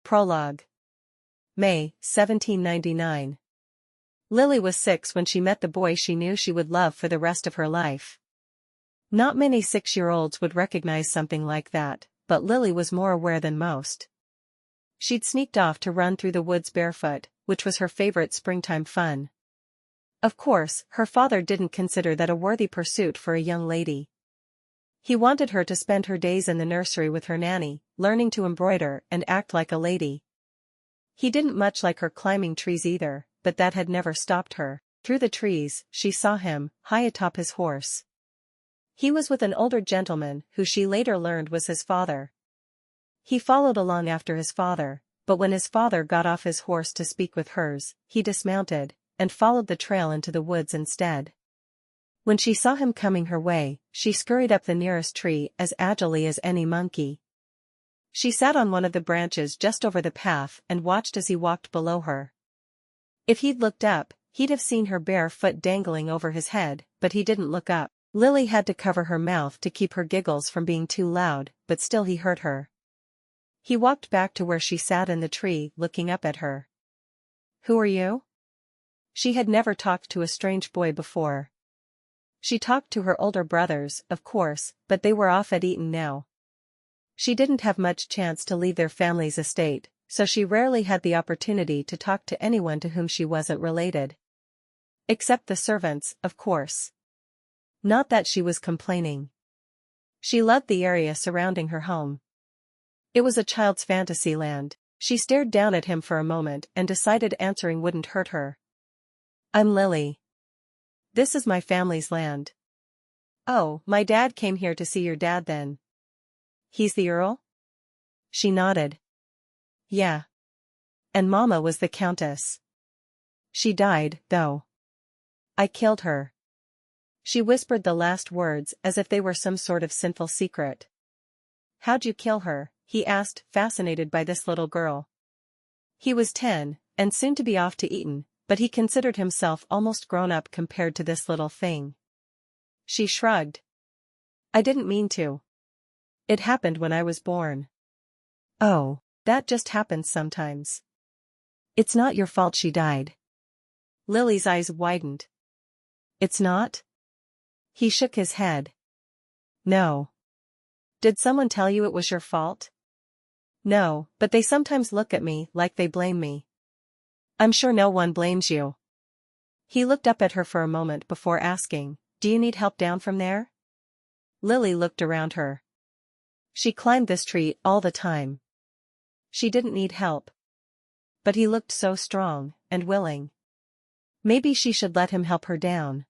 Prologue. May, 1799. Lily was 6 when she met the boy she knew she would love for the rest of her life. Not many 6-year-olds would recognize something like that, but Lily was more aware than most. She'd sneaked off to run through the woods barefoot, which was her favorite springtime fun. Of course, her father didn't consider that a worthy pursuit for a young lady. He wanted her to spend her days in the nursery with her nanny, learning to embroider and act like a lady. He didn't much like her climbing trees either, but that had never stopped her. Through the trees, she saw him, high atop his horse. He was with an older gentleman who she later learned was his father. He followed along after his father, but when his father got off his horse to speak with hers, he dismounted, and followed the trail into the woods instead. When she saw him coming her way, she scurried up the nearest tree as agilely as any monkey. She sat on one of the branches just over the path and watched as he walked below her. If he'd looked up, he'd have seen her bare foot dangling over his head, but he didn't look up. Lily had to cover her mouth to keep her giggles from being too loud, but still he heard her. He walked back to where she sat in the tree, looking up at her. "Who are you?" She had never talked to a strange boy before. She talked to her older brothers, of course, but they were off at Eton now. She didn't have much chance to leave their family's estate, so she rarely had the opportunity to talk to anyone to whom she wasn't related. Except the servants, of course. Not that she was complaining. She loved the area surrounding her home. It was a child's fantasy land. She stared down at him for a moment and decided answering wouldn't hurt her. "I'm Lily. This is my family's land." "Oh, my dad came here to see your dad then." "He's the Earl?" She nodded. "Yeah. And Mama was the Countess. She died, though. I killed her." She whispered the last words as if they were some sort of sinful secret. "How'd you kill her?" he asked, fascinated by this little girl. He was 10, and soon to be off to Eton, but he considered himself almost grown up compared to this little thing. She shrugged. "I didn't mean to. It happened when I was born." "Oh, that just happens sometimes. It's not your fault she died." Lily's eyes widened. "It's not?" He shook his head. "No." "Did someone tell you it was your fault?" "No, but they sometimes look at me like they blame me." "I'm sure no one blames you." He looked up at her for a moment before asking, "Do you need help down from there?" Lily looked around her. She climbed this tree all the time. She didn't need help. But he looked so strong and willing. Maybe she should let him help her down.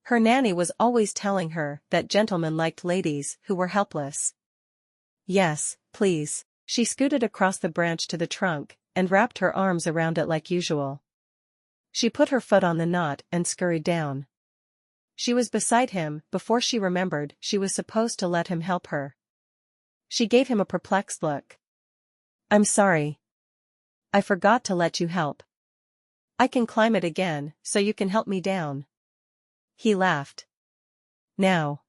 Her nanny was always telling her that gentlemen liked ladies who were helpless. "Yes, please." She scooted across the branch to the trunk and wrapped her arms around it like usual. She put her foot on the knot and scurried down. She was beside him before she remembered she was supposed to let him help her. She gave him a perplexed look. "I'm sorry. I forgot to let you help. I can climb it again, so you can help me down." He laughed. "Now.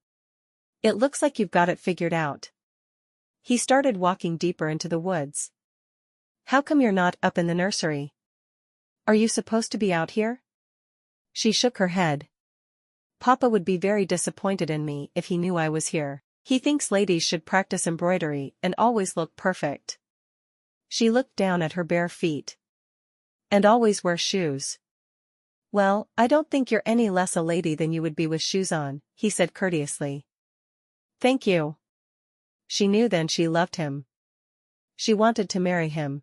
It looks like you've got it figured out." He started walking deeper into the woods. "How come you're not up in the nursery? Are you supposed to be out here?" She shook her head. "Papa would be very disappointed in me if he knew I was here. He thinks ladies should practice embroidery and always look perfect." She looked down at her bare feet. "And always wear shoes." "Well, I don't think you're any less a lady than you would be with shoes on," he said courteously. "Thank you." She knew then she loved him. She wanted to marry him.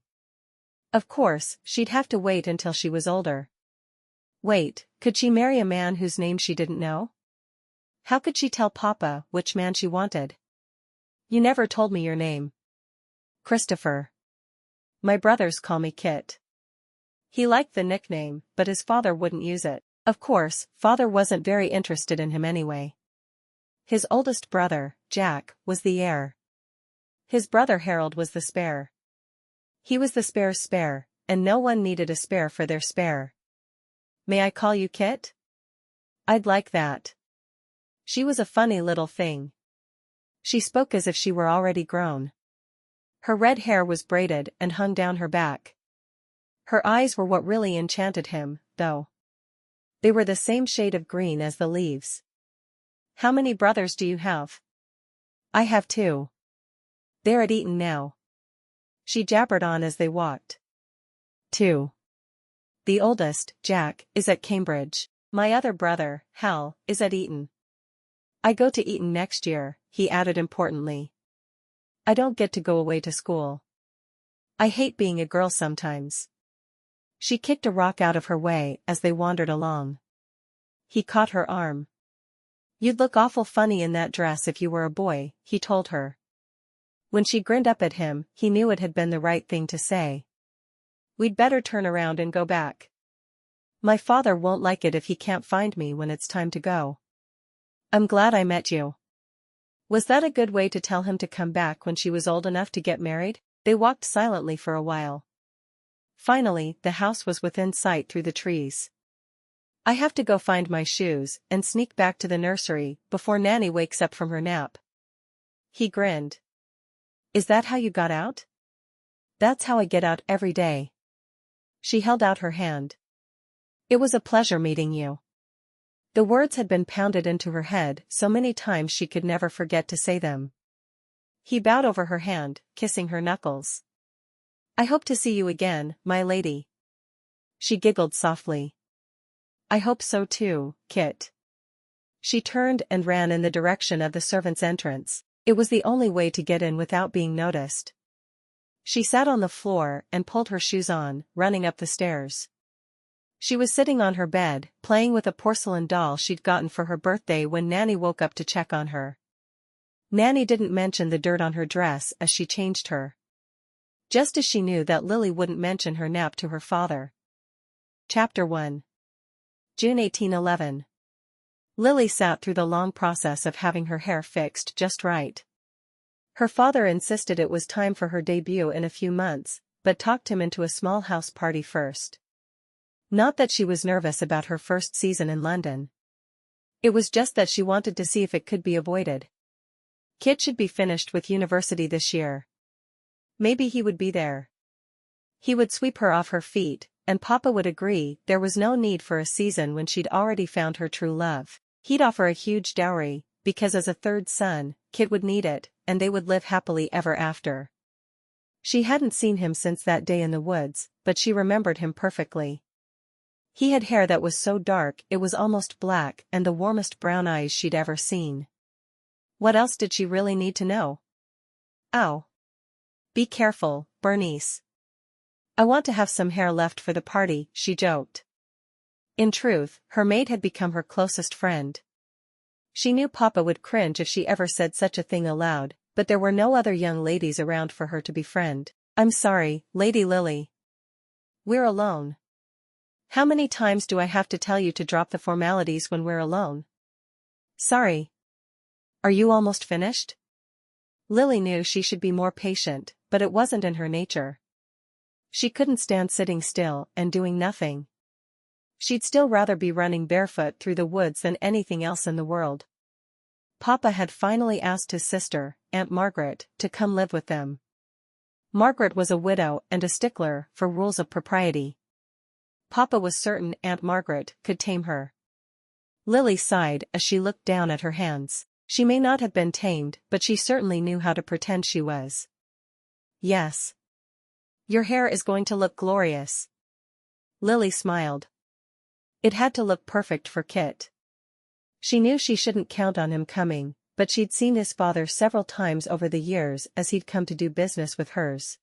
Of course, she'd have to wait until she was older. Wait, could she marry a man whose name she didn't know? How could she tell Papa which man she wanted? "You never told me your name." "Christopher. My brothers call me Kit." He liked the nickname, but his father wouldn't use it. Of course, Father wasn't very interested in him anyway. His oldest brother, Jack, was the heir. His brother Harold was the spare. He was the spare's spare, and no one needed a spare for their spare. "May I call you Kit?" "I'd like that." She was a funny little thing. She spoke as if she were already grown. Her red hair was braided and hung down her back. Her eyes were what really enchanted him, though. They were the same shade of green as the leaves. How many brothers do you have? I have 2. They're at Eton now. She jabbered on as they walked. 2. The oldest, Jack, is at Cambridge. My other brother, Hal, is at Eton. I go to Eton next year, he added importantly. I don't get to go away to school. I hate being a girl sometimes. She kicked a rock out of her way as they wandered along. He caught her arm. You'd look awful funny in that dress if you were a boy, he told her. When she grinned up at him, he knew it had been the right thing to say. We'd better turn around and go back. My father won't like it if he can't find me when it's time to go. I'm glad I met you. Was that a good way to tell him to come back when she was old enough to get married? They walked silently for a while. Finally, the house was within sight through the trees. I have to go find my shoes and sneak back to the nursery before Nanny wakes up from her nap. He grinned. Is that how you got out? That's how I get out every day. She held out her hand. It was a pleasure meeting you. The words had been pounded into her head so many times she could never forget to say them. He bowed over her hand, kissing her knuckles. I hope to see you again, my lady. She giggled softly. I hope so too, Kit. She turned and ran in the direction of the servants' entrance. It was the only way to get in without being noticed. She sat on the floor and pulled her shoes on, running up the stairs. She was sitting on her bed, playing with a porcelain doll she'd gotten for her birthday when Nanny woke up to check on her. Nanny didn't mention the dirt on her dress as she changed her. Just as she knew that Lily wouldn't mention her nap to her father. Chapter 1. June 1811. Lily sat through the long process of having her hair fixed just right. Her father insisted it was time for her debut in a few months, but talked him into a small house party first. Not that she was nervous about her first season in London. It was just that she wanted to see if it could be avoided. Kit should be finished with university this year. Maybe he would be there. He would sweep her off her feet, and Papa would agree there was no need for a season when she'd already found her true love. He'd offer a huge dowry, because as a third son, Kit would need it, and they would live happily ever after. She hadn't seen him since that day in the woods, but she remembered him perfectly. He had hair that was so dark it was almost black and the warmest brown eyes she'd ever seen. What else did she really need to know? Ow. Be careful, Bernice. I want to have some hair left for the party, she joked. In truth, her maid had become her closest friend. She knew Papa would cringe if she ever said such a thing aloud, but there were no other young ladies around for her to befriend. I'm sorry, Lady Lily. We're alone. How many times do I have to tell you to drop the formalities when we're alone? Sorry. Are you almost finished? Lily knew she should be more patient, but it wasn't in her nature. She couldn't stand sitting still and doing nothing. She'd still rather be running barefoot through the woods than anything else in the world. Papa had finally asked his sister, Aunt Margaret, to come live with them. Margaret was a widow and a stickler for rules of propriety. Papa was certain Aunt Margaret could tame her. Lily sighed as she looked down at her hands. She may not have been tamed, but she certainly knew how to pretend she was. Yes. Your hair is going to look glorious. Lily smiled. It had to look perfect for Kit. She knew she shouldn't count on him coming, but she'd seen his father several times over the years as he'd come to do business with hers.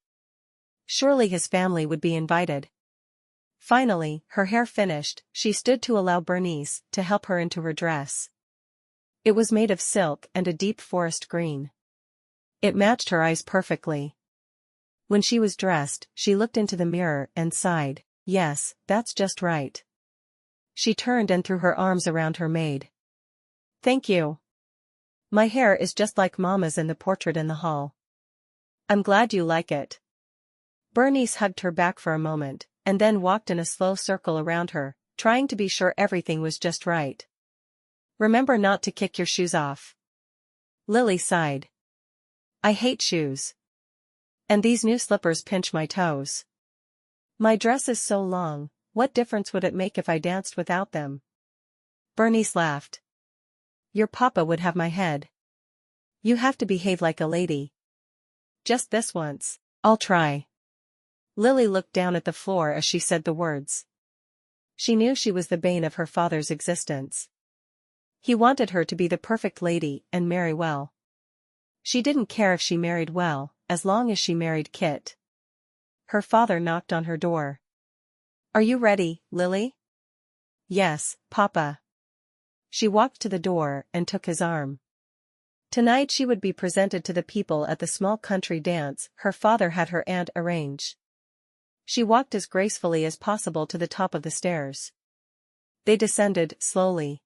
Surely his family would be invited. Finally, her hair finished, she stood to allow Bernice to help her into her dress. It was made of silk and a deep forest green. It matched her eyes perfectly. When she was dressed, she looked into the mirror and sighed, yes, that's just right. She turned and threw her arms around her maid. Thank you. My hair is just like Mama's in the portrait in the hall. I'm glad you like it. Bernice hugged her back for a moment, and then walked in a slow circle around her, trying to be sure everything was just right. Remember not to kick your shoes off. Lily sighed. I hate shoes. And these new slippers pinch my toes. My dress is so long, what difference would it make if I danced without them? Bernice laughed. Your papa would have my head. You have to behave like a lady. Just this once. I'll try. Lily looked down at the floor as she said the words. She knew she was the bane of her father's existence. He wanted her to be the perfect lady and marry well. She didn't care if she married well, as long as she married Kit. Her father knocked on her door. Are you ready, Lily? Yes, Papa. She walked to the door and took his arm. Tonight she would be presented to the people at the small country dance her father had her aunt arrange. She walked as gracefully as possible to the top of the stairs. They descended slowly.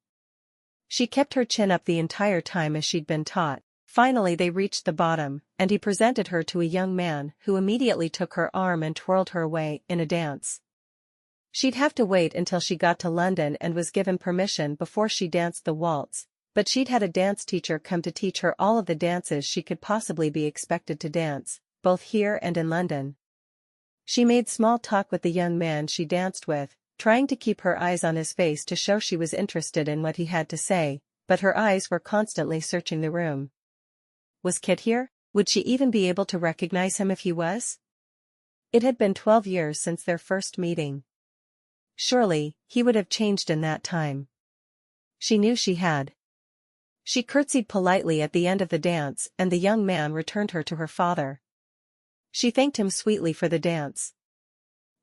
She kept her chin up the entire time as she'd been taught. Finally they reached the bottom, and he presented her to a young man who immediately took her arm and twirled her away in a dance. She'd have to wait until she got to London and was given permission before she danced the waltz, but she'd had a dance teacher come to teach her all of the dances she could possibly be expected to dance, both here and in London. She made small talk with the young man she danced with, trying to keep her eyes on his face to show she was interested in what he had to say, but her eyes were constantly searching the room. Was Kit here? Would she even be able to recognize him if he was? It had been 12 years since their first meeting. Surely, he would have changed in that time. She knew she had. She curtsied politely at the end of the dance and the young man returned her to her father. She thanked him sweetly for the dance.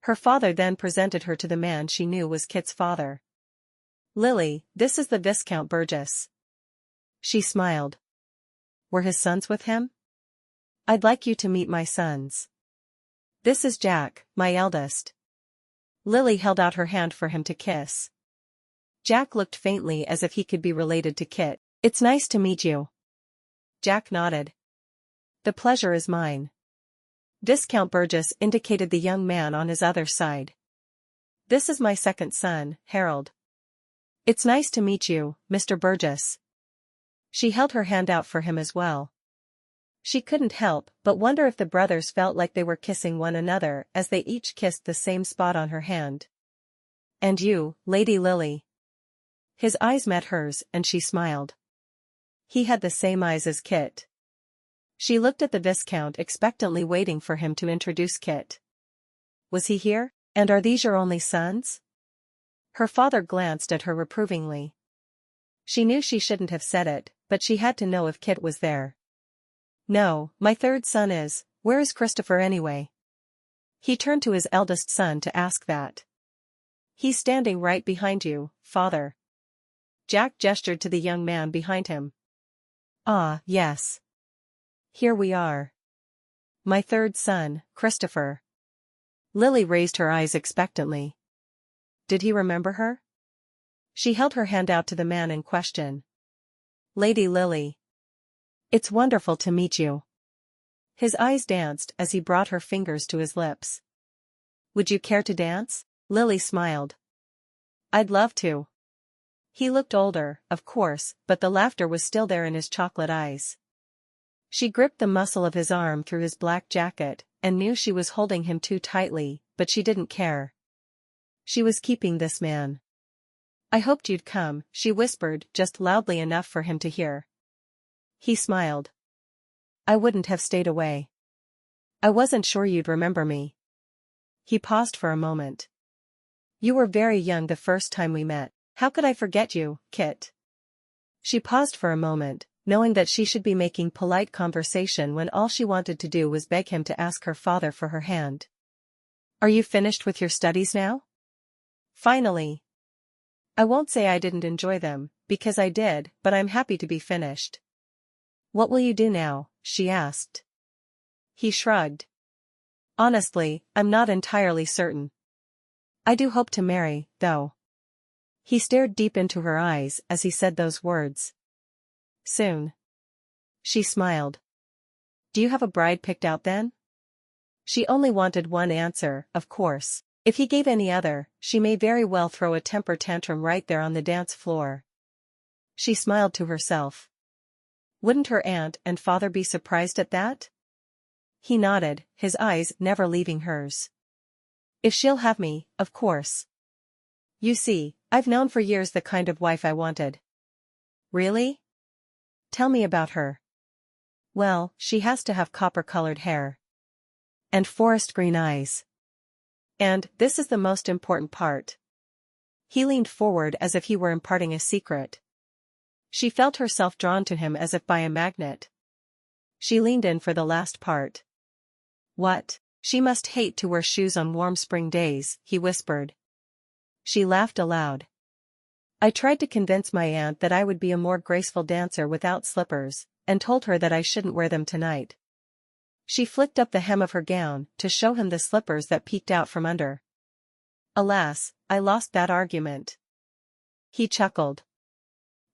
Her father then presented her to the man she knew was Kit's father. Lily, this is the Viscount Burgess. She smiled. Were his sons with him? I'd like you to meet my sons. This is Jack, my eldest. Lily held out her hand for him to kiss. Jack looked faintly as if he could be related to Kit. It's nice to meet you. Jack nodded. The pleasure is mine. Viscount Burgess indicated the young man on his other side. This is my second son, Harold. It's nice to meet you, Mr. Burgess. She held her hand out for him as well. She couldn't help but wonder if the brothers felt like they were kissing one another as they each kissed the same spot on her hand. And you, Lady Lily. His eyes met hers and she smiled. He had the same eyes as Kit. She looked at the Viscount expectantly waiting for him to introduce Kit. Was he here? And are these your only sons? Her father glanced at her reprovingly. She knew she shouldn't have said it, but she had to know if Kit was there. No, my third son is. Where is Christopher anyway? He turned to his eldest son to ask that. He's standing right behind you, father. Jack gestured to the young man behind him. Ah, yes. Here we are. My third son, Christopher. Lily raised her eyes expectantly. Did he remember her? She held her hand out to the man in question. Lady Lily. It's wonderful to meet you. His eyes danced as he brought her fingers to his lips. Would you care to dance? Lily smiled. I'd love to. He looked older, of course, but the laughter was still there in his chocolate eyes. She gripped the muscle of his arm through his black jacket, and knew she was holding him too tightly, but she didn't care. She was keeping this man. I hoped you'd come, she whispered just loudly enough for him to hear. He smiled. I wouldn't have stayed away. I wasn't sure you'd remember me. He paused for a moment. You were very young the first time we met. How could I forget you, Kit? She paused for a moment, knowing that she should be making polite conversation when all she wanted to do was beg him to ask her father for her hand. Are you finished with your studies now? Finally. I won't say I didn't enjoy them, because I did, but I'm happy to be finished. What will you do now? She asked. He shrugged. Honestly, I'm not entirely certain. I do hope to marry, though. He stared deep into her eyes as he said those words. Soon. She smiled. Do you have a bride picked out then? She only wanted one answer, of course. If he gave any other, she may very well throw a temper tantrum right there on the dance floor. She smiled to herself. Wouldn't her aunt and father be surprised at that? He nodded, his eyes never leaving hers. If she'll have me, of course. You see, I've known for years the kind of wife I wanted. Really? Tell me about her. Well, she has to have copper-colored hair. And forest green eyes. And, this is the most important part. He leaned forward as if he were imparting a secret. She felt herself drawn to him as if by a magnet. She leaned in for the last part. What? She must hate to wear shoes on warm spring days, he whispered. She laughed aloud. I tried to convince my aunt that I would be a more graceful dancer without slippers, and told her that I shouldn't wear them tonight. She flicked up the hem of her gown to show him the slippers that peeked out from under. Alas, I lost that argument. He chuckled.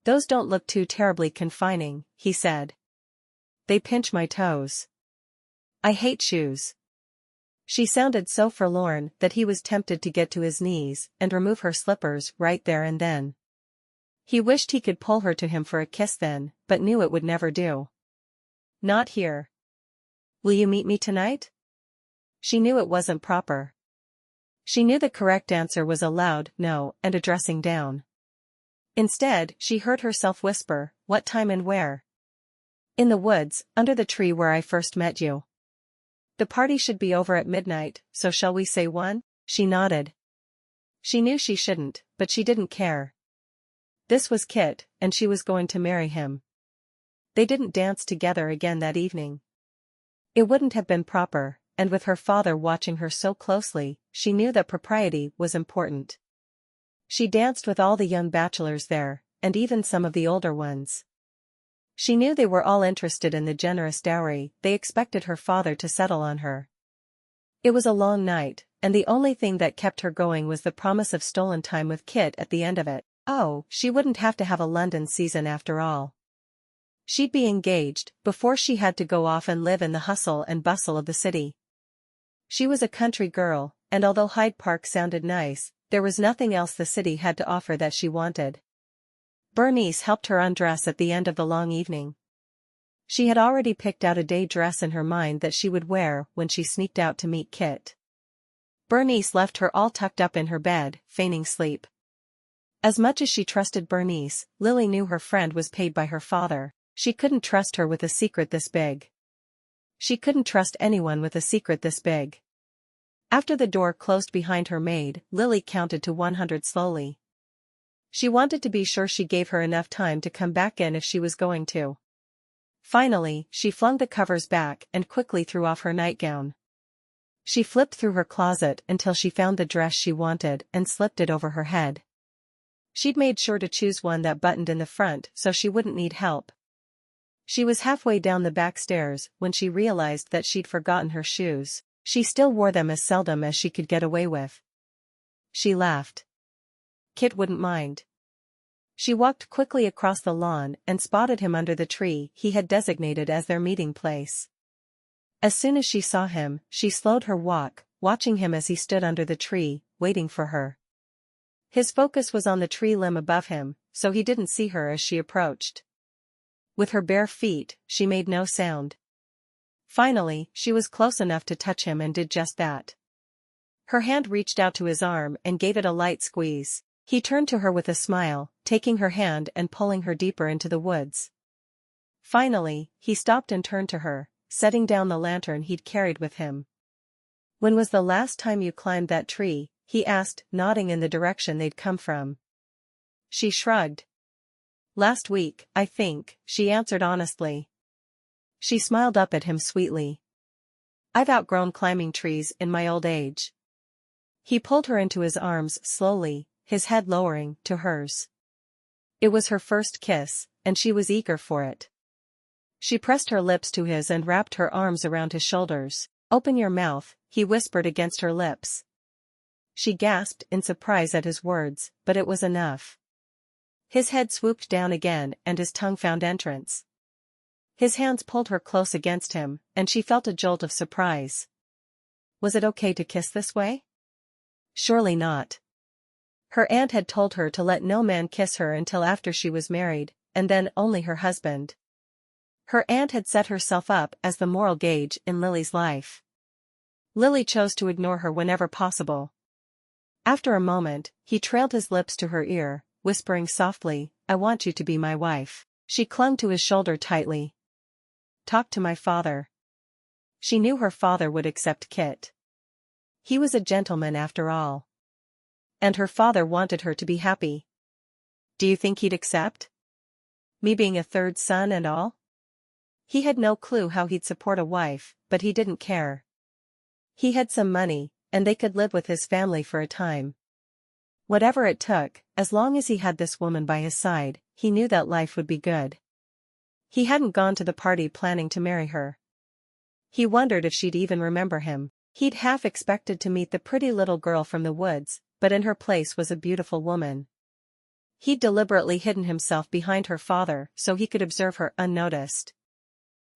Those don't look too terribly confining, he said. They pinch my toes. I hate shoes. She sounded so forlorn that he was tempted to get to his knees and remove her slippers right there and then. He wished he could pull her to him for a kiss then, but knew it would never do. Not here. Will you meet me tonight? She knew it wasn't proper. She knew the correct answer was a loud no and a dressing down. Instead, she heard herself whisper, what time and where? In the woods, under the tree where I first met you. The party should be over at midnight, so shall we say 1? She nodded. She knew she shouldn't, but she didn't care. This was Kit, and she was going to marry him. They didn't dance together again that evening. It wouldn't have been proper, and with her father watching her so closely, she knew that propriety was important. She danced with all the young bachelors there, and even some of the older ones. She knew they were all interested in the generous dowry they expected her father to settle on her. It was a long night, and the only thing that kept her going was the promise of stolen time with Kit at the end of it. Oh, she wouldn't have to have a London season after all. She'd be engaged before she had to go off and live in the hustle and bustle of the city. She was a country girl, and although Hyde Park sounded nice, there was nothing else the city had to offer that she wanted. Bernice helped her undress at the end of the long evening. She had already picked out a day dress in her mind that she would wear when she sneaked out to meet Kit. Bernice left her all tucked up in her bed, feigning sleep. As much as she trusted Bernice, Lily knew her friend was paid by her father. She couldn't trust her with a secret this big. She couldn't trust anyone with a secret this big. After the door closed behind her maid, Lily counted to 100 slowly. She wanted to be sure she gave her enough time to come back in if she was going to. Finally, she flung the covers back and quickly threw off her nightgown. She flipped through her closet until she found the dress she wanted and slipped it over her head. She'd made sure to choose one that buttoned in the front so she wouldn't need help. She was halfway down the back stairs when she realized that she'd forgotten her shoes. She still wore them as seldom as she could get away with. She laughed. Kit wouldn't mind. She walked quickly across the lawn and spotted him under the tree he had designated as their meeting place. As soon as she saw him, she slowed her walk, watching him as he stood under the tree, waiting for her. His focus was on the tree limb above him, so he didn't see her as she approached. With her bare feet, she made no sound. Finally, she was close enough to touch him and did just that. Her hand reached out to his arm and gave it a light squeeze. He turned to her with a smile, taking her hand and pulling her deeper into the woods. Finally, he stopped and turned to her, setting down the lantern he'd carried with him. When was the last time you climbed that tree? He asked, nodding in the direction they'd come from. She shrugged. Last week, I think, she answered honestly. She smiled up at him sweetly. I've outgrown climbing trees in my old age. He pulled her into his arms slowly, his head lowering to hers. It was her first kiss, and she was eager for it. She pressed her lips to his and wrapped her arms around his shoulders. Open your mouth, he whispered against her lips. She gasped in surprise at his words, but it was enough. His head swooped down again and his tongue found entrance. His hands pulled her close against him, and she felt a jolt of surprise. Was it okay to kiss this way? Surely not. Her aunt had told her to let no man kiss her until after she was married, and then only her husband. Her aunt had set herself up as the moral gauge in Lily's life. Lily chose to ignore her whenever possible. After a moment, he trailed his lips to her ear, whispering softly, "I want you to be my wife." She clung to his shoulder tightly. "Talk to my father." She knew her father would accept Kit. He was a gentleman after all. And her father wanted her to be happy. Do you think he'd accept? Me being a third son and all? He had no clue how he'd support a wife, but he didn't care. He had some money, and they could live with his family for a time. Whatever it took, as long as he had this woman by his side, he knew that life would be good. He hadn't gone to the party planning to marry her. He wondered if she'd even remember him. He'd half expected to meet the pretty little girl from the woods, but in her place was a beautiful woman. He'd deliberately hidden himself behind her father so he could observe her unnoticed.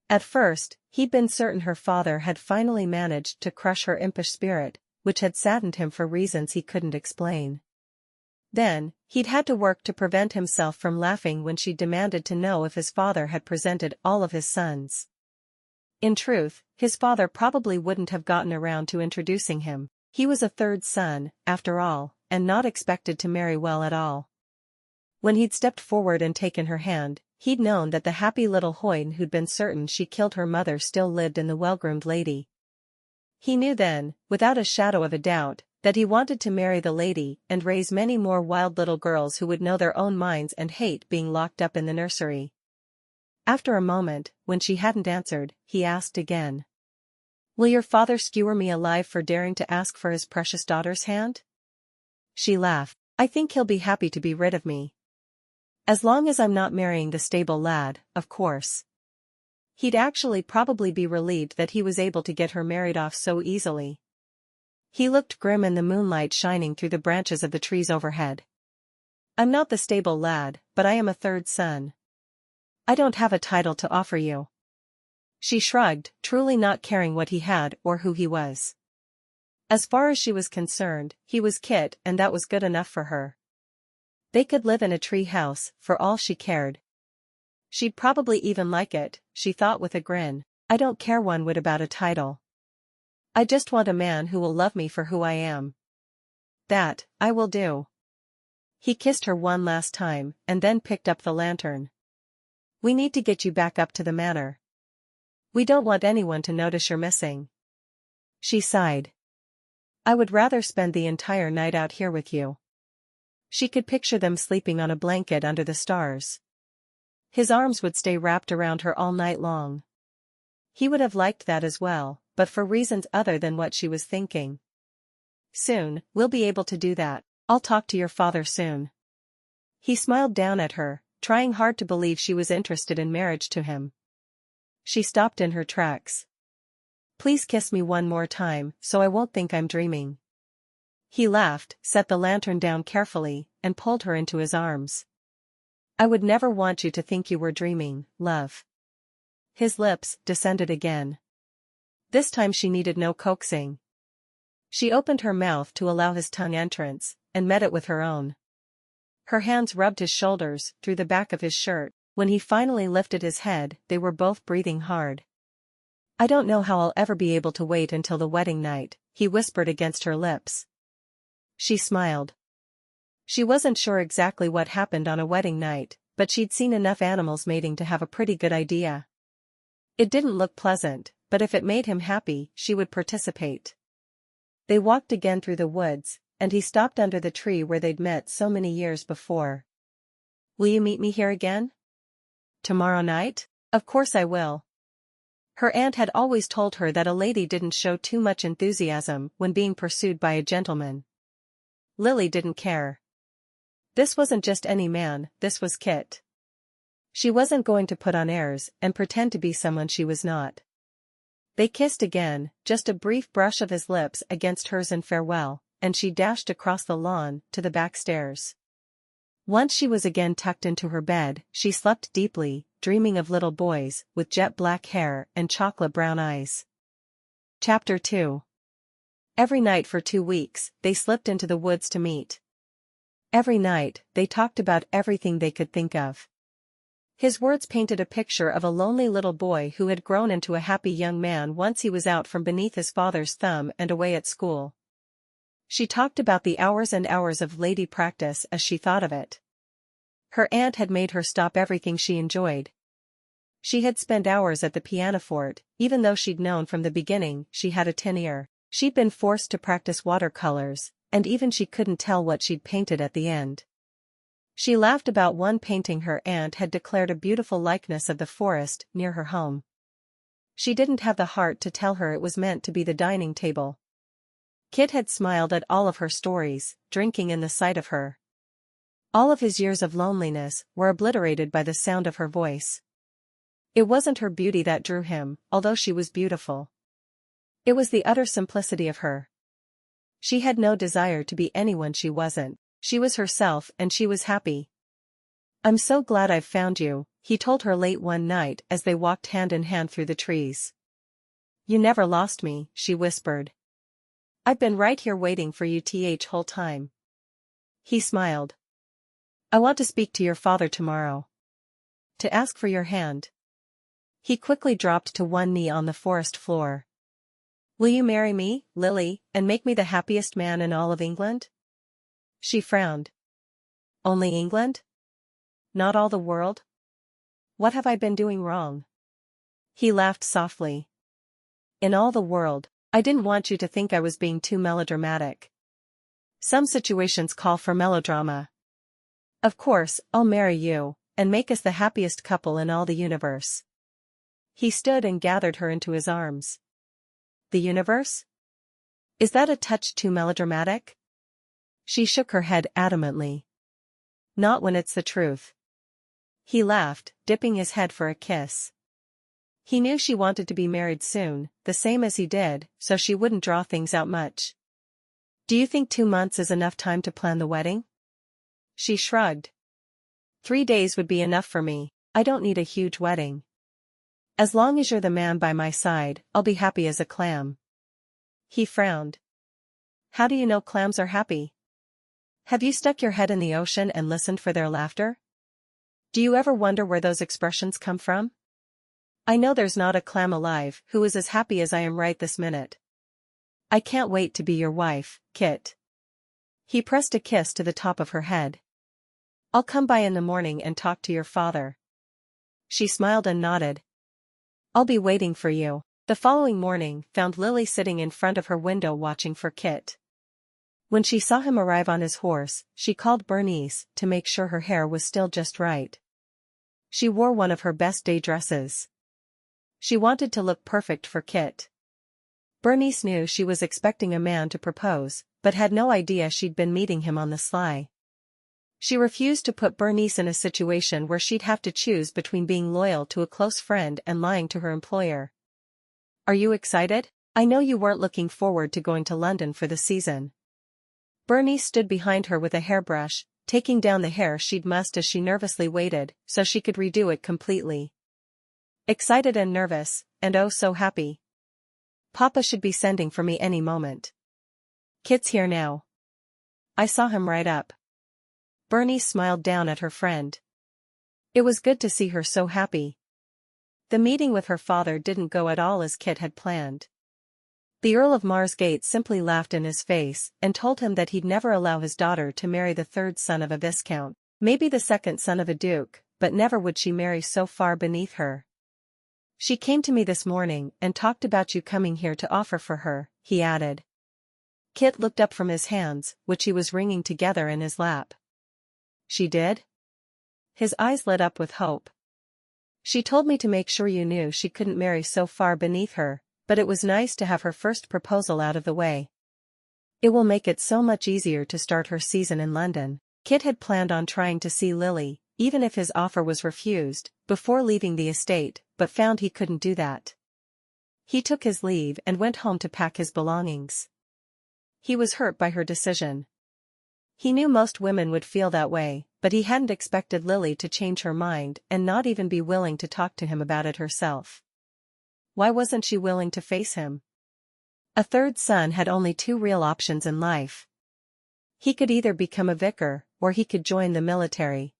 At first, he'd been certain her father had finally managed to crush her impish spirit, which had saddened him for reasons he couldn't explain. Then, he'd had to work to prevent himself from laughing when she demanded to know if his father had presented all of his sons. In truth, his father probably wouldn't have gotten around to introducing him. He was a third son, after all, and not expected to marry well at all. When he'd stepped forward and taken her hand, he'd known that the happy little hoyden who'd been certain she killed her mother still lived in the well-groomed lady. He knew then, without a shadow of a doubt, that he wanted to marry the lady and raise many more wild little girls who would know their own minds and hate being locked up in the nursery. After a moment, when she hadn't answered, he asked again. "Will your father skewer me alive for daring to ask for his precious daughter's hand?" She laughed. "I think he'll be happy to be rid of me. As long as I'm not marrying the stable lad, of course." He'd actually probably be relieved that he was able to get her married off so easily. He looked grim in the moonlight shining through the branches of the trees overhead. "I'm not the stable lad, but I am a third son. I don't have a title to offer you." She shrugged, truly not caring what he had or who he was. As far as she was concerned, he was Kit and that was good enough for her. They could live in a tree house, for all she cared. She'd probably even like it, she thought with a grin. "I don't care one whit about a title. I just want a man who will love me for who I am. That, I will do." He kissed her one last time, and then picked up the lantern. "We need to get you back up to the manor. We don't want anyone to notice you're missing." She sighed. "I would rather spend the entire night out here with you." She could picture them sleeping on a blanket under the stars. His arms would stay wrapped around her all night long. He would have liked that as well, but for reasons other than what she was thinking. "Soon, we'll be able to do that. I'll talk to your father soon." He smiled down at her, trying hard to believe she was interested in marriage to him. She stopped in her tracks. "Please kiss me one more time, so I won't think I'm dreaming." He laughed, set the lantern down carefully, and pulled her into his arms. "I would never want you to think you were dreaming, love." His lips descended again. This time she needed no coaxing. She opened her mouth to allow his tongue entrance, and met it with her own. Her hands rubbed his shoulders, through the back of his shirt. When he finally lifted his head, they were both breathing hard. "I don't know how I'll ever be able to wait until the wedding night," he whispered against her lips. She smiled. She wasn't sure exactly what happened on a wedding night, but she'd seen enough animals mating to have a pretty good idea. It didn't look pleasant, but if it made him happy, she would participate. They walked again through the woods, and he stopped under the tree where they'd met so many years before. "Will you meet me here again?" "Tomorrow night?" "Of course I will." Her aunt had always told her that a lady didn't show too much enthusiasm when being pursued by a gentleman. Lily didn't care. This wasn't just any man, this was Kit. She wasn't going to put on airs and pretend to be someone she was not. They kissed again, just a brief brush of his lips against hers in farewell, and she dashed across the lawn, to the back stairs. Once she was again tucked into her bed, she slept deeply, dreaming of little boys, with jet black hair and chocolate brown eyes. Chapter 2. Every night for 2 weeks, they slipped into the woods to meet. Every night, they talked about everything they could think of. His words painted a picture of a lonely little boy who had grown into a happy young man once he was out from beneath his father's thumb and away at school. She talked about the hours and hours of lady practice as she thought of it. Her aunt had made her stop everything she enjoyed. She had spent hours at the pianoforte, even though she'd known from the beginning she had a tin ear. She'd been forced to practice watercolors, and even she couldn't tell what she'd painted at the end. She laughed about one painting her aunt had declared a beautiful likeness of the forest near her home. She didn't have the heart to tell her it was meant to be the dining table. Kit had smiled at all of her stories, drinking in the sight of her. All of his years of loneliness were obliterated by the sound of her voice. It wasn't her beauty that drew him, although she was beautiful. It was the utter simplicity of her. She had no desire to be anyone she wasn't. She was herself and she was happy. "I'm so glad I've found you," he told her late one night as they walked hand in hand through the trees. "You never lost me," she whispered. "I've been right here waiting for you whole time." He smiled. "I want to speak to your father tomorrow. To ask for your hand." He quickly dropped to one knee on the forest floor. "Will you marry me, Lily, and make me the happiest man in all of England?" She frowned. "Only England? Not all the world? What have I been doing wrong?" He laughed softly. "In all the world. I didn't want you to think I was being too melodramatic. Some situations call for melodrama. Of course, I'll marry you, and make us the happiest couple in all the universe." He stood and gathered her into his arms. "The universe? Is that a touch too melodramatic?" She shook her head adamantly. "Not when it's the truth." He laughed, dipping his head for a kiss. He knew she wanted to be married soon, the same as he did, so she wouldn't draw things out much. "Do you think 2 months is enough time to plan the wedding?" She shrugged. 3 days would be enough for me. I don't need a huge wedding. As long as you're the man by my side, I'll be happy as a clam." He frowned. "How do you know clams are happy? Have you stuck your head in the ocean and listened for their laughter? Do you ever wonder where those expressions come from? I know there's not a clam alive who is as happy as I am right this minute. I can't wait to be your wife, Kit." He pressed a kiss to the top of her head. "I'll come by in the morning and talk to your father." She smiled and nodded. "I'll be waiting for you." The following morning found Lily sitting in front of her window watching for Kit. When she saw him arrive on his horse, she called Bernice to make sure her hair was still just right. She wore one of her best day dresses. She wanted to look perfect for Kit. Bernice knew she was expecting a man to propose, but had no idea she'd been meeting him on the sly. She refused to put Bernice in a situation where she'd have to choose between being loyal to a close friend and lying to her employer. "Are you excited? I know you weren't looking forward to going to London for the season." Bernice stood behind her with a hairbrush, taking down the hair she'd mussed as she nervously waited so she could redo it completely. "Excited and nervous, and oh so happy. Papa should be sending for me any moment. Kit's here now. I saw him right up." Bernice smiled down at her friend. It was good to see her so happy. The meeting with her father didn't go at all as Kit had planned. The Earl of Marsgate simply laughed in his face and told him that he'd never allow his daughter to marry the third son of a viscount, maybe the second son of a duke, but never would she marry so far beneath her. "She came to me this morning and talked about you coming here to offer for her," he added. Kit looked up from his hands, which he was wringing together in his lap. "She did?" His eyes lit up with hope. "She told me to make sure you knew she couldn't marry so far beneath her, but it was nice to have her first proposal out of the way. It will make it so much easier to start her season in London." Kit had planned on trying to see Lily, even if his offer was refused, before leaving the estate, but found he couldn't do that. He took his leave and went home to pack his belongings. He was hurt by her decision. He knew most women would feel that way, but he hadn't expected Lily to change her mind and not even be willing to talk to him about it herself. Why wasn't she willing to face him? A third son had only 2 real options in life. He could either become a vicar, or he could join the military.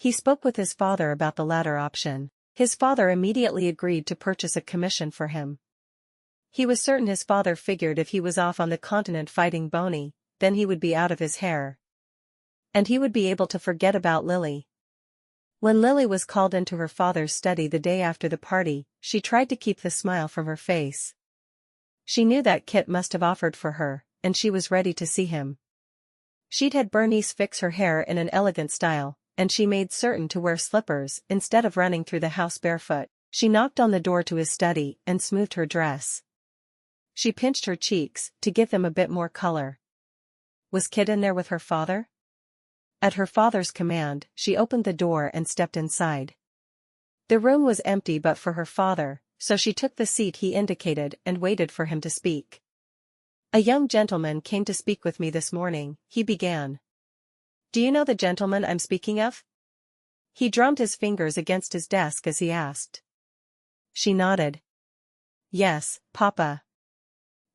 He spoke with his father about the latter option. His father immediately agreed to purchase a commission for him. He was certain his father figured if he was off on the continent fighting Boney, then he would be out of his hair. And he would be able to forget about Lily. When Lily was called into her father's study the day after the party, she tried to keep the smile from her face. She knew that Kit must have offered for her, and she was ready to see him. She'd had Bernice fix her hair in an elegant style, and she made certain to wear slippers instead of running through the house barefoot. She knocked on the door to his study and smoothed her dress. She pinched her cheeks to give them a bit more color. Was Kit in there with her father? At her father's command, she opened the door and stepped inside. The room was empty but for her father, so she took the seat he indicated and waited for him to speak. "A young gentleman came to speak with me this morning," he began. "Do you know the gentleman I'm speaking of?" He drummed his fingers against his desk as he asked. She nodded. "Yes, Papa."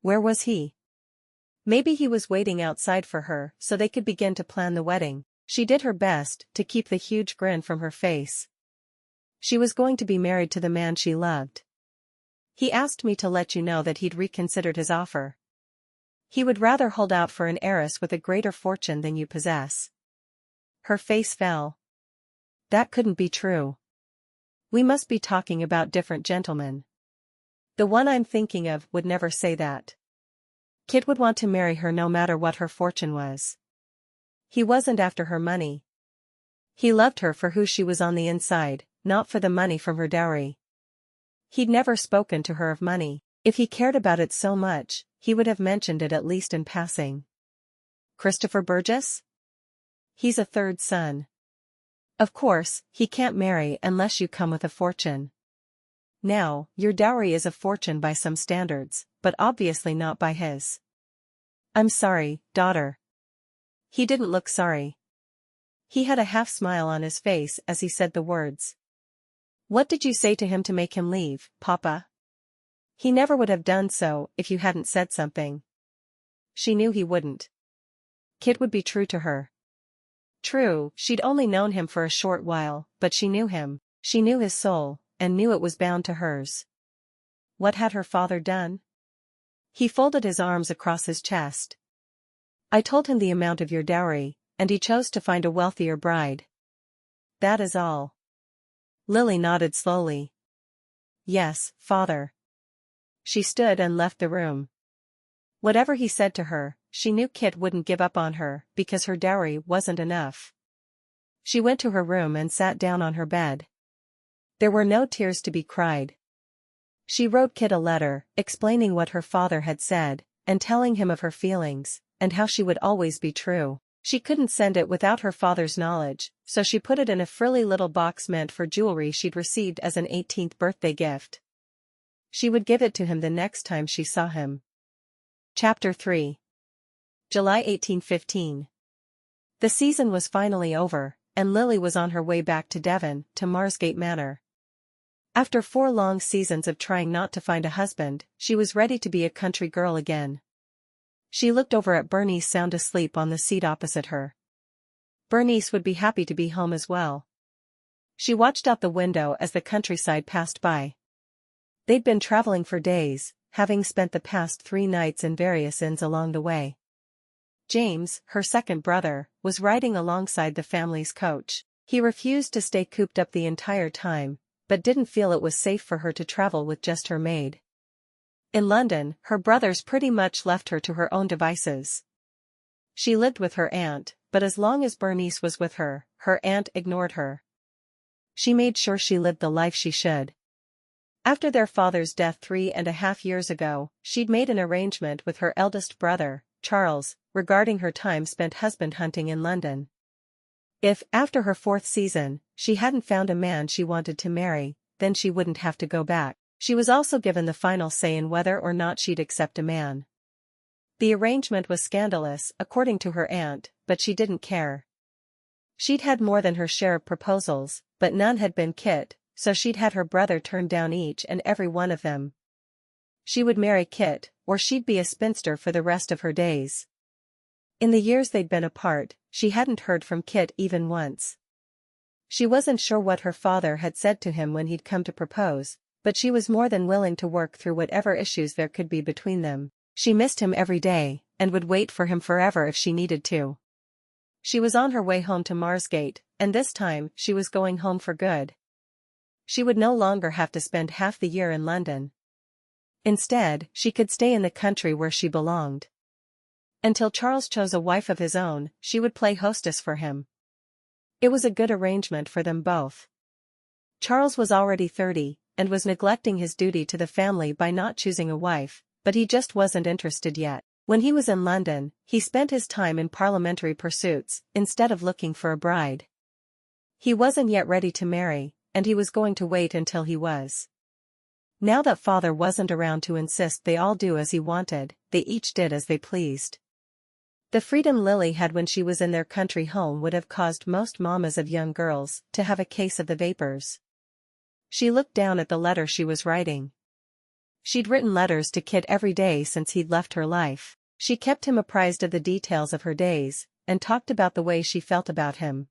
"Where was he?" "Maybe he was waiting outside for her so they could begin to plan the wedding." She did her best to keep the huge grin from her face. She was going to be married to the man she loved. "He asked me to let you know that he'd reconsidered his offer. He would rather hold out for an heiress with a greater fortune than you possess." Her face fell. "That couldn't be true. We must be talking about different gentlemen. The one I'm thinking of would never say that. Kit would want to marry her no matter what her fortune was. He wasn't after her money. He loved her for who she was on the inside, not for the money from her dowry. He'd never spoken to her of money. If he cared about it so much, he would have mentioned it at least in passing." "Christopher Burgess?" "He's a third son. Of course, he can't marry unless you come with a fortune. Now, your dowry is a fortune by some standards, but obviously not by his." "I'm sorry, daughter." He didn't look sorry. He had a half-smile on his face as he said the words. "What did you say to him to make him leave, Papa?" "He never would have done so if you hadn't said something." She knew he wouldn't. Kit would be true to her. True, she'd only known him for a short while, but she knew him. She knew his soul, and knew it was bound to hers. What had her father done? He folded his arms across his chest. "I told him the amount of your dowry, and he chose to find a wealthier bride. That is all." Lily nodded slowly. "Yes, father." She stood and left the room. Whatever he said to her, she knew Kit wouldn't give up on her because her dowry wasn't enough. She went to her room and sat down on her bed. There were no tears to be cried. She wrote Kit a letter, explaining what her father had said, and telling him of her feelings, and how she would always be true. She couldn't send it without her father's knowledge, so she put it in a frilly little box meant for jewelry she'd received as an 18th birthday gift. She would give it to him the next time she saw him. Chapter 3. July 1815. The season was finally over, and Lily was on her way back to Devon, to Marsgate Manor. After 4 long seasons of trying not to find a husband, she was ready to be a country girl again. She looked over at Bernice sound asleep on the seat opposite her. Bernice would be happy to be home as well. She watched out the window as the countryside passed by. They'd been traveling for days, having spent the past 3 nights in various inns along the way. James, her second brother, was riding alongside the family's coach. He refused to stay cooped up the entire time, but didn't feel it was safe for her to travel with just her maid. In London, her brothers pretty much left her to her own devices. She lived with her aunt, but as long as Bernice was with her, her aunt ignored her. She made sure she lived the life she should. After their father's death 3.5 years ago, she'd made an arrangement with her eldest brother, Charles, regarding her time spent husband hunting in London. If, after her 4th season, she hadn't found a man she wanted to marry, then she wouldn't have to go back. She was also given the final say in whether or not she'd accept a man. The arrangement was scandalous, according to her aunt, but she didn't care. She'd had more than her share of proposals, but none had been Kit, so she'd had her brother turn down each and every one of them. She would marry Kit, or she'd be a spinster for the rest of her days. In the years they'd been apart, she hadn't heard from Kit even once. She wasn't sure what her father had said to him when he'd come to propose, but she was more than willing to work through whatever issues there could be between them. She missed him every day, and would wait for him forever if she needed to. She was on her way home to Marsgate, and this time she was going home for good. She would no longer have to spend half the year in London. Instead, she could stay in the country where she belonged. Until Charles chose a wife of his own, she would play hostess for him. It was a good arrangement for them both. Charles was already 30, and was neglecting his duty to the family by not choosing a wife, but he just wasn't interested yet. When he was in London, he spent his time in parliamentary pursuits, instead of looking for a bride. He wasn't yet ready to marry, and he was going to wait until he was. Now that father wasn't around to insist they all do as he wanted, they each did as they pleased. The freedom Lily had when she was in their country home would have caused most mamas of young girls to have a case of the vapors. She looked down at the letter she was writing. She'd written letters to Kit every day since he'd left her life. She kept him apprised of the details of her days, and talked about the way she felt about him.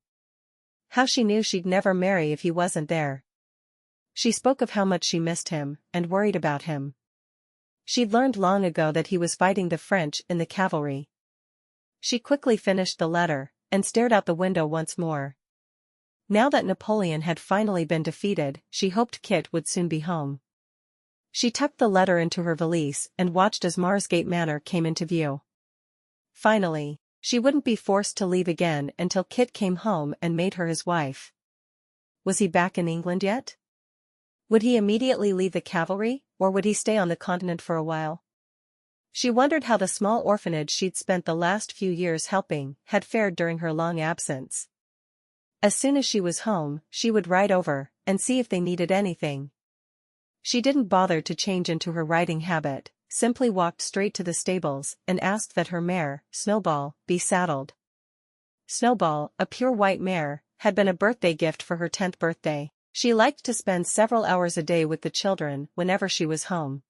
How she knew she'd never marry if he wasn't there. She spoke of how much she missed him, and worried about him. She'd learned long ago that he was fighting the French in the cavalry. She quickly finished the letter, and stared out the window once more. Now that Napoleon had finally been defeated, she hoped Kit would soon be home. She tucked the letter into her valise and watched as Marsgate Manor came into view. Finally, she wouldn't be forced to leave again until Kit came home and made her his wife. Was he back in England yet? Would he immediately leave the cavalry, or would he stay on the continent for a while? She wondered how the small orphanage she'd spent the last few years helping had fared during her long absence. As soon as she was home, she would ride over and see if they needed anything. She didn't bother to change into her riding habit, simply walked straight to the stables and asked that her mare, Snowball, be saddled. Snowball, a pure white mare, had been a birthday gift for her 10th birthday. She liked to spend several hours a day with the children whenever she was home.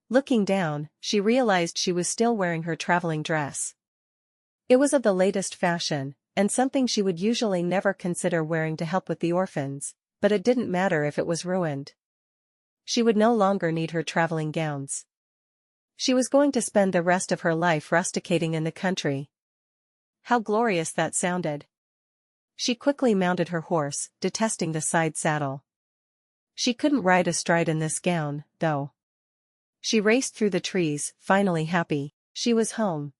Looking down, she realized she was still wearing her traveling dress. It was of the latest fashion, and something she would usually never consider wearing to help with the orphans, but it didn't matter if it was ruined. She would no longer need her traveling gowns. She was going to spend the rest of her life rusticating in the country. How glorious that sounded. She quickly mounted her horse, detesting the side saddle. She couldn't ride astride in this gown, though. She raced through the trees, finally happy. She was home.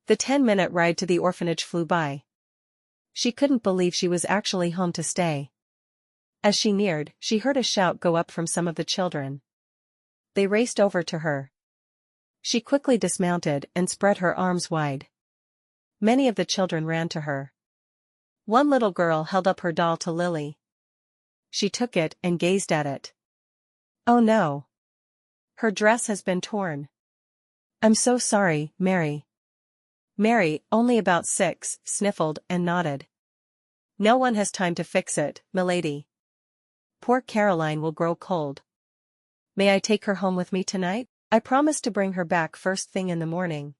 The 10-minute ride to the orphanage flew by. She couldn't believe she was actually home to stay. As she neared, she heard a shout go up from some of the children. They raced over to her. She quickly dismounted and spread her arms wide. Many of the children ran to her. One little girl held up her doll to Lily. She took it and gazed at it. Oh no! Her dress has been torn. I'm so sorry, Mary. Mary, only about 6, sniffled and nodded. No one has time to fix it, milady. Poor Caroline will grow cold. May I take her home with me tonight? I promised to bring her back first thing in the morning.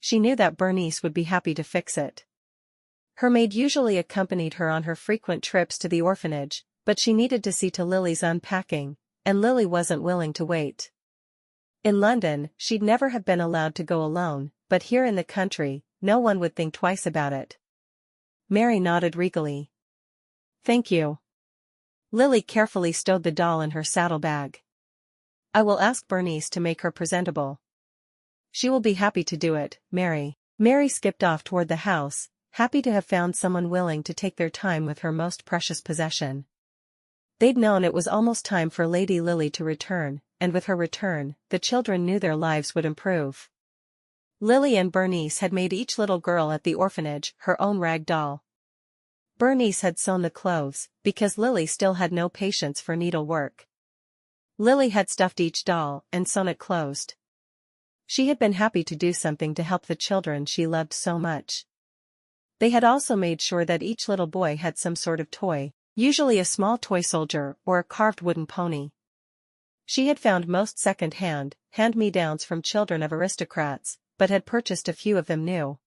She knew that Bernice would be happy to fix it. Her maid usually accompanied her on her frequent trips to the orphanage, but she needed to see to Lily's unpacking, and Lily wasn't willing to wait. In London, she'd never have been allowed to go alone, but here in the country, no one would think twice about it. Mary nodded regally. Thank you. Lily carefully stowed the doll in her saddlebag. I will ask Bernice to make her presentable. She will be happy to do it, Mary. Mary skipped off toward the house, happy to have found someone willing to take their time with her most precious possession. They'd known it was almost time for Lady Lily to return, and with her return, the children knew their lives would improve. Lily and Bernice had made each little girl at the orphanage her own rag doll. Bernice had sewn the clothes, because Lily still had no patience for needlework. Lily had stuffed each doll and sewn it closed. She had been happy to do something to help the children she loved so much. They had also made sure that each little boy had some sort of toy, usually a small toy soldier or a carved wooden pony. She had found most second-hand, hand-me-downs from children of aristocrats, but had purchased a few of them new.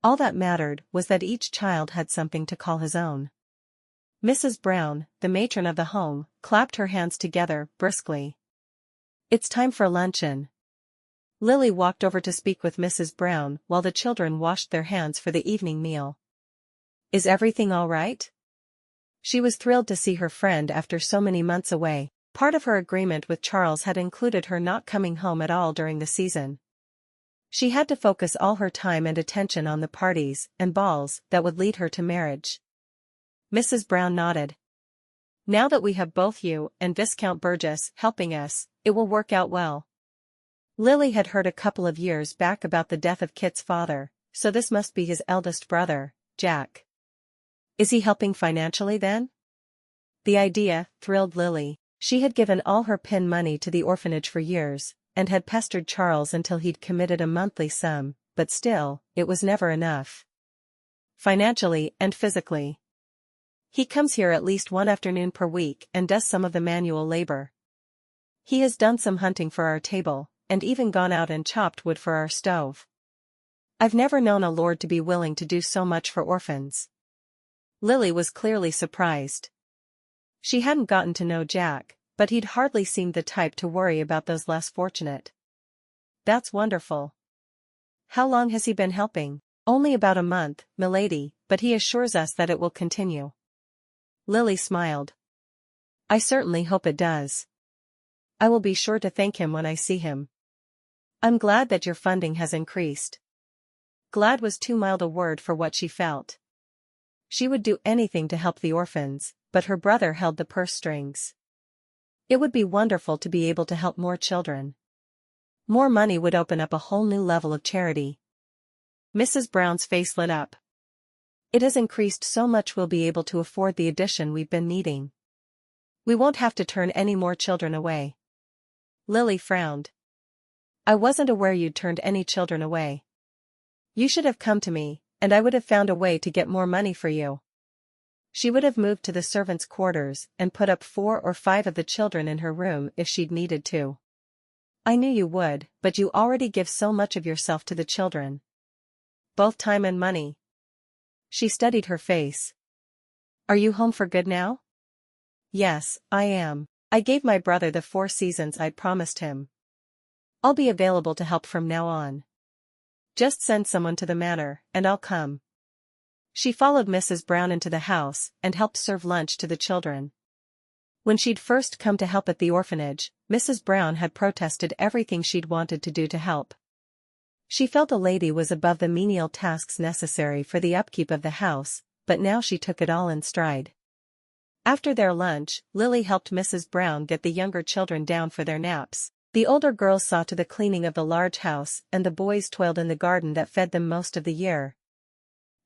All that mattered was that each child had something to call his own. Mrs. Brown, the matron of the home, clapped her hands together, briskly. "It's time for luncheon." Lily walked over to speak with Mrs. Brown while the children washed their hands for the evening meal. "Is everything all right?" She was thrilled to see her friend after so many months away. Part of her agreement with Charles had included her not coming home at all during the season. She had to focus all her time and attention on the parties and balls that would lead her to marriage. Mrs. Brown nodded. "Now that we have both you and Viscount Burgess helping us, it will work out well." Lily had heard a couple of years back about the death of Kit's father, so this must be his eldest brother, Jack. Is he helping financially then? The idea thrilled Lily. She had given all her pin money to the orphanage for years, and had pestered Charles until he'd committed a monthly sum, but still, it was never enough. Financially and physically. He comes here at least one afternoon per week and does some of the manual labor. He has done some hunting for our table, and even gone out and chopped wood for our stove. I've never known a lord to be willing to do so much for orphans. Lily was clearly surprised. She hadn't gotten to know Jack, but he'd hardly seemed the type to worry about those less fortunate. That's wonderful. How long has he been helping? Only about a month, milady, but he assures us that it will continue. Lily smiled. I certainly hope it does. I will be sure to thank him when I see him. I'm glad that your funding has increased. Glad was too mild a word for what she felt. She would do anything to help the orphans, but her brother held the purse strings. It would be wonderful to be able to help more children. More money would open up a whole new level of charity. Mrs. Brown's face lit up. It has increased so much we'll be able to afford the addition we've been needing. We won't have to turn any more children away. Lily frowned. I wasn't aware you'd turned any children away. You should have come to me, and I would have found a way to get more money for you. She would have moved to the servants' quarters and put up 4 or 5 of the children in her room if she'd needed to. I knew you would, but you already give so much of yourself to the children. Both time and money. She studied her face. Are you home for good now? Yes, I am. I gave my brother the 4 seasons I'd promised him. I'll be available to help from now on. Just send someone to the manor, and I'll come. She followed Mrs. Brown into the house and helped serve lunch to the children. When she'd first come to help at the orphanage, Mrs. Brown had protested everything she'd wanted to do to help. She felt a lady was above the menial tasks necessary for the upkeep of the house, but now she took it all in stride. After their lunch, Lily helped Mrs. Brown get the younger children down for their naps. The older girls saw to the cleaning of the large house and the boys toiled in the garden that fed them most of the year.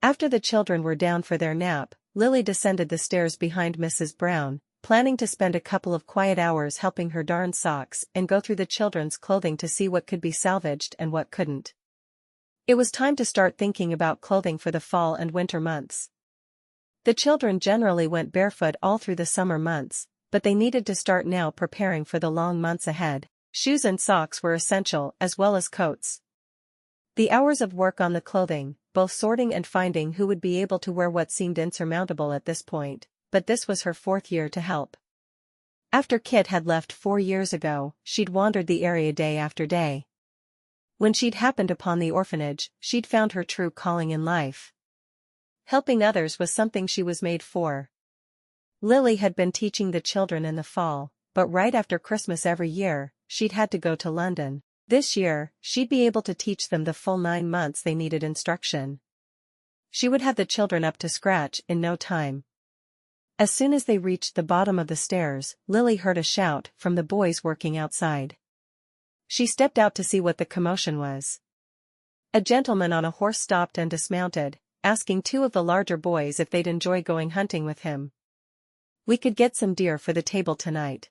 After the children were down for their nap, Lily descended the stairs behind Mrs. Brown, planning to spend a couple of quiet hours helping her darn socks and go through the children's clothing to see what could be salvaged and what couldn't. It was time to start thinking about clothing for the fall and winter months. The children generally went barefoot all through the summer months, but they needed to start now preparing for the long months ahead. Shoes and socks were essential as well as coats. The hours of work on the clothing, both sorting and finding who would be able to wear what seemed insurmountable at this point, but this was her 4th year to help. After Kit had left 4 years ago, she'd wandered the area day after day. When she'd happened upon the orphanage, she'd found her true calling in life. Helping others was something she was made for. Lily had been teaching the children in the fall, but right after Christmas every year, she'd had to go to London. This year, she'd be able to teach them the full 9 months they needed instruction. She would have the children up to scratch in no time. As soon as they reached the bottom of the stairs, Lily heard a shout from the boys working outside. She stepped out to see what the commotion was. A gentleman on a horse stopped and dismounted, asking 2 of the larger boys if they'd enjoy going hunting with him. We could get some deer for the table tonight.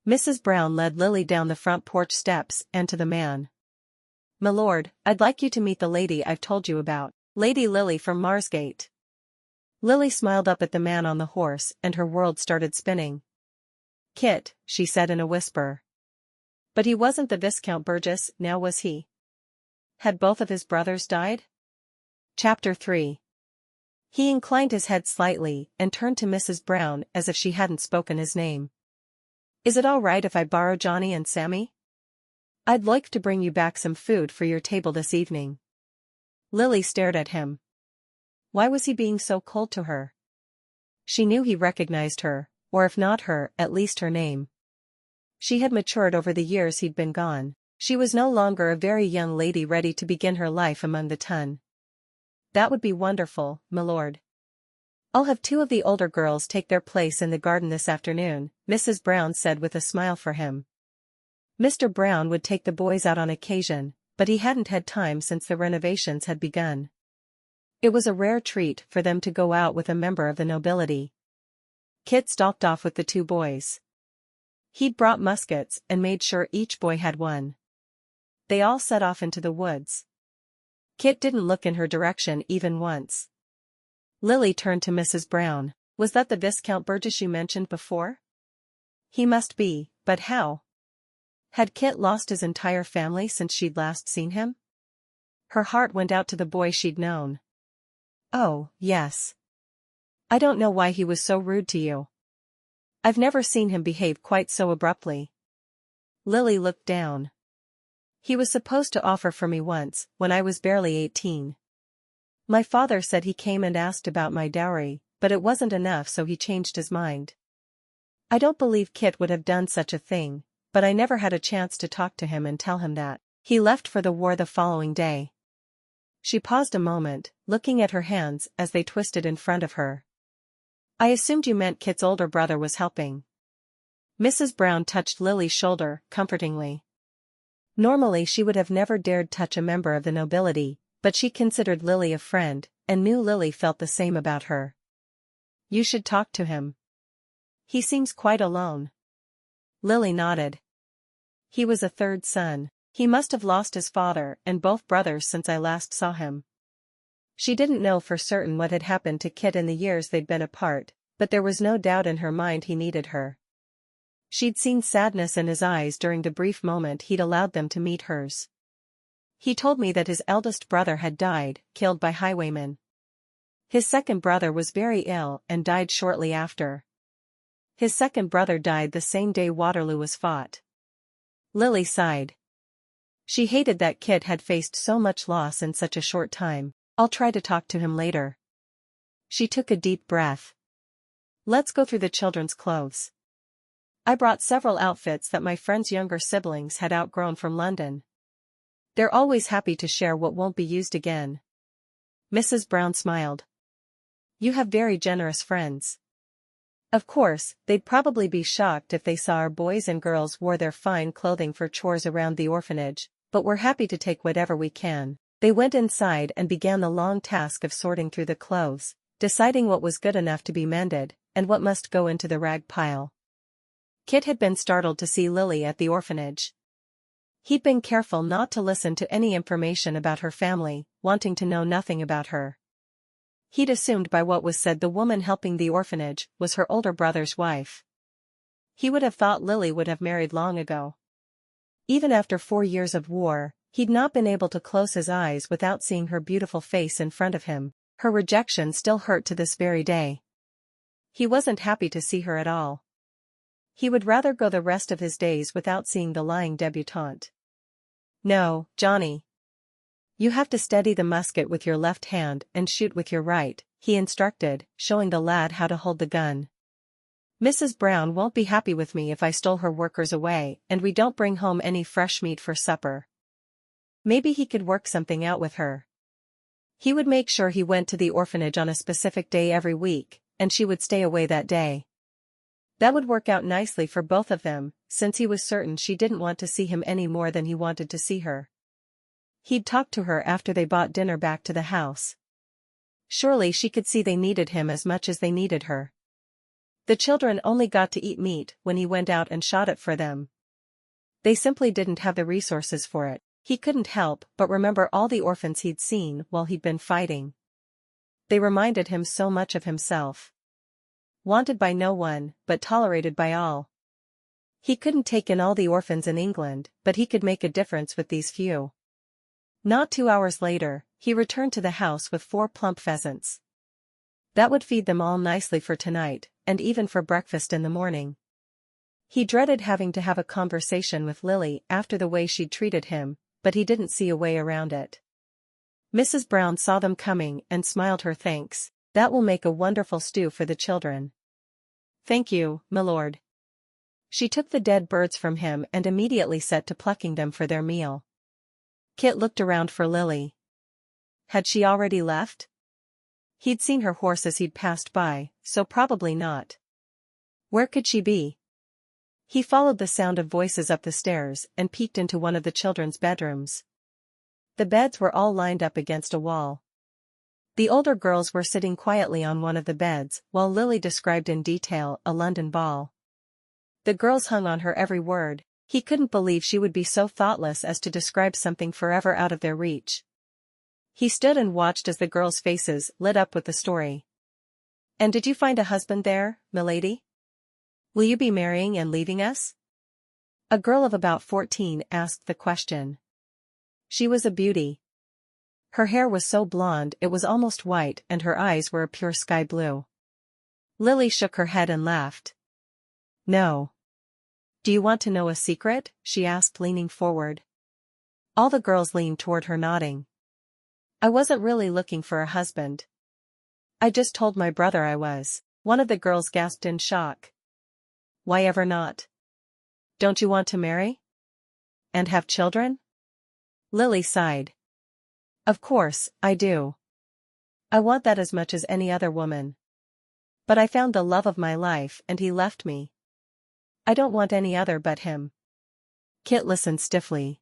Mrs. Brown led Lily down the front porch steps and to the man. My lord, I'd like you to meet the lady I've told you about, Lady Lily from Marsgate. Lily smiled up at the man on the horse and her world started spinning. Kit, she said in a whisper. But he wasn't the Viscount Burgess, now was he? Had both of his brothers died? Chapter 3. He inclined his head slightly and turned to Mrs. Brown as if she hadn't spoken his name. Is it all right if I borrow Johnny and Sammy? I'd like to bring you back some food for your table this evening. Lily stared at him. Why was he being so cold to her? She knew he recognized her, or if not her, at least her name. She had matured over the years he'd been gone. She was no longer a very young lady ready to begin her life among the ton. That would be wonderful, milord. I'll have two of the older girls take their place in the garden this afternoon, Mrs. Brown said with a smile for him. Mr. Brown would take the boys out on occasion, but he hadn't had time since the renovations had begun. It was a rare treat for them to go out with a member of the nobility. Kit stalked off with the two boys. He'd brought muskets and made sure each boy had one. They all set off into the woods. Kit didn't look in her direction even once. Lily turned to Mrs. Brown. Was that the Viscount Burgess you mentioned before? He must be, but how? Had Kit lost his entire family since she'd last seen him? Her heart went out to the boy she'd known. Oh, yes. I don't know why he was so rude to you. I've never seen him behave quite so abruptly. Lily looked down. He was supposed to offer for me once, when I was barely 18. My father said he came and asked about my dowry, but it wasn't enough, so he changed his mind. I don't believe Kit would have done such a thing, but I never had a chance to talk to him and tell him that. He left for the war the following day. She paused a moment, looking at her hands as they twisted in front of her. I assumed you meant Kit's older brother was helping. Mrs. Brown touched Lily's shoulder, comfortingly. Normally she would have never dared touch a member of the nobility, but she considered Lily a friend, and knew Lily felt the same about her. You should talk to him. He seems quite alone. Lily nodded. He was a third son. He must have lost his father and both brothers since I last saw him. She didn't know for certain what had happened to Kit in the years they'd been apart, but there was no doubt in her mind he needed her. She'd seen sadness in his eyes during the brief moment he'd allowed them to meet hers. He told me that his eldest brother had died, killed by highwaymen. His second brother was very ill and died shortly after. His second brother died the same day Waterloo was fought. Lily sighed. She hated that Kit had faced so much loss in such a short time. I'll try to talk to him later. She took a deep breath. Let's go through the children's clothes. I brought several outfits that my friend's younger siblings had outgrown from London. They're always happy to share what won't be used again. Mrs. Brown smiled. You have very generous friends. Of course, they'd probably be shocked if they saw our boys and girls wore their fine clothing for chores around the orphanage, but we're happy to take whatever we can. They went inside and began the long task of sorting through the clothes, deciding what was good enough to be mended, and what must go into the rag pile. Kit had been startled to see Lily at the orphanage. He'd been careful not to listen to any information about her family, wanting to know nothing about her. He'd assumed by what was said the woman helping the orphanage was her older brother's wife. He would have thought Lily would have married long ago. Even after 4 years of war, he'd not been able to close his eyes without seeing her beautiful face in front of him. Her rejection still hurt to this very day. He wasn't happy to see her at all. He would rather go the rest of his days without seeing the lying debutante. No, Johnny. You have to steady the musket with your left hand and shoot with your right, he instructed, showing the lad how to hold the gun. Mrs. Brown won't be happy with me if I stole her workers away and we don't bring home any fresh meat for supper. Maybe he could work something out with her. He would make sure he went to the orphanage on a specific day every week, and she would stay away that day. That would work out nicely for both of them, since he was certain she didn't want to see him any more than he wanted to see her. He'd talk to her after they brought dinner back to the house. Surely she could see they needed him as much as they needed her. The children only got to eat meat when he went out and shot it for them. They simply didn't have the resources for it. He couldn't help but remember all the orphans he'd seen while he'd been fighting. They reminded him so much of himself. Wanted by no one, but tolerated by all. He couldn't take in all the orphans in England, but he could make a difference with these few. Not 2 hours later, he returned to the house with 4 plump pheasants. That would feed them all nicely for tonight, and even for breakfast in the morning. He dreaded having to have a conversation with Lily after the way she'd treated him, but he didn't see a way around it. Mrs. Brown saw them coming and smiled her thanks. That will make a wonderful stew for the children. Thank you, my lord. She took the dead birds from him and immediately set to plucking them for their meal. Kit looked around for Lily. Had she already left? He'd seen her horse as he'd passed by, so probably not. Where could she be? He followed the sound of voices up the stairs and peeked into one of the children's bedrooms. The beds were all lined up against a wall. The older girls were sitting quietly on one of the beds, while Lily described in detail a London ball. The girls hung on her every word. He couldn't believe she would be so thoughtless as to describe something forever out of their reach. He stood and watched as the girls' faces lit up with the story. And did you find a husband there, milady? Will you be marrying and leaving us? A girl of about 14 asked the question. She was a beauty. Her hair was so blonde it was almost white and her eyes were a pure sky blue. Lily shook her head and laughed. No. Do you want to know a secret? She asked, leaning forward. All the girls leaned toward her, nodding. I wasn't really looking for a husband. I just told my brother I was. One of the girls gasped in shock. Why ever not? Don't you want to marry? And have children? Lily sighed. Of course, I do. I want that as much as any other woman. But I found the love of my life and he left me. I don't want any other but him. Kit listened stiffly.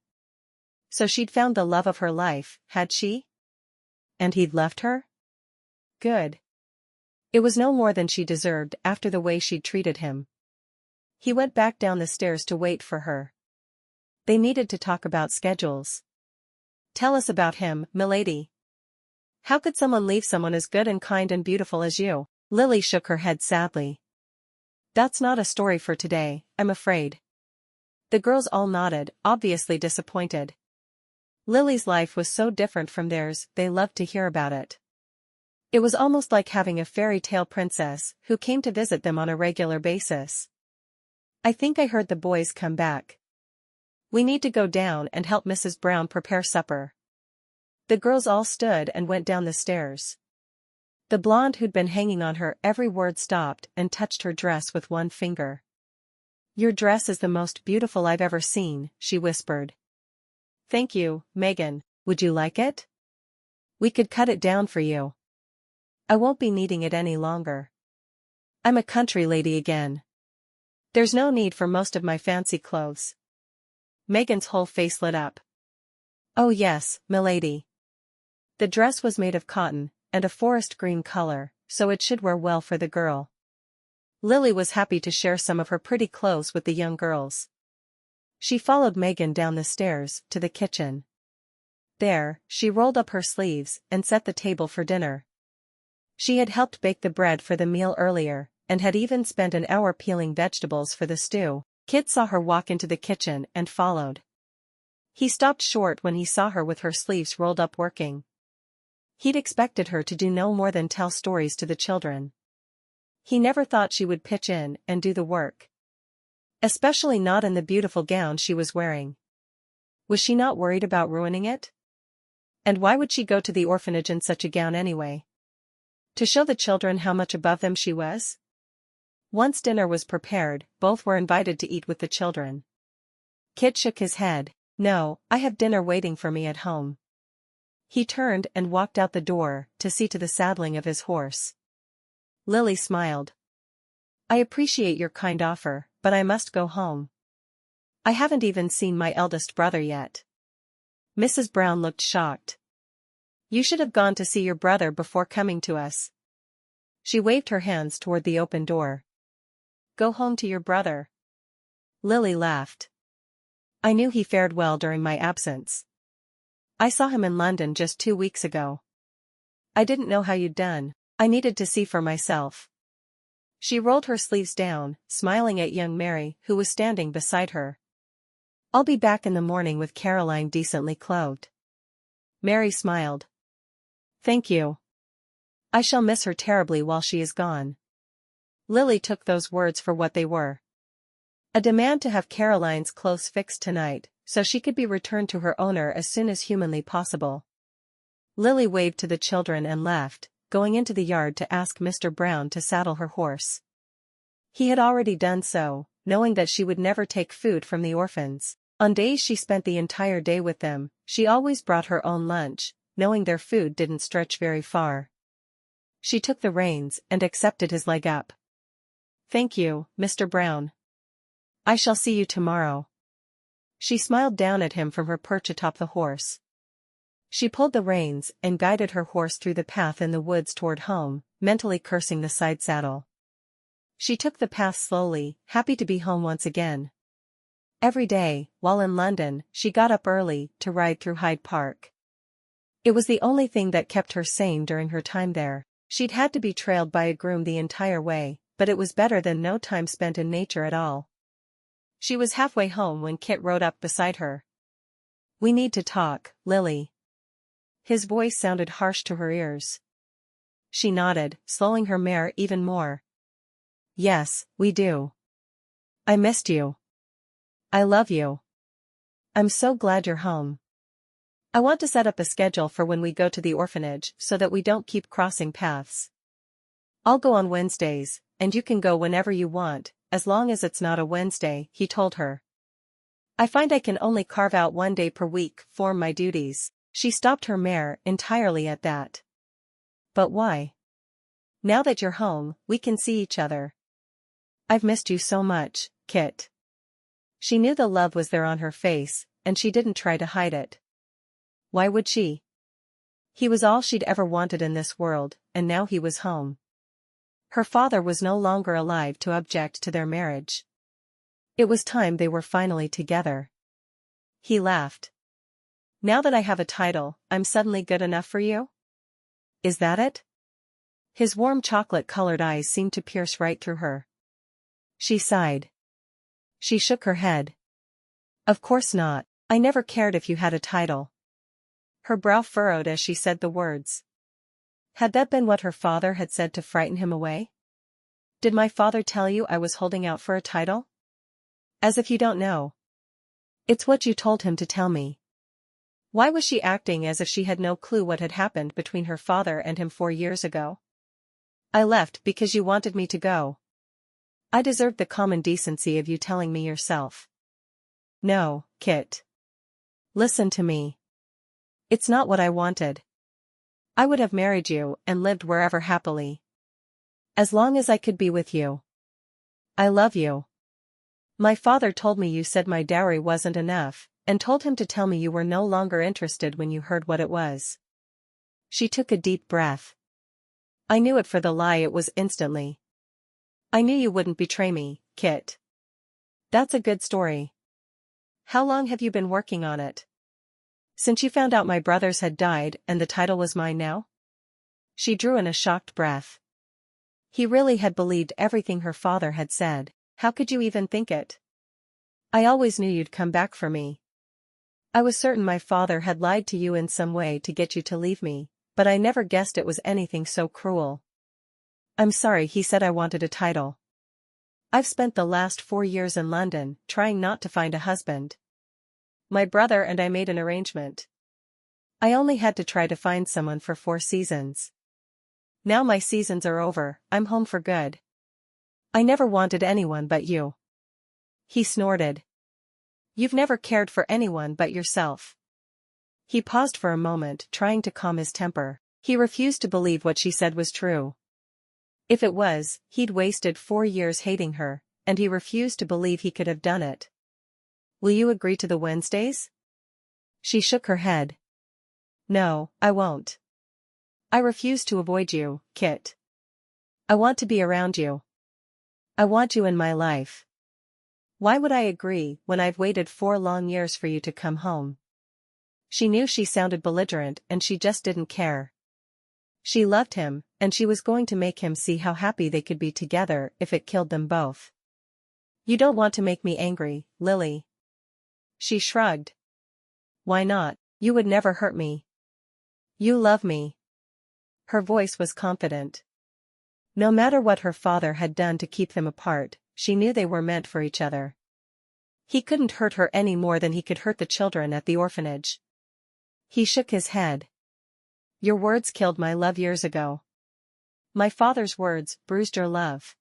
So she'd found the love of her life, had she? And he'd left her? Good. It was no more than she deserved after the way she'd treated him. He went back down the stairs to wait for her. They needed to talk about schedules. Tell us about him, milady. How could someone leave someone as good and kind and beautiful as you? Lily shook her head sadly. That's not a story for today, I'm afraid. The girls all nodded, obviously disappointed. Lily's life was so different from theirs, they loved to hear about it. It was almost like having a fairy tale princess who came to visit them on a regular basis. I think I heard the boys come back. We need to go down and help Mrs. Brown prepare supper. The girls all stood and went down the stairs. The blonde who'd been hanging on her every word stopped and touched her dress with one finger. Your dress is the most beautiful I've ever seen, she whispered. Thank you, Megan. Would you like it? We could cut it down for you. I won't be needing it any longer. I'm a country lady again. There's no need for most of my fancy clothes. Megan's whole face lit up. Oh yes, milady. The dress was made of cotton, and a forest green color, so it should wear well for the girl. Lily was happy to share some of her pretty clothes with the young girls. She followed Megan down the stairs to the kitchen. There, she rolled up her sleeves and set the table for dinner. She had helped bake the bread for the meal earlier, and had even spent an hour peeling vegetables for the stew. Kit saw her walk into the kitchen and followed. He stopped short when he saw her with her sleeves rolled up working. He'd expected her to do no more than tell stories to the children. He never thought she would pitch in and do the work. Especially not in the beautiful gown she was wearing. Was she not worried about ruining it? And why would she go to the orphanage in such a gown anyway? To show the children how much above them she was? Once dinner was prepared, both were invited to eat with the children. Kit shook his head. No, I have dinner waiting for me at home. He turned and walked out the door to see to the saddling of his horse. Lily smiled. I appreciate your kind offer, but I must go home. I haven't even seen my eldest brother yet. Mrs. Brown looked shocked. You should have gone to see your brother before coming to us. She waved her hands toward the open door. Go home to your brother. Lily laughed. I knew he fared well during my absence. I saw him in London just 2 weeks ago. I didn't know how you'd done. I needed to see for myself. She rolled her sleeves down, smiling at young Mary, who was standing beside her. I'll be back in the morning with Caroline decently clothed. Mary smiled. Thank you. I shall miss her terribly while she is gone. Lily took those words for what they were. A demand to have Caroline's clothes fixed tonight, so she could be returned to her owner as soon as humanly possible. Lily waved to the children and left, going into the yard to ask Mr. Brown to saddle her horse. He had already done so, knowing that she would never take food from the orphans. On days she spent the entire day with them, she always brought her own lunch, knowing their food didn't stretch very far. She took the reins and accepted his leg up. "Thank you, Mr. Brown. I shall see you tomorrow." She smiled down at him from her perch atop the horse. She pulled the reins and guided her horse through the path in the woods toward home, mentally cursing the side saddle. She took the path slowly, happy to be home once again. Every day, while in London, she got up early to ride through Hyde Park. It was the only thing that kept her sane during her time there. She'd had to be trailed by a groom the entire way, but it was better than no time spent in nature at all. She was halfway home when Kit rode up beside her. "We need to talk, Lily." His voice sounded harsh to her ears. She nodded, slowing her mare even more. "Yes, we do. I missed you. I love you. I'm so glad you're home. I want to set up a schedule for when we go to the orphanage so that we don't keep crossing paths. I'll go on Wednesdays, and you can go whenever you want, as long as it's not a Wednesday," he told her. "I find I can only carve out one day per week for my duties." She stopped her mare entirely at that. "But why? Now that you're home, we can see each other." "I've missed you so much, Kit." She knew the love was there on her face, and she didn't try to hide it. Why would she? He was all she'd ever wanted in this world, and now he was home. Her father was no longer alive to object to their marriage. It was time they were finally together. He laughed. "Now that I have a title, I'm suddenly good enough for you? Is that it?" His warm chocolate-colored eyes seemed to pierce right through her. She sighed. She shook her head. "Of course not. I never cared if you had a title." Her brow furrowed as she said the words. Had that been what her father had said to frighten him away? "Did my father tell you I was holding out for a title?" "As if you don't know." "It's what you told him to tell me." Why was she acting as if she had no clue what had happened between her father and him 4 years ago? "I left because you wanted me to go. I deserved the common decency of you telling me yourself." "No, Kit. Listen to me. It's not what I wanted. I would have married you and lived wherever happily. As long as I could be with you. I love you. My father told me you said my dowry wasn't enough, and told him to tell me you were no longer interested when you heard what it was." She took a deep breath. "I knew it for the lie it was instantly. I knew you wouldn't betray me, Kit. That's a good story. How long have you been working on it? Since you found out my brothers had died and the title was mine now?" She drew in a shocked breath. He really had believed everything her father had said. How could you even think it? "I always knew you'd come back for me. I was certain my father had lied to you in some way to get you to leave me, but I never guessed it was anything so cruel." "I'm sorry he said I wanted a title. I've spent the last 4 years in London trying not to find a husband. My brother and I made an arrangement. I only had to try to find someone for 4 seasons. Now my seasons are over, I'm home for good. I never wanted anyone but you." He snorted. "You've never cared for anyone but yourself." He paused for a moment, trying to calm his temper. He refused to believe what she said was true. If it was, he'd wasted 4 years hating her, and he refused to believe he could have done it. "Will you agree to the Wednesdays?" She shook her head. "No, I won't. I refuse to avoid you, Kit. I want to be around you. I want you in my life. Why would I agree when I've waited 4 long years for you to come home?" She knew she sounded belligerent and she just didn't care. She loved him, and she was going to make him see how happy they could be together if it killed them both. "You don't want to make me angry, Lily." She shrugged. "Why not? You would never hurt me. You love me." Her voice was confident. No matter what her father had done to keep them apart, she knew they were meant for each other. He couldn't hurt her any more than he could hurt the children at the orphanage. He shook his head. Your words killed my love years ago. My father's words bruised your love.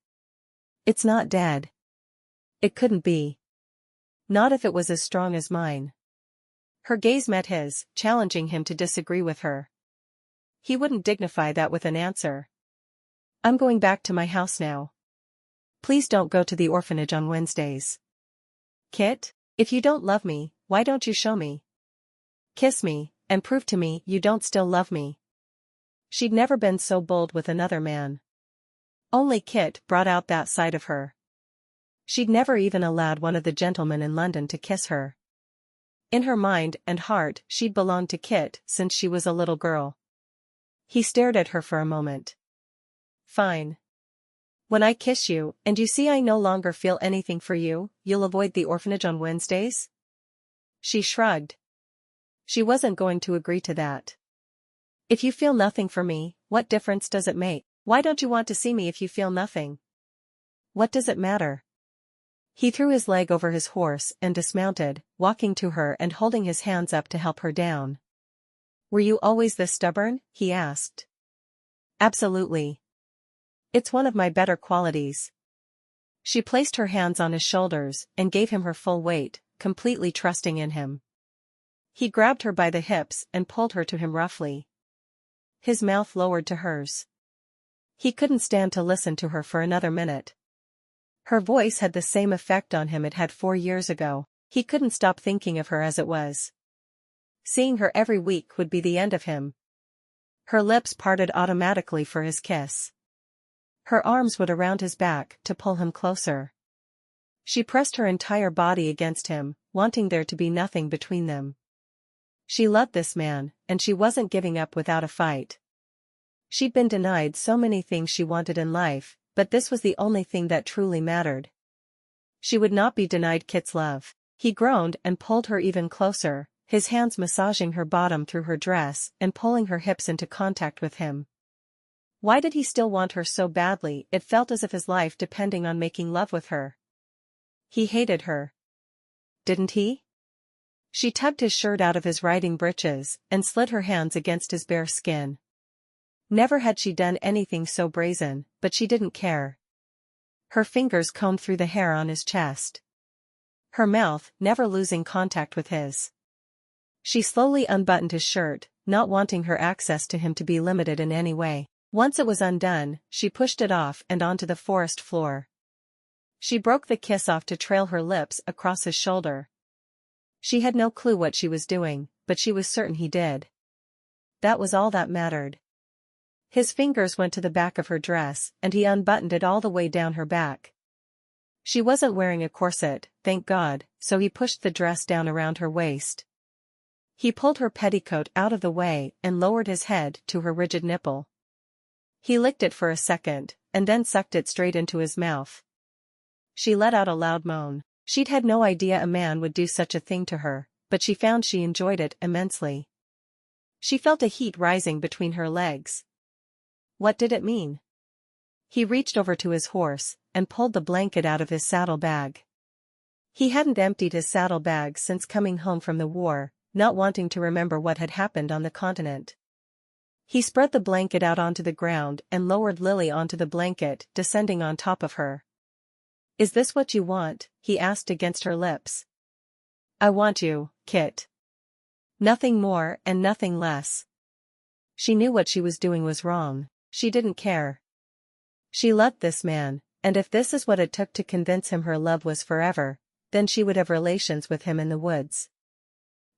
It's not dead. It couldn't be. Not if it was as strong as mine. Her gaze met his, challenging him to disagree with her. He wouldn't dignify that with an answer. I'm going back to my house now. Please don't go to the orphanage on Wednesdays. Kit, if you don't love me, why don't you show me? Kiss me, and prove to me you don't still love me. She'd never been so bold with another man. Only Kit brought out that side of her. She'd never even allowed one of the gentlemen in London to kiss her. In her mind and heart she'd belonged to Kit since she was a little girl. He stared at her for a moment. Fine. When I kiss you, and you see I no longer feel anything for you, you'll avoid the orphanage on Wednesdays? She shrugged. She wasn't going to agree to that. If you feel nothing for me, what difference does it make? Why don't you want to see me if you feel nothing? What does it matter? He threw his leg over his horse and dismounted, walking to her and holding his hands up to help her down. Were you always this stubborn? He asked. Absolutely. It's one of my better qualities. She placed her hands on his shoulders and gave him her full weight, completely trusting in him. He grabbed her by the hips and pulled her to him roughly. His mouth lowered to hers. He couldn't stand to listen to her for another minute. Her voice had the same effect on him it had 4 years ago. He couldn't stop thinking of her as it was. Seeing her every week would be the end of him. Her lips parted automatically for his kiss. Her arms would around his back to pull him closer. She pressed her entire body against him, wanting there to be nothing between them. She loved this man, and she wasn't giving up without a fight. She'd been denied so many things she wanted in life, but this was the only thing that truly mattered. She would not be denied Kit's love. He groaned and pulled her even closer, his hands massaging her bottom through her dress and pulling her hips into contact with him. Why did he still want her so badly? It felt as if his life depended on making love with her. He hated her. Didn't he? She tugged his shirt out of his riding breeches and slid her hands against his bare skin. Never had she done anything so brazen, but she didn't care. Her fingers combed through the hair on his chest. Her mouth never losing contact with his. She slowly unbuttoned his shirt, not wanting her access to him to be limited in any way. Once it was undone, she pushed it off and onto the forest floor. She broke the kiss off to trail her lips across his shoulder. She had no clue what she was doing, but she was certain he did. That was all that mattered. His fingers went to the back of her dress, and he unbuttoned it all the way down her back. She wasn't wearing a corset, thank God, so he pushed the dress down around her waist. He pulled her petticoat out of the way and lowered his head to her rigid nipple. He licked it for a second, and then sucked it straight into his mouth. She let out a loud moan. She'd had no idea a man would do such a thing to her, but she found she enjoyed it immensely. She felt a heat rising between her legs. What did it mean? He reached over to his horse and pulled the blanket out of his saddlebag. He hadn't emptied his saddlebag since coming home from the war, not wanting to remember what had happened on the continent. He spread the blanket out onto the ground and lowered Lily onto the blanket, descending on top of her. Is this what you want? He asked against her lips. I want you, Kit. Nothing more and nothing less. She knew what she was doing was wrong. She didn't care. She loved this man, and if this is what it took to convince him her love was forever, then she would have relations with him in the woods.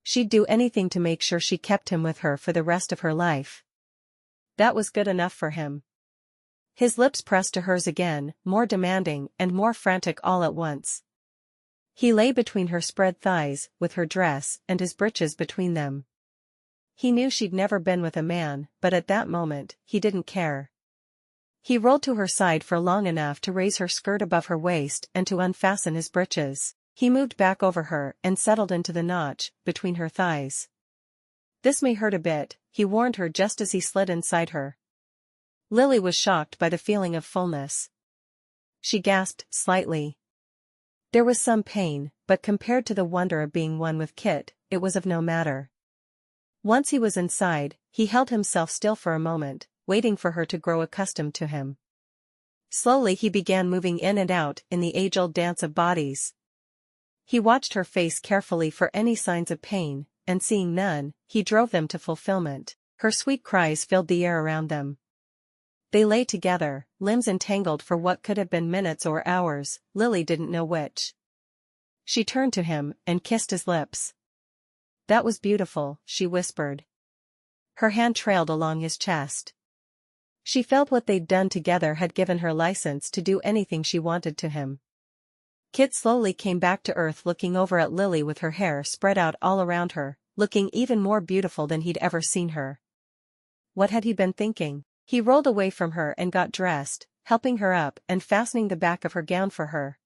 She'd do anything to make sure she kept him with her for the rest of her life. That was good enough for him. His lips pressed to hers again, more demanding and more frantic all at once. He lay between her spread thighs, with her dress and his breeches between them. He knew she'd never been with a man, but at that moment, he didn't care. He rolled to her side for long enough to raise her skirt above her waist and to unfasten his breeches. He moved back over her and settled into the notch between her thighs. This may hurt a bit, he warned her just as he slid inside her. Lily was shocked by the feeling of fullness. She gasped slightly. There was some pain, but compared to the wonder of being one with Kit, it was of no matter. Once he was inside, he held himself still for a moment, waiting for her to grow accustomed to him. Slowly he began moving in and out in the age-old dance of bodies. He watched her face carefully for any signs of pain, and seeing none, he drove them to fulfillment. Her sweet cries filled the air around them. They lay together, limbs entangled for what could have been minutes or hours, Lily didn't know which. She turned to him and kissed his lips. That was beautiful, she whispered. Her hand trailed along his chest. She felt what they'd done together had given her license to do anything she wanted to him. Kit slowly came back to earth, looking over at Lily with her hair spread out all around her, looking even more beautiful than he'd ever seen her. What had he been thinking? He rolled away from her and got dressed, helping her up and fastening the back of her gown for her.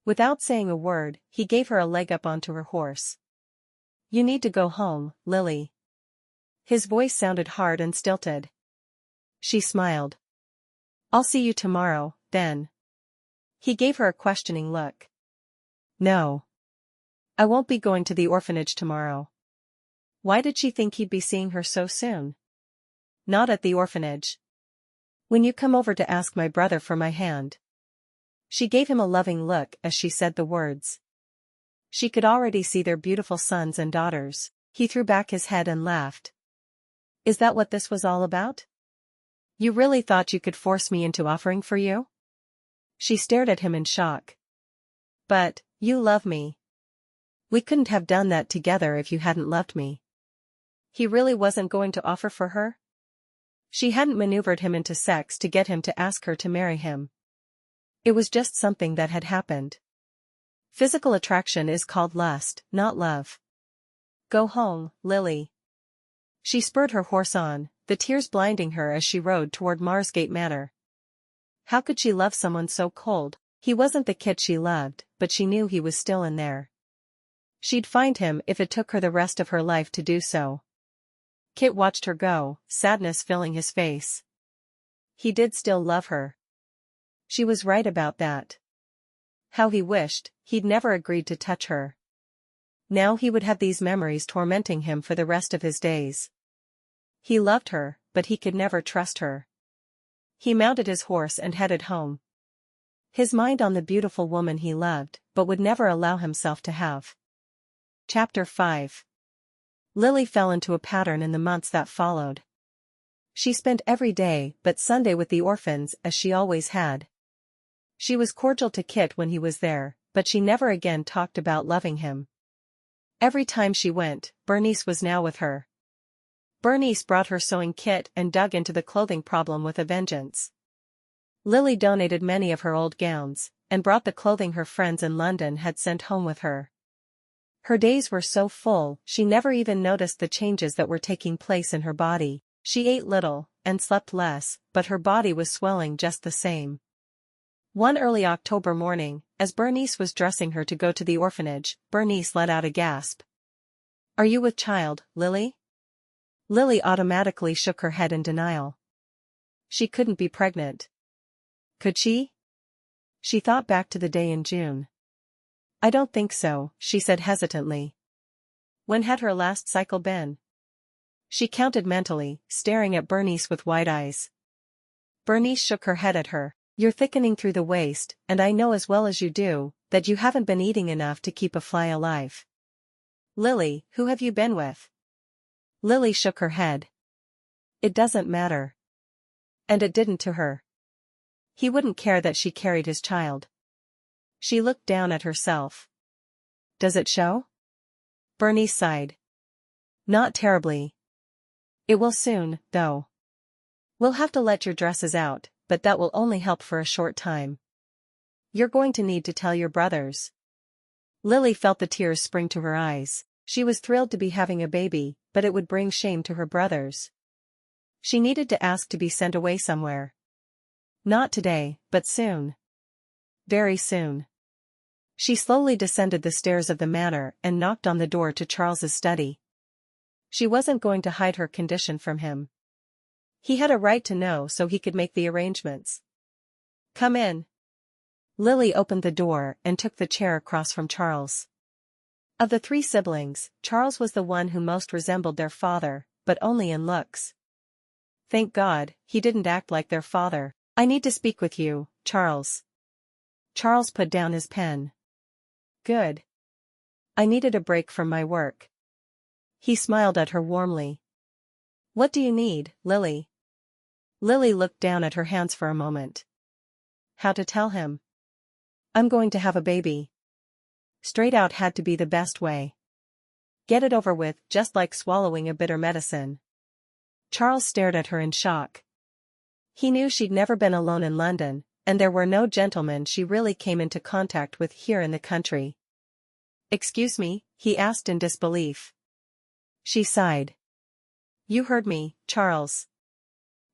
Without saying a word, he gave her a leg up onto her horse. You need to go home, Lily. His voice sounded hard and stilted. She smiled. I'll see you tomorrow, then. He gave her a questioning look. No. I won't be going to the orphanage tomorrow. Why did she think he'd be seeing her so soon? Not at the orphanage. When you come over to ask my brother for my hand. She gave him a loving look as she said the words. She could already see their beautiful sons and daughters. He threw back his head and laughed. Is that what this was all about? You really thought you could force me into offering for you? She stared at him in shock. But, you love me. We couldn't have done that together if you hadn't loved me. He really wasn't going to offer for her? She hadn't maneuvered him into sex to get him to ask her to marry him. It was just something that had happened. Physical attraction is called lust, not love. Go home, Lily. She spurred her horse on, the tears blinding her as she rode toward Marsgate Manor. How could she love someone so cold? He wasn't the Kit she loved, but she knew he was still in there. She'd find him if it took her the rest of her life to do so. Kit watched her go, sadness filling his face. He did still love her. She was right about that. How he wished he'd never agreed to touch her. Now he would have these memories tormenting him for the rest of his days. He loved her, but he could never trust her. He mounted his horse and headed home. His mind on the beautiful woman he loved, but would never allow himself to have. Chapter 5. Lily fell into a pattern in the months that followed. She spent every day but Sunday with the orphans as she always had. She was cordial to Kit when he was there, but she never again talked about loving him. Every time she went, Bernice was now with her. Bernice brought her sewing kit and dug into the clothing problem with a vengeance. Lily donated many of her old gowns, and brought the clothing her friends in London had sent home with her. Her days were so full, she never even noticed the changes that were taking place in her body. She ate little, and slept less, but her body was swelling just the same. One early October morning, as Bernice was dressing her to go to the orphanage, Bernice let out a gasp. Are you with child, Lily? Lily automatically shook her head in denial. She couldn't be pregnant. Could she? She thought back to the day in June. I don't think so, she said hesitantly. When had her last cycle been? She counted mentally, staring at Bernice with wide eyes. Bernice shook her head at her. You're thickening through the waist, and I know as well as you do, that you haven't been eating enough to keep a fly alive. Lily, who have you been with? Lily shook her head. It doesn't matter. And it didn't to her. He wouldn't care that she carried his child. She looked down at herself. Does it show? Bernice sighed. Not terribly. It will soon, though. We'll have to let your dresses out, but that will only help for a short time. You're going to need to tell your brothers. Lily felt the tears spring to her eyes. She was thrilled to be having a baby, but it would bring shame to her brothers. She needed to ask to be sent away somewhere. Not today, but soon. Very soon. She slowly descended the stairs of the manor and knocked on the door to Charles's study. She wasn't going to hide her condition from him. He had a right to know so he could make the arrangements. Come in. Lily opened the door and took the chair across from Charles. Of the three siblings, Charles was the one who most resembled their father, but only in looks. Thank God, he didn't act like their father. I need to speak with you, Charles. Charles put down his pen. Good. I needed a break from my work. He smiled at her warmly. What do you need, Lily? Lily looked down at her hands for a moment. How to tell him? I'm going to have a baby. Straight out had to be the best way. Get it over with, just like swallowing a bitter medicine. Charles stared at her in shock. He knew she'd never been alone in London, and there were no gentlemen she really came into contact with here in the country. Excuse me, he asked in disbelief. She sighed. You heard me, Charles.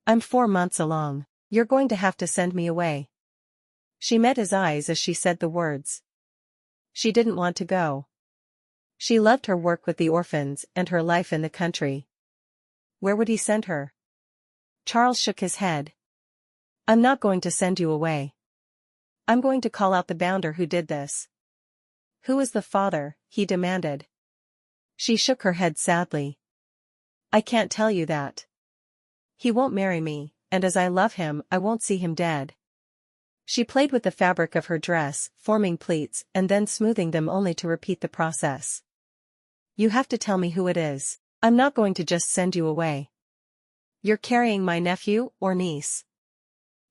I'm 4 months along. You're going to have to send me away. She met his eyes as she said the words. She didn't want to go. She loved her work with the orphans and her life in the country. Where would he send her? Charles shook his head. I'm not going to send you away. I'm going to call out the bounder who did this. Who is the father? He demanded. She shook her head sadly. I can't tell you that. He won't marry me, and as I love him, I won't see him dead. She played with the fabric of her dress, forming pleats and then smoothing them only to repeat the process. You have to tell me who it is. I'm not going to just send you away. You're carrying my nephew or niece.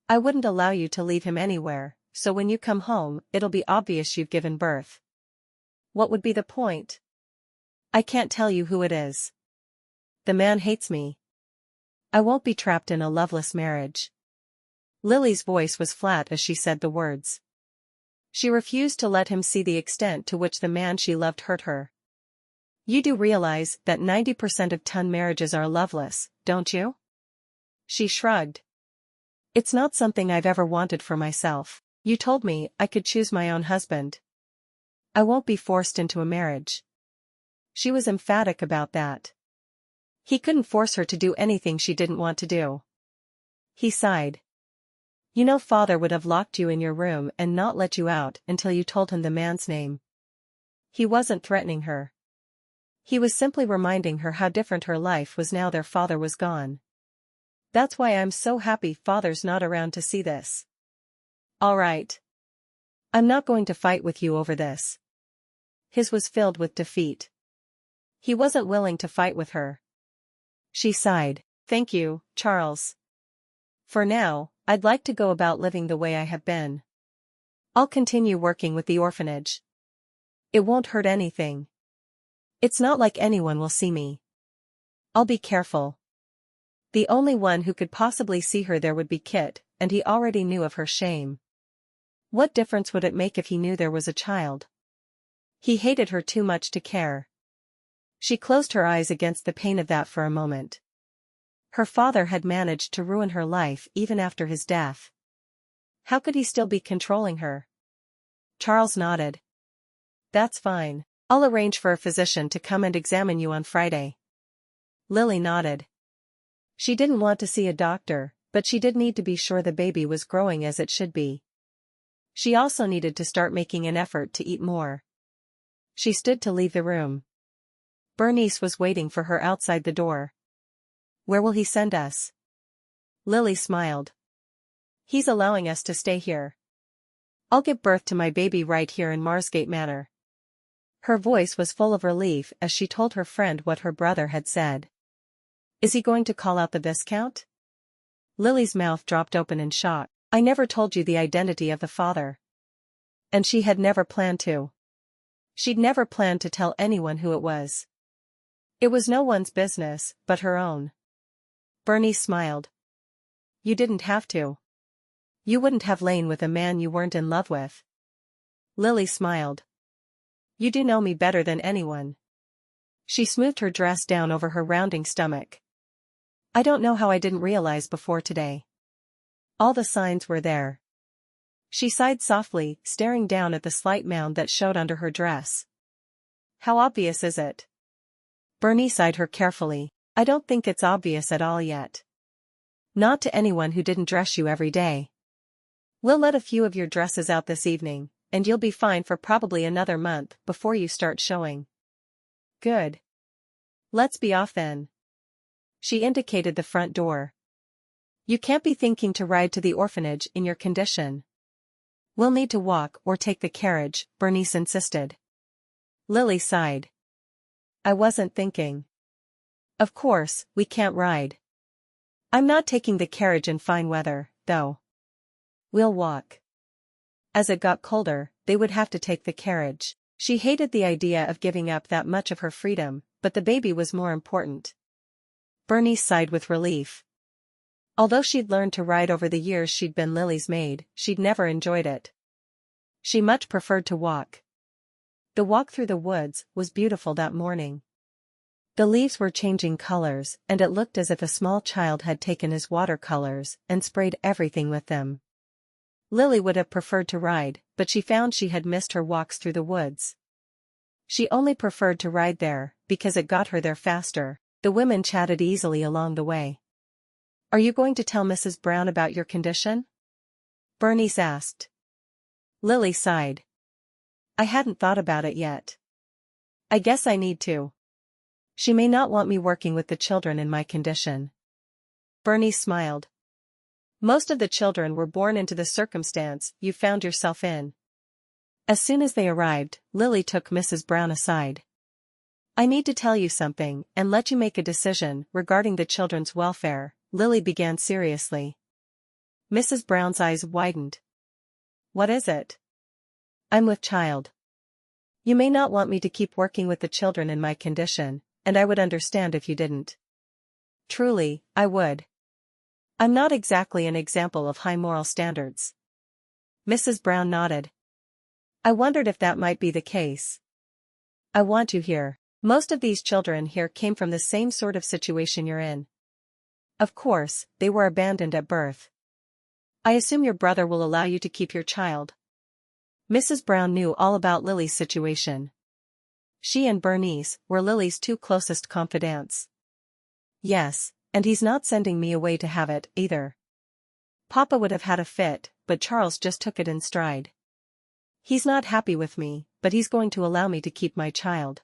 I wouldn't allow you to leave him anywhere, so when you come home, it'll be obvious you've given birth. What would be the point? I can't tell you who it is. The man hates me. I won't be trapped in a loveless marriage. Lily's voice was flat as she said the words. She refused to let him see the extent to which the man she loved hurt her. You do realize that 90% of ton marriages are loveless, don't you? She shrugged. It's not something I've ever wanted for myself. You told me I could choose my own husband. I won't be forced into a marriage. She was emphatic about that. He couldn't force her to do anything she didn't want to do. He sighed. You know, father would have locked you in your room and not let you out until you told him the man's name. He wasn't threatening her. He was simply reminding her how different her life was now their father was gone. That's why I'm so happy father's not around to see this. All right. I'm not going to fight with you over this. His was filled with defeat. He wasn't willing to fight with her. She sighed. Thank you, Charles. For now, I'd like to go about living the way I have been. I'll continue working with the orphanage. It won't hurt anything. It's not like anyone will see me. I'll be careful. The only one who could possibly see her there would be Kit, and he already knew of her shame. What difference would it make if he knew there was a child? He hated her too much to care. She closed her eyes against the pain of that for a moment. Her father had managed to ruin her life even after his death. How could he still be controlling her? Charles nodded. That's fine. I'll arrange for a physician to come and examine you on Friday. Lily nodded. She didn't want to see a doctor, but she did need to be sure the baby was growing as it should be. She also needed to start making an effort to eat more. She stood to leave the room. Bernice was waiting for her outside the door. Where will he send us? Lily smiled. He's allowing us to stay here. I'll give birth to my baby right here in Marsgate Manor. Her voice was full of relief as she told her friend what her brother had said. Is he going to call out the Viscount? Lily's mouth dropped open in shock. I never told you the identity of the father. And she had never planned to. She'd never planned to tell anyone who it was. It was no one's business, but her own. Bernice smiled. You didn't have to. You wouldn't have lain with a man you weren't in love with. Lily smiled. You do know me better than anyone. She smoothed her dress down over her rounding stomach. I don't know how I didn't realize before today. All the signs were there. She sighed softly, staring down at the slight mound that showed under her dress. How obvious is it? Bernice eyed her carefully. I don't think it's obvious at all yet. Not to anyone who didn't dress you every day. We'll let a few of your dresses out this evening, and you'll be fine for probably another month before you start showing. Good. Let's be off then. She indicated the front door. You can't be thinking to ride to the orphanage in your condition. We'll need to walk or take the carriage, Bernice insisted. Lily sighed. I wasn't thinking. Of course, we can't ride. I'm not taking the carriage in fine weather, though. We'll walk. As it got colder, they would have to take the carriage. She hated the idea of giving up that much of her freedom, but the baby was more important. Bernice sighed with relief. Although she'd learned to ride over the years she'd been Lily's maid, she'd never enjoyed it. She much preferred to walk. The walk through the woods was beautiful that morning. The leaves were changing colors, and it looked as if a small child had taken his watercolors and sprayed everything with them. Lily would have preferred to ride, but she found she had missed her walks through the woods. She only preferred to ride there, because it got her there faster. The women chatted easily along the way. Are you going to tell Mrs. Brown about your condition? Bernice asked. Lily sighed. I hadn't thought about it yet. I guess I need to. She may not want me working with the children in my condition. Bernice smiled. Most of the children were born into the circumstance you found yourself in. As soon as they arrived, Lily took Mrs. Brown aside. I need to tell you something and let you make a decision regarding the children's welfare, Lily began seriously. Mrs. Brown's eyes widened. What is it? I'm with child. You may not want me to keep working with the children in my condition, and I would understand if you didn't. Truly, I would. I'm not exactly an example of high moral standards. Mrs. Brown nodded. I wondered if that might be the case. I want you here. Most of these children here came from the same sort of situation you're in. Of course, they were abandoned at birth. I assume your brother will allow you to keep your child. Mrs. Brown knew all about Lily's situation. She and Bernice were Lily's two closest confidants. Yes, and he's not sending me away to have it, either. Papa would have had a fit, but Charles just took it in stride. He's not happy with me, but he's going to allow me to keep my child.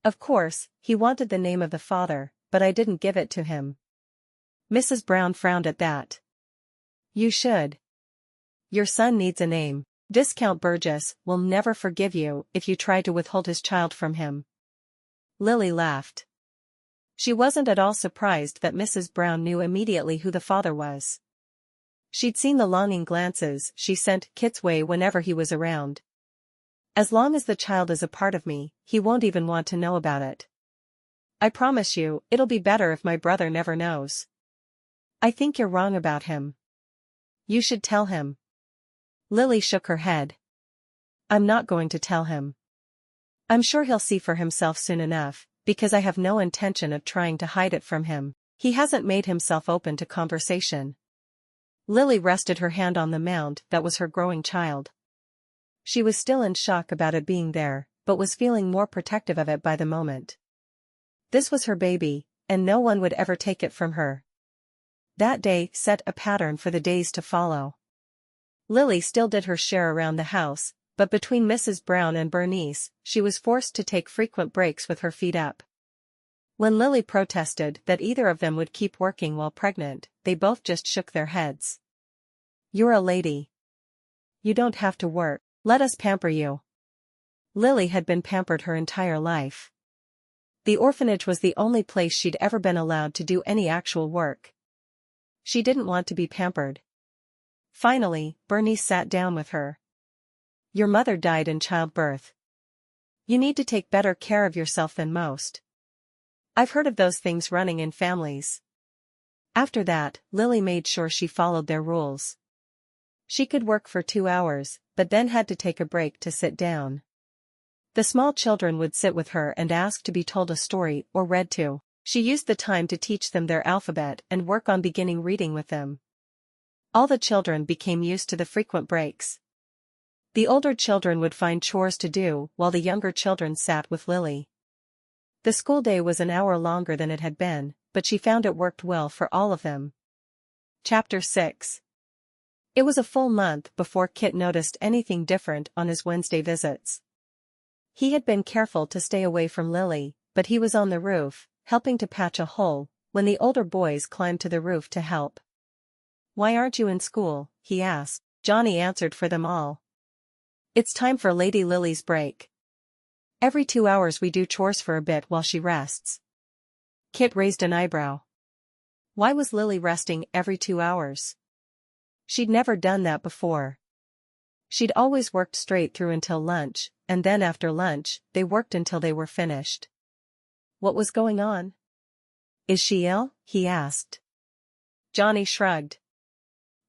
Of course, he wanted the name of the father, but I didn't give it to him. Mrs. Brown frowned at that. You should. Your son needs a name. Viscount Burgess will never forgive you if you try to withhold his child from him. Lily laughed. She wasn't at all surprised that Mrs. Brown knew immediately who the father was. She'd seen the longing glances she sent Kit's way whenever he was around. As long as the child is a part of me, he won't even want to know about it. I promise you, it'll be better if my brother never knows. I think you're wrong about him. You should tell him. Lily shook her head. I'm not going to tell him. I'm sure he'll see for himself soon enough, because I have no intention of trying to hide it from him. He hasn't made himself open to conversation. Lily rested her hand on the mound that was her growing child. She was still in shock about it being there, but was feeling more protective of it by the moment. This was her baby, and no one would ever take it from her. That day set a pattern for the days to follow. Lily still did her share around the house, but between Mrs. Brown and Bernice, she was forced to take frequent breaks with her feet up. When Lily protested that either of them would keep working while pregnant, they both just shook their heads. You're a lady. You don't have to work. Let us pamper you. Lily had been pampered her entire life. The orphanage was the only place she'd ever been allowed to do any actual work. She didn't want to be pampered. Finally, Bernice sat down with her. Your mother died in childbirth. You need to take better care of yourself than most. I've heard of those things running in families. After that, Lily made sure she followed their rules. She could work for 2 hours, but then had to take a break to sit down. The small children would sit with her and ask to be told a story or read to. She used the time to teach them their alphabet and work on beginning reading with them. All the children became used to the frequent breaks. The older children would find chores to do while the younger children sat with Lily. The school day was an hour longer than it had been, but she found it worked well for all of them. Chapter 6. It was a full month before Kit noticed anything different on his Wednesday visits. He had been careful to stay away from Lily, but he was on the roof, helping to patch a hole, when the older boys climbed to the roof to help. "Why aren't you in school?" he asked. Johnny answered for them all. "It's time for Lady Lily's break. Every 2 hours we do chores for a bit while she rests." Kit raised an eyebrow. Why was Lily resting every 2 hours? She'd never done that before. She'd always worked straight through until lunch, and then after lunch, they worked until they were finished. What was going on? "Is she ill?" he asked. Johnny shrugged.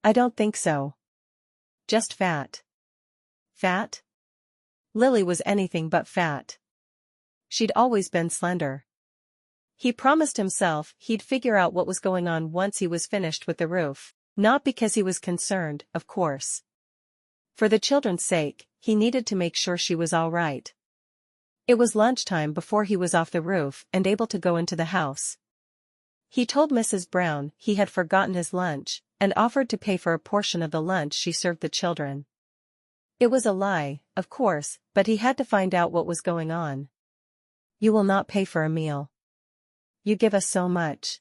"I don't think so. Just fat." Fat? Lily was anything but fat. She'd always been slender. He promised himself he'd figure out what was going on once he was finished with the roof, not because he was concerned, of course. For the children's sake, he needed to make sure she was all right. It was lunchtime before he was off the roof and able to go into the house. He told Mrs. Brown he had forgotten his lunch, and offered to pay for a portion of the lunch she served the children. It was a lie, of course, but he had to find out what was going on. "You will not pay for a meal. You give us so much.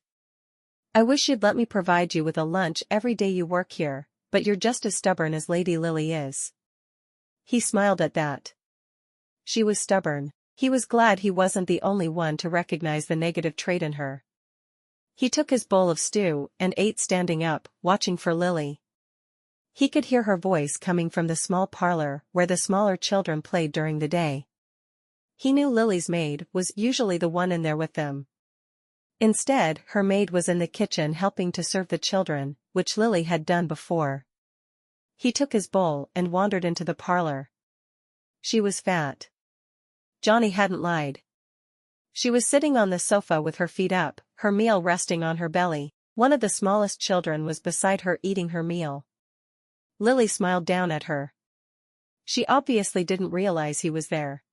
I wish you'd let me provide you with a lunch every day you work here, but you're just as stubborn as Lady Lily is." He smiled at that. She was stubborn. He was glad he wasn't the only one to recognize the negative trait in her. He took his bowl of stew and ate standing up, watching for Lily. He could hear her voice coming from the small parlor where the smaller children played during the day. He knew Lily's maid was usually the one in there with them. Instead, her maid was in the kitchen helping to serve the children, which Lily had done before. He took his bowl and wandered into the parlor. She was fat. Johnny hadn't lied. She was sitting on the sofa with her feet up, her meal resting on her belly. One of the smallest children was beside her eating her meal. Lily smiled down at her. She obviously didn't realize he was there.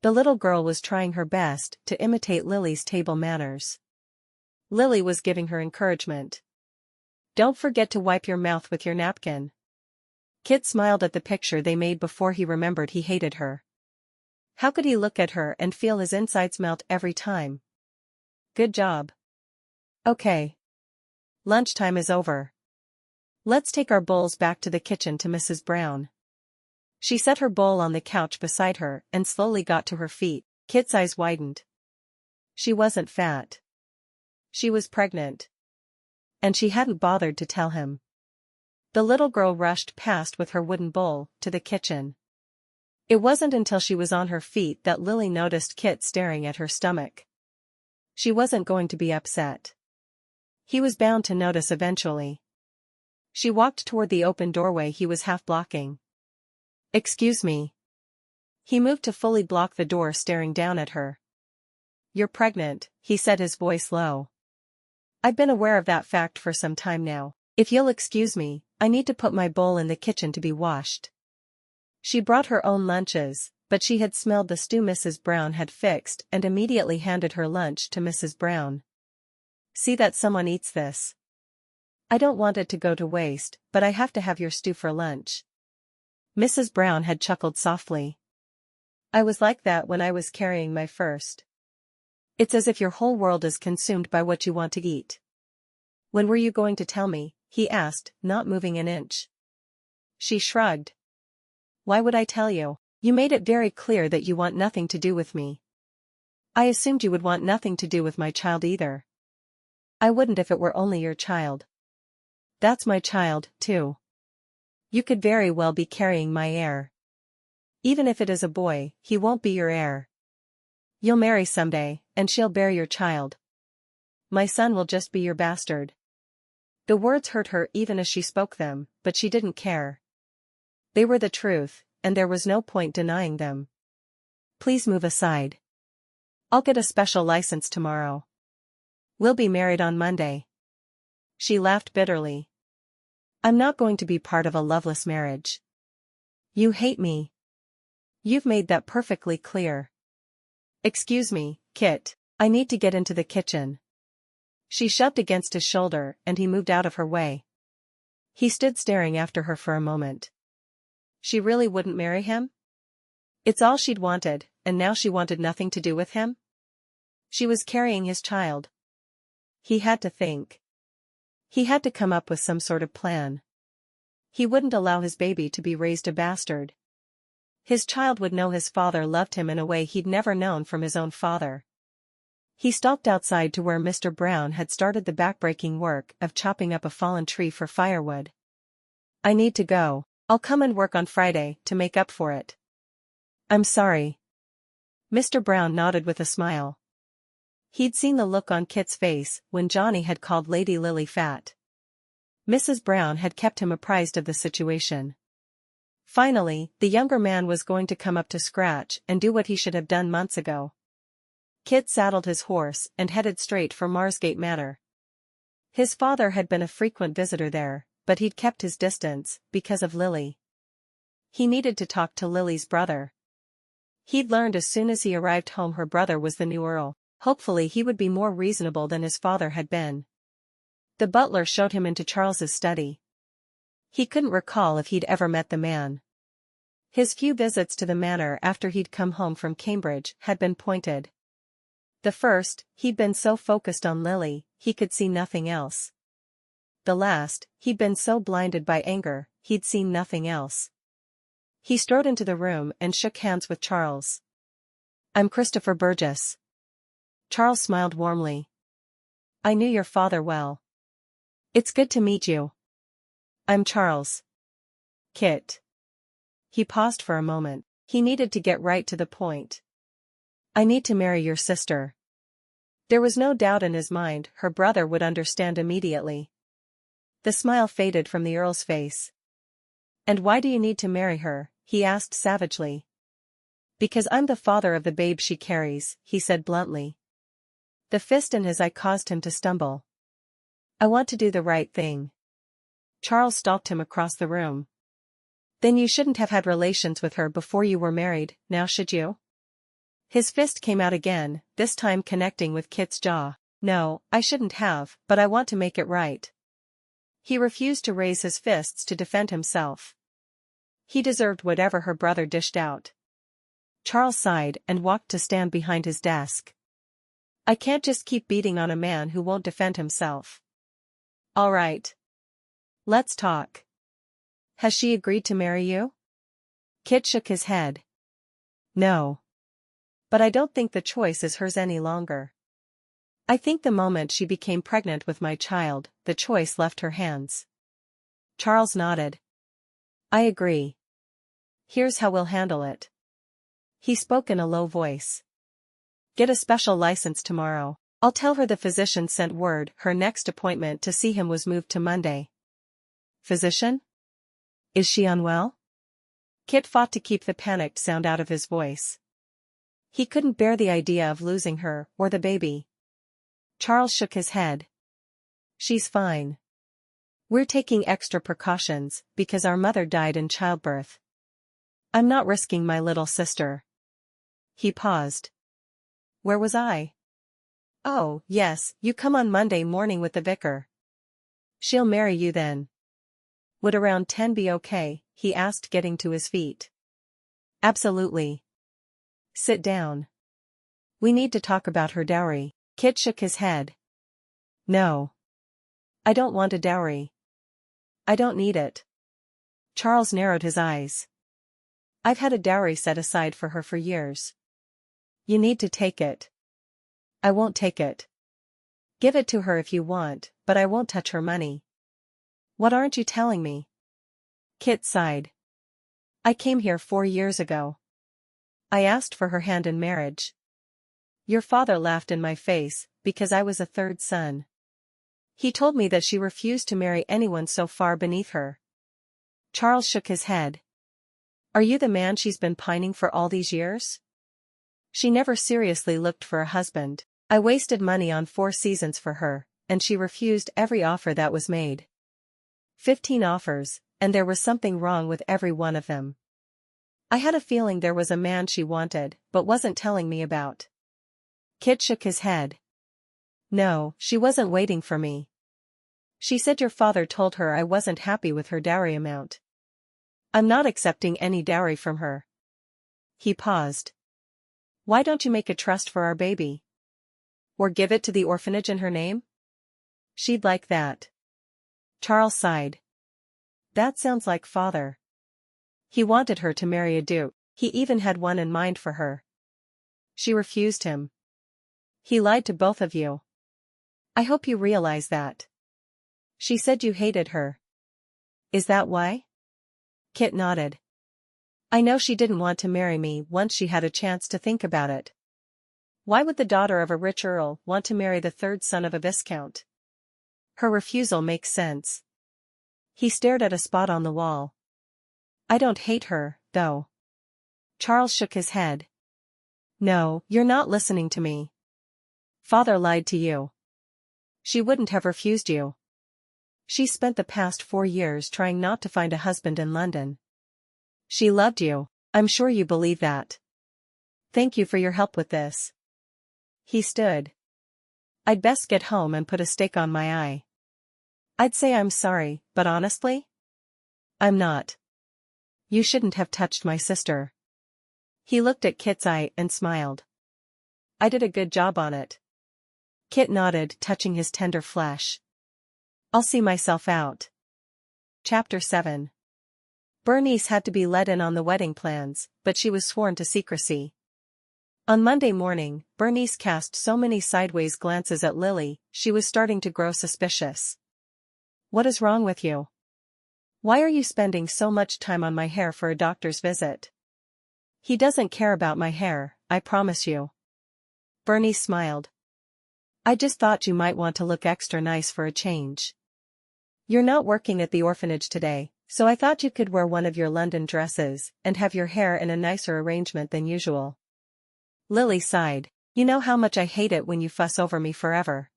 The little girl was trying her best to imitate Lily's table manners. Lily was giving her encouragement. "Don't forget to wipe your mouth with your napkin." Kit smiled at the picture they made before he remembered he hated her. How could he look at her and feel his insides melt every time? "Good job. Okay. Lunchtime is over. Let's take our bowls back to the kitchen to Mrs. Brown." She set her bowl on the couch beside her and slowly got to her feet. Kit's eyes widened. She wasn't fat. She was pregnant. And she hadn't bothered to tell him. The little girl rushed past with her wooden bowl to the kitchen. It wasn't until she was on her feet that Lily noticed Kit staring at her stomach. She wasn't going to be upset. He was bound to notice eventually. She walked toward the open doorway he was half blocking. "Excuse me." He moved to fully block the door, staring down at her. "You're pregnant," he said, his voice low. "I've been aware of that fact for some time now. If you'll excuse me, I need to put my bowl in the kitchen to be washed." She brought her own lunches, but she had smelled the stew Mrs. Brown had fixed and immediately handed her lunch to Mrs. Brown. "See that someone eats this. I don't want it to go to waste, but I have to have your stew for lunch." Mrs. Brown had chuckled softly. "I was like that when I was carrying my first. It's as if your whole world is consumed by what you want to eat." "When were you going to tell me?" he asked, not moving an inch. She shrugged. "Why would I tell you? You made it very clear that you want nothing to do with me." "I assumed you would want nothing to do with my child either." "I wouldn't if it were only your child." "That's my child, too. You could very well be carrying my heir. Even if it is a boy, he won't be your heir. You'll marry someday, and she'll bear your child. My son will just be your bastard." The words hurt her even as she spoke them, but she didn't care. They were the truth, and there was no point denying them. "Please move aside. I'll get a special license tomorrow. We'll be married on Monday." She laughed bitterly. "I'm not going to be part of a loveless marriage. You hate me. You've made that perfectly clear." "Excuse me, Kit, I need to get into the kitchen." She shoved against his shoulder and he moved out of her way. He stood staring after her for a moment. She really wouldn't marry him? It's all she'd wanted, and now she wanted nothing to do with him? She was carrying his child. He had to think. He had to come up with some sort of plan. He wouldn't allow his baby to be raised a bastard. His child would know his father loved him in a way he'd never known from his own father. He stalked outside to where Mr. Brown had started the backbreaking work of chopping up a fallen tree for firewood. I need to go. I'll come and work on Friday to make up for it. I'm sorry. Mr. Brown nodded with a smile. He'd seen the look on Kit's face when Johnny had called Lady Lily fat. Mrs. Brown had kept him apprised of the situation. Finally, the younger man was going to come up to scratch and do what he should have done months ago. Kit saddled his horse and headed straight for Marsgate Manor. His father had been a frequent visitor there, but he'd kept his distance because of Lily. He needed to talk to Lily's brother. He'd learned as soon as he arrived home her brother was the new earl. Hopefully he would be more reasonable than his father had been. The butler showed him into Charles's study. He couldn't recall if he'd ever met the man. His few visits to the manor after he'd come home from Cambridge had been pointed. The first, he'd been so focused on Lily, he could see nothing else. The last, he'd been so blinded by anger, he'd seen nothing else. He strode into the room and shook hands with Charles. I'm Christopher Burgess. Charles smiled warmly. I knew your father well. It's good to meet you. I'm Charles. Kit. He paused for a moment. He needed to get right to the point. I need to marry your sister. There was no doubt in his mind her brother would understand immediately. The smile faded from the Earl's face. And why do you need to marry her? He asked savagely. Because I'm the father of the babe she carries, he said bluntly. The fist in his eye caused him to stumble. I want to do the right thing. Charles stalked him across the room. Then you shouldn't have had relations with her before you were married, now should you? His fist came out again, this time connecting with Kit's jaw. No, I shouldn't have, but I want to make it right. He refused to raise his fists to defend himself. He deserved whatever her brother dished out. Charles sighed and walked to stand behind his desk. I can't just keep beating on a man who won't defend himself. All right. Let's talk. Has she agreed to marry you? Kit shook his head. No. But I don't think the choice is hers any longer. I think the moment she became pregnant with my child, the choice left her hands. Charles nodded. I agree. Here's how we'll handle it. He spoke in a low voice. Get a special license tomorrow. I'll tell her the physician sent word her next appointment to see him was moved to Monday. Physician? Is she unwell? Kit fought to keep the panicked sound out of his voice. He couldn't bear the idea of losing her or the baby. Charles shook his head. She's fine. We're taking extra precautions because our mother died in childbirth. I'm not risking my little sister. He paused. Where was I? Oh, yes, you come on Monday morning with the vicar. She'll marry you then. Would around 10 be okay? He asked, getting to his feet. Absolutely. Sit down. We need to talk about her dowry. Kit shook his head. No. I don't want a dowry. I don't need it. Charles narrowed his eyes. I've had a dowry set aside for her for years. You need to take it. I won't take it. Give it to her if you want, but I won't touch her money. What aren't you telling me? Kit sighed. I came here 4 years ago. I asked for her hand in marriage. Your father laughed in my face, because I was a third son. He told me that she refused to marry anyone so far beneath her. Charles shook his head. Are you the man she's been pining for all these years? She never seriously looked for a husband. I wasted money on 4 seasons for her, and she refused every offer that was made. 15 offers, and there was something wrong with every one of them. I had a feeling there was a man she wanted, but wasn't telling me about. Kit shook his head. No, she wasn't waiting for me. She said your father told her I wasn't happy with her dowry amount. I'm not accepting any dowry from her. He paused. Why don't you make a trust for our baby? Or give it to the orphanage in her name? She'd like that. Charles sighed. That sounds like father. He wanted her to marry a duke. He even had one in mind for her. She refused him. He lied to both of you. I hope you realize that. She said you hated her. Is that why? Kit nodded. I know she didn't want to marry me once she had a chance to think about it. Why would the daughter of a rich earl want to marry the third son of a viscount? Her refusal makes sense. He stared at a spot on the wall. I don't hate her, though. Charles shook his head. No, you're not listening to me. Father lied to you. She wouldn't have refused you. She spent the past 4 years trying not to find a husband in London. She loved you, I'm sure you believe that. Thank you for your help with this. He stood. I'd best get home and put a stake on my eye. I'd say I'm sorry, but honestly? I'm not. You shouldn't have touched my sister. He looked at Kit's eye and smiled. I did a good job on it. Kit nodded, touching his tender flesh. I'll see myself out. Chapter 7. Bernice had to be let in on the wedding plans, but she was sworn to secrecy. On Monday morning, Bernice cast so many sideways glances at Lily, she was starting to grow suspicious. What is wrong with you? Why are you spending so much time on my hair for a doctor's visit? He doesn't care about my hair, I promise you. Bernice smiled. I just thought you might want to look extra nice for a change. You're not working at the orphanage today, so I thought you could wear one of your London dresses and have your hair in a nicer arrangement than usual. Lily sighed. You know how much I hate it when you fuss over me forever.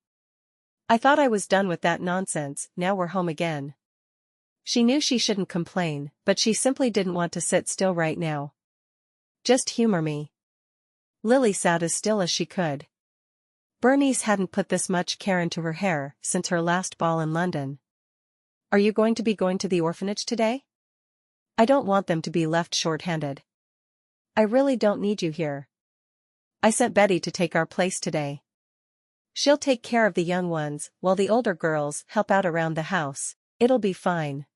I thought I was done with that nonsense, now we're home again. She knew she shouldn't complain, but she simply didn't want to sit still right now. Just humor me. Lily sat as still as she could. Bernice hadn't put this much care into her hair since her last ball in London. Are you going to be going to the orphanage today? I don't want them to be left short-handed. I really don't need you here. I sent Betty to take our place today. She'll take care of the young ones while the older girls help out around the house. It'll be fine.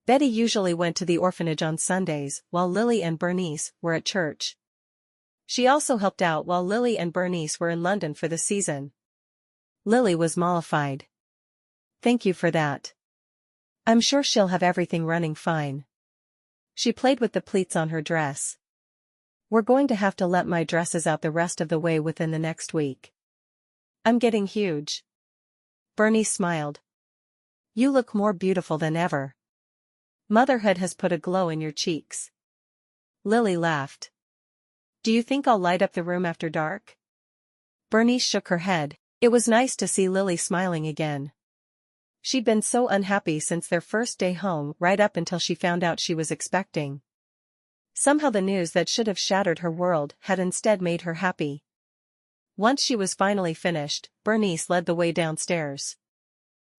Betty usually went to the orphanage on Sundays while Lily and Bernice were at church. She also helped out while Lily and Bernice were in London for the season. Lily was mollified. Thank you for that. I'm sure she'll have everything running fine. She played with the pleats on her dress. We're going to have to let my dresses out the rest of the way within the next week. I'm getting huge. Bernice smiled. You look more beautiful than ever. Motherhood has put a glow in your cheeks. Lily laughed. Do you think I'll light up the room after dark? Bernice shook her head. It was nice to see Lily smiling again. She'd been so unhappy since their first day home right up until she found out she was expecting. Somehow the news that should have shattered her world had instead made her happy. Once she was finally finished, Bernice led the way downstairs.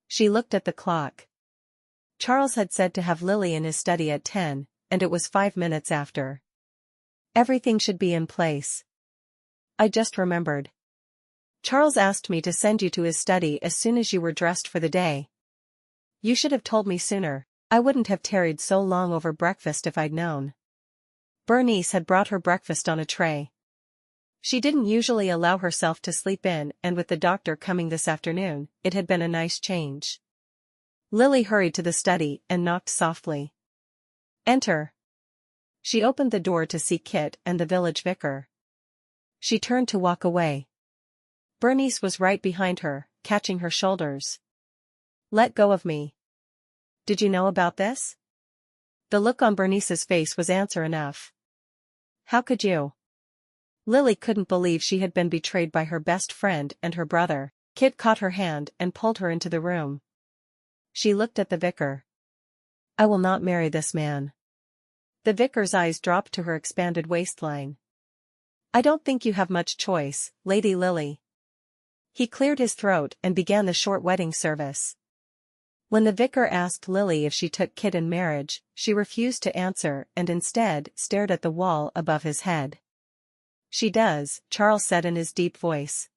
She looked at the clock. Charles had said to have Lily in his study at 10, and it was 5 minutes after. Everything should be in place. I just remembered. Charles asked me to send you to his study as soon as you were dressed for the day. You should have told me sooner. I wouldn't have tarried so long over breakfast if I'd known. Bernice had brought her breakfast on a tray. She didn't usually allow herself to sleep in, and with the doctor coming this afternoon, it had been a nice change. Lily hurried to the study and knocked softly. Enter. She opened the door to see Kit and the village vicar. She turned to walk away. Bernice was right behind her, catching her shoulders. Let go of me. Did you know about this? The look on Bernice's face was answer enough. How could you? Lily couldn't believe she had been betrayed by her best friend and her brother. Kit caught her hand and pulled her into the room. She looked at the vicar. I will not marry this man. The vicar's eyes dropped to her expanded waistline. I don't think you have much choice, Lady Lily. He cleared his throat and began the short wedding service. When the vicar asked Lily if she took Kit in marriage, she refused to answer and instead stared at the wall above his head. "She does," Charles said in his deep voice.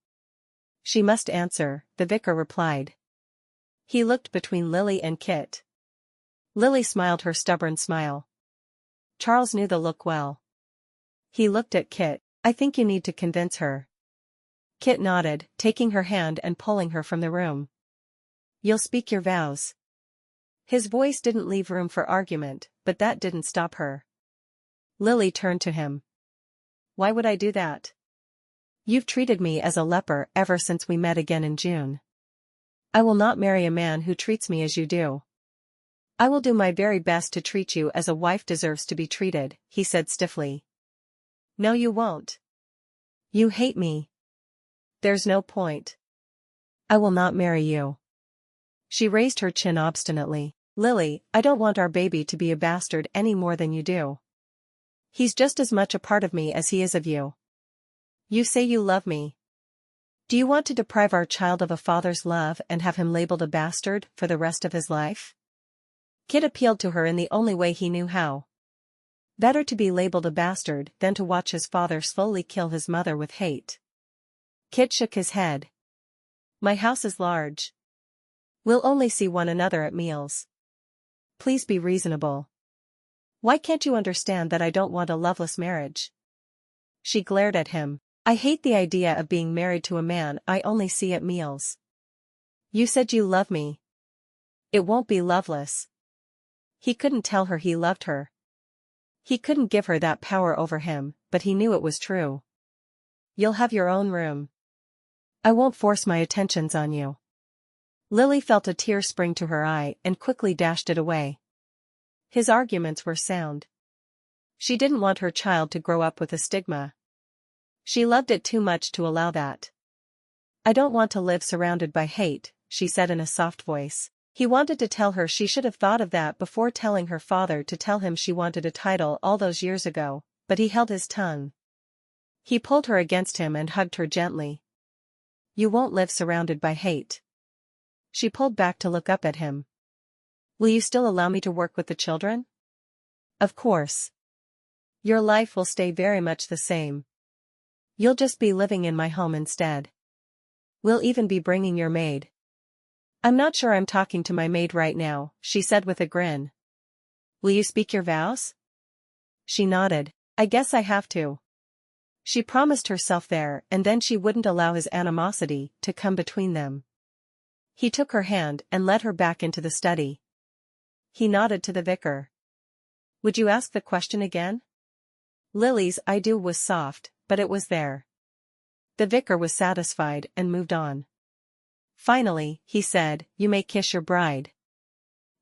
"She must answer," the vicar replied. He looked between Lily and Kit. Lily smiled her stubborn smile. Charles knew the look well. He looked at Kit. "I think you need to convince her." Kit nodded, taking her hand and pulling her from the room. "You'll speak your vows." His voice didn't leave room for argument, but that didn't stop her. Lily turned to him. "Why would I do that? You've treated me as a leper ever since we met again in June. I will not marry a man who treats me as you do." "I will do my very best to treat you as a wife deserves to be treated," he said stiffly. "No, you won't. You hate me. There's no point. I will not marry you." She raised her chin obstinately. "Lily, I don't want our baby to be a bastard any more than you do. He's just as much a part of me as he is of you. You say you love me. Do you want to deprive our child of a father's love and have him labeled a bastard for the rest of his life?" Kit appealed to her in the only way he knew how. Better to be labeled a bastard than to watch his father slowly kill his mother with hate. Kit shook his head. "My house is large. We'll only see one another at meals. Please be reasonable. Why can't you understand that I don't want a loveless marriage?" She glared at him. "I hate the idea of being married to a man I only see at meals. You said you love me. It won't be loveless." He couldn't tell her he loved her. He couldn't give her that power over him, but he knew it was true. "You'll have your own room. I won't force my attentions on you." Lily felt a tear spring to her eye and quickly dashed it away. His arguments were sound. She didn't want her child to grow up with a stigma. She loved it too much to allow that. "I don't want to live surrounded by hate," she said in a soft voice. He wanted to tell her she should have thought of that before telling her father to tell him she wanted a title all those years ago, but he held his tongue. He pulled her against him and hugged her gently. "You won't live surrounded by hate." She pulled back to look up at him. "Will you still allow me to work with the children?" "Of course. Your life will stay very much the same. You'll just be living in my home instead. We'll even be bringing your maid." "I'm not sure I'm talking to my maid right now," she said with a grin. "Will you speak your vows?" She nodded. "I guess I have to." She promised herself there, and then she wouldn't allow his animosity to come between them. He took her hand and led her back into the study. He nodded to the vicar. "Would you ask the question again?" Lily's "I do" was soft, but it was there. The vicar was satisfied and moved on. Finally, he said, "You may kiss your bride."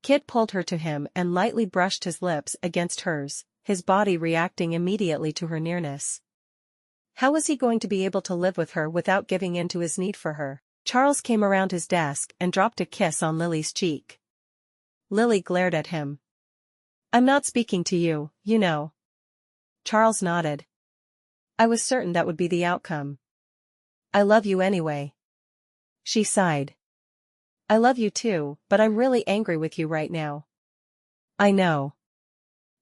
Kit pulled her to him and lightly brushed his lips against hers, his body reacting immediately to her nearness. How was he going to be able to live with her without giving in to his need for her? Charles came around his desk and dropped a kiss on Lily's cheek. Lily glared at him. "I'm not speaking to you, you know." Charles nodded. "I was certain that would be the outcome. I love you anyway." She sighed. "I love you too, but I'm really angry with you right now." "I know.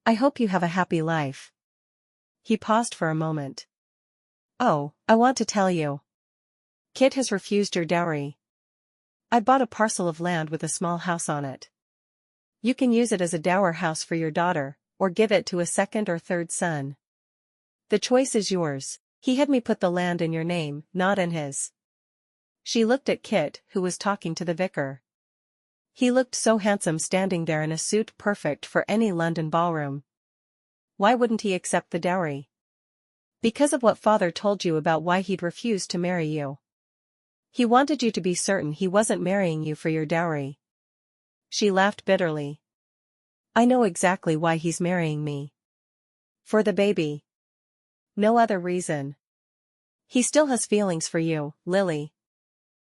I hope you have a happy life." He paused for a moment. "Oh, I want to tell you. Kit has refused your dowry. I bought a parcel of land with a small house on it. You can use it as a dower house for your daughter, or give it to a second or third son. The choice is yours. He had me put the land in your name, not in his." She looked at Kit, who was talking to the vicar. He looked so handsome standing there in a suit perfect for any London ballroom. Why wouldn't he accept the dowry? Because of what father told you about why he'd refused to marry you. He wanted you to be certain he wasn't marrying you for your dowry. She laughed bitterly. "I know exactly why he's marrying me. For the baby. No other reason. He still has feelings for you, Lily.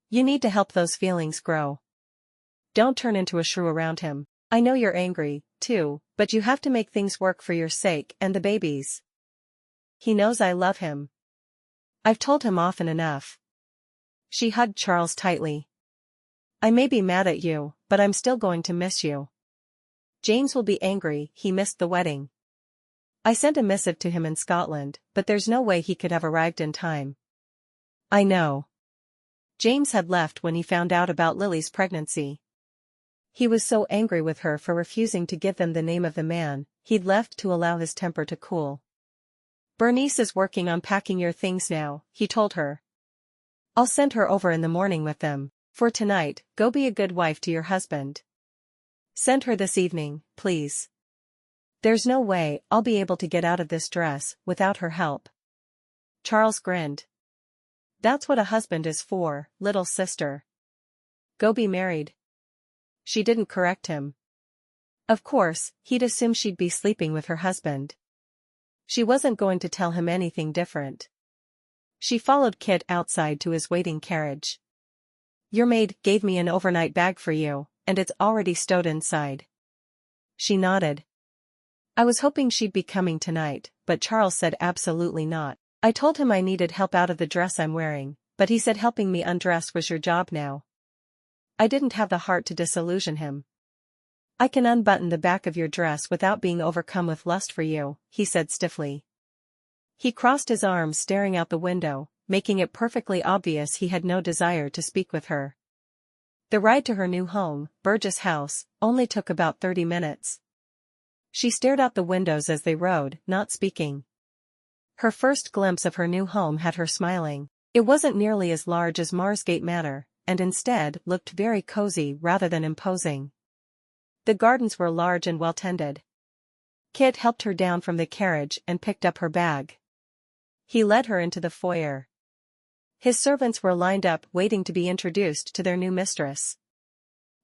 You need to help those feelings grow. Don't turn into a shrew around him. I know you're angry, too, but you have to make things work for your sake and the baby's. He knows I love him. I've told him often enough. She hugged Charles tightly. I may be mad at you, but I'm still going to miss you. James will be angry, he missed the wedding. I sent a missive to him in Scotland, but there's no way he could have arrived in time. I know. James had left when he found out about Lily's pregnancy. He was so angry with her for refusing to give them the name of the man, he'd left to allow his temper to cool. Bernice is working on packing your things now, he told her. I'll send her over in the morning with them. For tonight, go be a good wife to your husband. Send her this evening, please. There's no way I'll be able to get out of this dress without her help. Charles grinned. That's what a husband is for, little sister. Go be married. She didn't correct him. Of course, he'd assume she'd be sleeping with her husband. She wasn't going to tell him anything different. She followed Kit outside to his waiting carriage. Your maid gave me an overnight bag for you, and it's already stowed inside. She nodded. I was hoping she'd be coming tonight, but Charles said absolutely not. I told him I needed help out of the dress I'm wearing, but he said helping me undress was your job now. I didn't have the heart to disillusion him. I can unbutton the back of your dress without being overcome with lust for you, he said stiffly. He crossed his arms staring out the window, making it perfectly obvious he had no desire to speak with her. The ride to her new home, Burgess House, only took about 30 minutes. She stared out the windows as they rode, not speaking. Her first glimpse of her new home had her smiling. It wasn't nearly as large as Marsgate Manor, and instead looked very cozy rather than imposing. The gardens were large and well-tended. Kit helped her down from the carriage and picked up her bag. He led her into the foyer. His servants were lined up waiting to be introduced to their new mistress.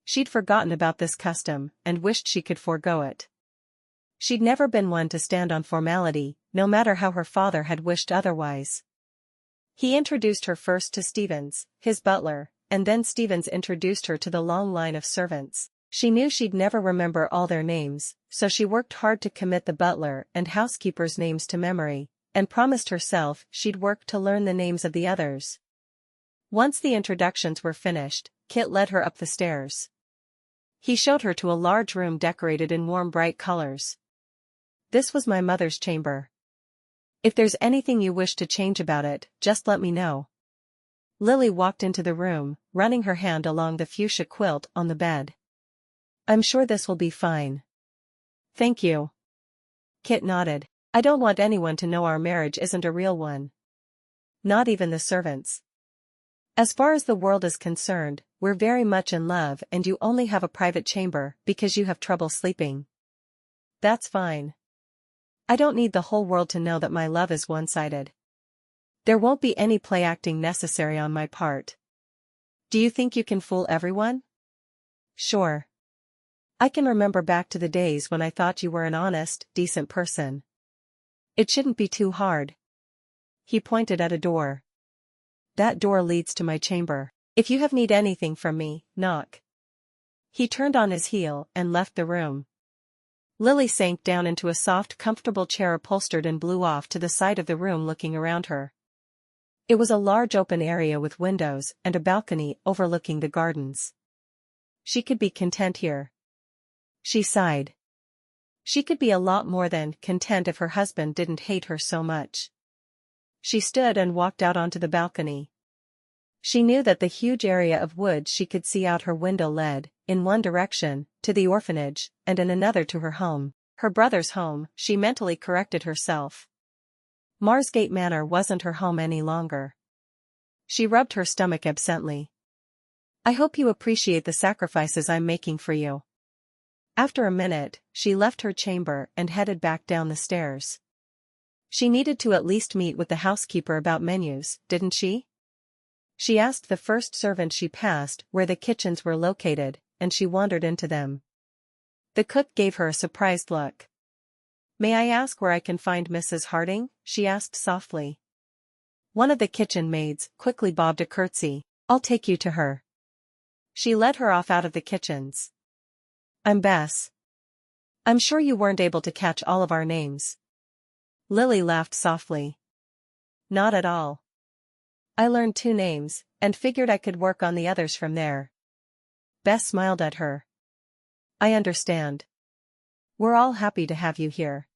She'd forgotten about this custom and wished she could forego it. She'd never been one to stand on formality, no matter how her father had wished otherwise. He introduced her first to Stevens, his butler, and then Stevens introduced her to the long line of servants. She knew she'd never remember all their names, so she worked hard to commit the butler and housekeeper's names to memory, and promised herself she'd work to learn the names of the others. Once the introductions were finished, Kit led her up the stairs. He showed her to a large room decorated in warm bright colors. This was my mother's chamber. If there's anything you wish to change about it, just let me know. Lily walked into the room, running her hand along the fuchsia quilt on the bed. I'm sure this will be fine. Thank you. Kit nodded. I don't want anyone to know our marriage isn't a real one. Not even the servants. As far as the world is concerned, we're very much in love and you only have a private chamber because you have trouble sleeping. That's fine. I don't need the whole world to know that my love is one-sided. There won't be any play acting necessary on my part. Do you think you can fool everyone? Sure. I can remember back to the days when I thought you were an honest, decent person. It shouldn't be too hard. He pointed at a door. That door leads to my chamber. If you have need anything from me, knock. He turned on his heel and left the room. Lily sank down into a soft, comfortable chair upholstered in blue off to the side of the room looking around her. It was a large open area with windows and a balcony overlooking the gardens. She could be content here. She sighed. She could be a lot more than content if her husband didn't hate her so much. She stood and walked out onto the balcony. She knew that the huge area of woods she could see out her window led, in one direction, to the orphanage, and in another to her home. Her brother's home, she mentally corrected herself. Marsgate Manor wasn't her home any longer. She rubbed her stomach absently. I hope you appreciate the sacrifices I'm making for you. After a minute, she left her chamber and headed back down the stairs. She needed to at least meet with the housekeeper about menus, didn't she? She asked the first servant she passed where the kitchens were located, and she wandered into them. The cook gave her a surprised look. May I ask where I can find Mrs. Harding? She asked softly. One of the kitchen maids quickly bobbed a curtsy. I'll take you to her. She led her off out of the kitchens. I'm Bess. I'm sure you weren't able to catch all of our names. Lily laughed softly. Not at all. I learned 2 names, and figured I could work on the others from there. Bess smiled at her. I understand. We're all happy to have you here.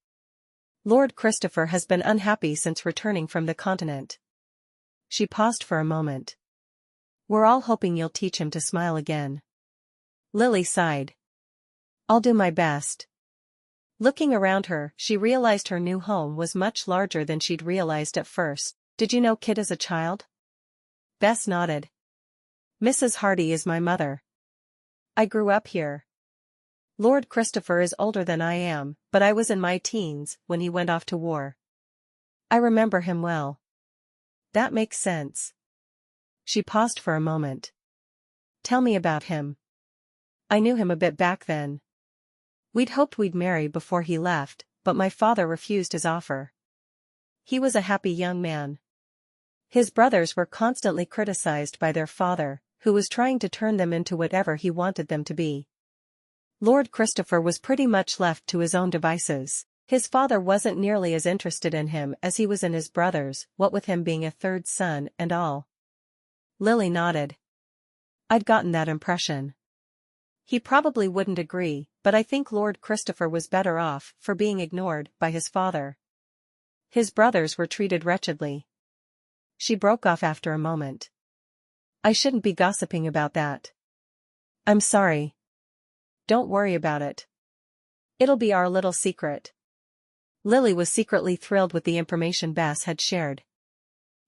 Lord Christopher has been unhappy since returning from the continent. She paused for a moment. We're all hoping you'll teach him to smile again. Lily sighed. I'll do my best. Looking around her, she realized her new home was much larger than she'd realized at first. Did you know Kit as a child? Bess nodded. Mrs. Hardy is my mother. I grew up here. Lord Christopher is older than I am, but I was in my teens when he went off to war. I remember him well. That makes sense. She paused for a moment. Tell me about him. I knew him a bit back then. We'd hoped we'd marry before he left, but my father refused his offer. He was a happy young man. His brothers were constantly criticized by their father, who was trying to turn them into whatever he wanted them to be. Lord Christopher was pretty much left to his own devices. His father wasn't nearly as interested in him as he was in his brothers, what with him being a 3rd son and all. Lily nodded. I'd gotten that impression. He probably wouldn't agree, but I think Lord Christopher was better off for being ignored by his father. His brothers were treated wretchedly. She broke off after a moment. I shouldn't be gossiping about that. I'm sorry. Don't worry about it. It'll be our little secret. Lily was secretly thrilled with the information Bess had shared.